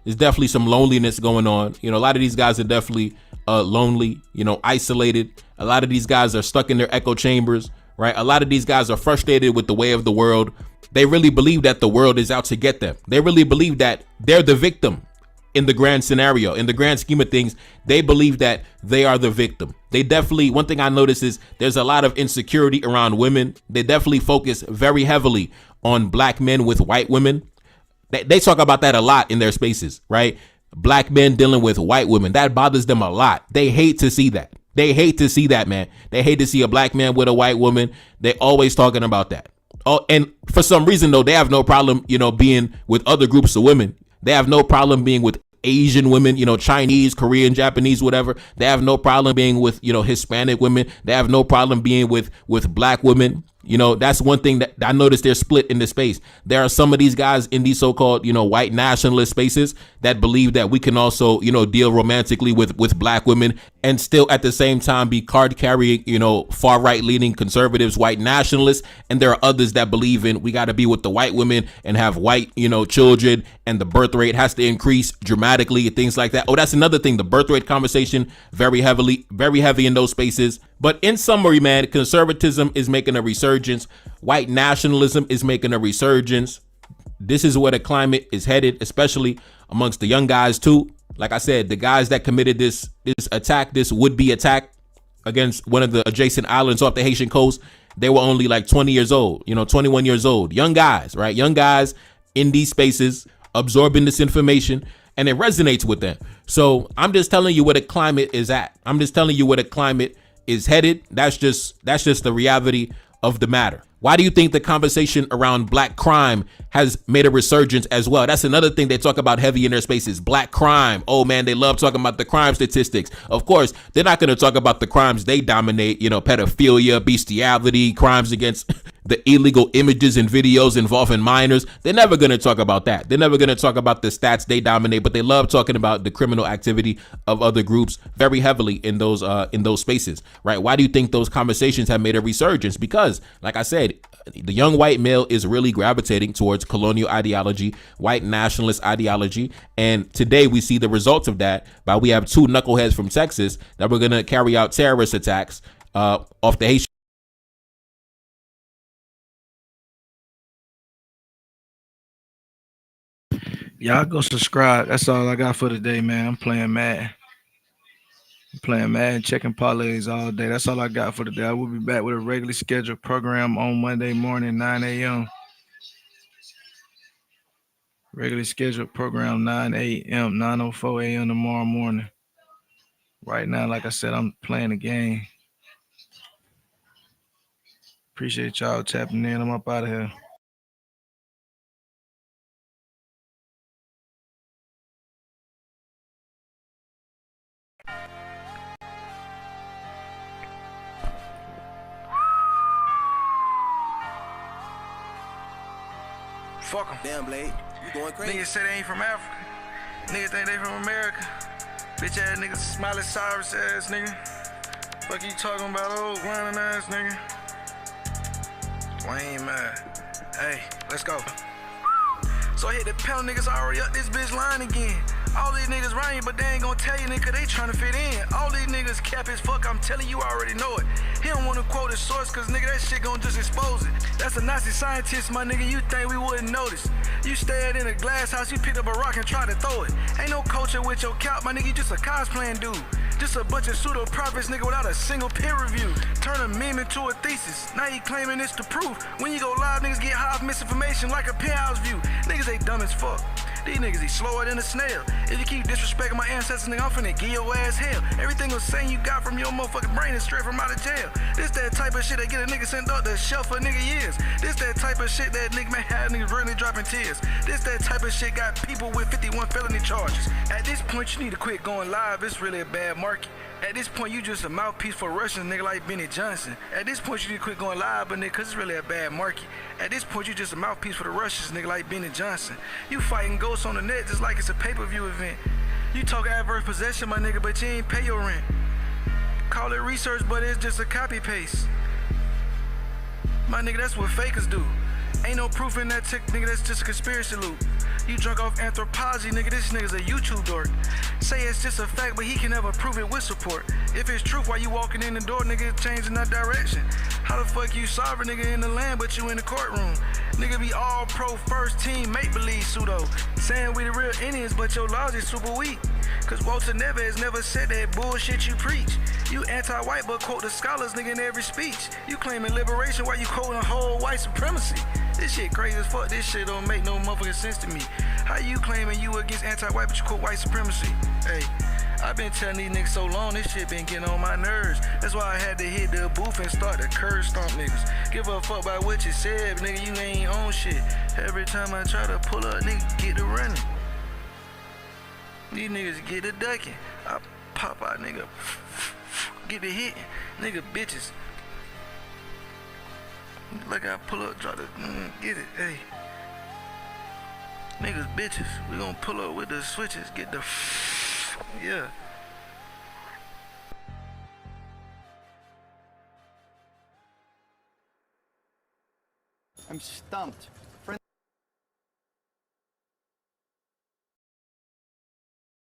there's definitely some loneliness going on. A lot of these guys are definitely lonely, isolated. A lot of these guys are stuck in their echo chambers, right? A lot of these guys are frustrated with the way of the world. They really believe that the world is out to get them. They really believe that they're the victim in the grand scenario. In the grand scheme of things, they believe that they are the victim. They definitely, one thing I notice is there's a lot of insecurity around women. They definitely focus very heavily on black men with white women. They talk about that a lot in their spaces, right? Black men dealing with white women. That bothers them a lot. They hate to see that. They hate to see that, man. They hate to see a black man with a white woman. They always talking about that. Oh, and for some reason, though, they have no problem, being with other groups of women. They have no problem being with Asian women, Chinese, Korean, Japanese, whatever. They have no problem being with, Hispanic women. They have no problem being with black women. That's one thing that I noticed. They're split in the space. There are some of these guys in these so-called, white nationalist spaces that believe that we can also, deal romantically with black women and still at the same time be card carrying, far right leaning conservatives, white nationalists. And there are others that believe in we got to be with the white women and have white, children, and the birth rate has to increase dramatically and things like that. Oh, that's another thing. The birth rate conversation, very heavy in those spaces. But in summary, man, conservatism is making a resurgence. White nationalism is making a resurgence. This is where the climate is headed, especially amongst the young guys too. Like I said, the guys that committed this attack, this would-be attack against one of the adjacent islands off the Haitian coast, they were only like 20 years old, 21 years old. Young guys, right? Young guys in these spaces absorbing this information, and it resonates with them. So I'm just telling you where the climate is at. I'm just telling you where the climate is headed. That's just the reality of the matter. Why do you think the conversation around black crime has made a resurgence as well? That's another thing they talk about heavy in their spaces. Black crime. Oh man, they love talking about the crime statistics. Of course, they're not going to talk about the crimes they dominate, pedophilia, bestiality, crimes against the illegal images and videos involving minors. They're never going to talk about that. They're never going to talk about the stats they dominate, but they love talking about the criminal activity of other groups very heavily in those spaces, right? Why do you think those conversations have made a resurgence? Because, like I said, the young white male is really gravitating towards colonial ideology, white nationalist ideology. And today we see the results of that by we have two knuckleheads from Texas that were going to carry out terrorist attacks off the Haitian. Y'all go subscribe. That's all I got for today, man. I'm playing Madden. Checking parlays all day. That's all I got for today. I will be back with a regularly scheduled program on Monday morning, 9 a.m. Regularly scheduled program, 9 a.m., 9:04 a.m. tomorrow morning. Right now, like I said, I'm playing the game. Appreciate y'all tapping in. I'm up out of here. Fuck them. Damn, Blade, you going crazy? Niggas say they ain't from Africa. Niggas think they from America. Bitch ass niggas, Smiley Cyrus ass nigga. Fuck you talking about, old grinding ass nigga? Wayne mad. Hey, let's go. So I hit the pedal, niggas already up this bitch line again. All these niggas running, but they ain't gonna tell you, nigga, they tryna fit in. All these niggas cap as fuck, I'm telling you, already know it. He don't wanna quote his source, cause nigga, that shit gon' just expose it. That's a Nazi scientist, my nigga, you think we wouldn't notice. You stared in a glass house, you picked up a rock and tried to throw it. Ain't no culture with your cap, my nigga, you just a cosplaying dude. Just a bunch of pseudo-prophets, nigga, without a single peer review. Turn a meme into a thesis, now you claiming it's the proof. When you go live, niggas get high off misinformation like a penthouse view. Niggas, they dumb as fuck. These niggas, they slower than a snail. If you keep disrespecting my ancestors, nigga, I'm finna give your ass hell. Everything was saying you got from your motherfucking brain is straight from out of jail. This that type of shit that get a nigga sent up the shelf for nigga years. This that type of shit that nigga may have niggas really dropping tears. This that type of shit got people with 51 felony charges. At this point, you need to quit going live. It's really a bad market. At this point, you just a mouthpiece for Russians, nigga, like Benny Johnson. At this point, you need to quit going live, but nigga, cause it's really a bad market. At this point, you just a mouthpiece for the Russians, nigga, like Benny Johnson. You fighting ghosts on the net just like it's a pay-per-view event. You talk adverse possession, my nigga, but you ain't pay your rent. Call it research, but it's just a copy-paste. My nigga, that's what fakers do. Ain't no proof in that tick, nigga, that's just a conspiracy loop. You drunk off anthropology, nigga, this nigga's a YouTube dork. Say it's just a fact, but he can never prove it with support. If it's truth, why you walking in the door, nigga, it's changing that direction. How the fuck you sovereign, nigga, in the land, but you in the courtroom? Nigga be all pro first team, make-believe pseudo. Saying we the real Indians, but your logic super weak. Cause Walter Neves never said that bullshit you preach. You anti-white, but quote the scholars, nigga, in every speech. You claiming liberation while you quoting whole white supremacy. This shit crazy as fuck, this shit don't make no motherfucking sense to me. How you claiming you against anti-white, but you quote white supremacy? Hey, I've been telling these niggas so long, this shit been getting on my nerves. That's why I had to hit the booth and start to curb stomp niggas. Give a fuck about what you said, nigga, you ain't on shit. Every time I try to pull up, nigga, get to running. These niggas get to ducking. I pop out, nigga, get to hitting. Nigga, bitches. Like I pull up, try to get it, hey. Niggas bitches, we gon' pull up with the switches, get the yeah. I'm stumped.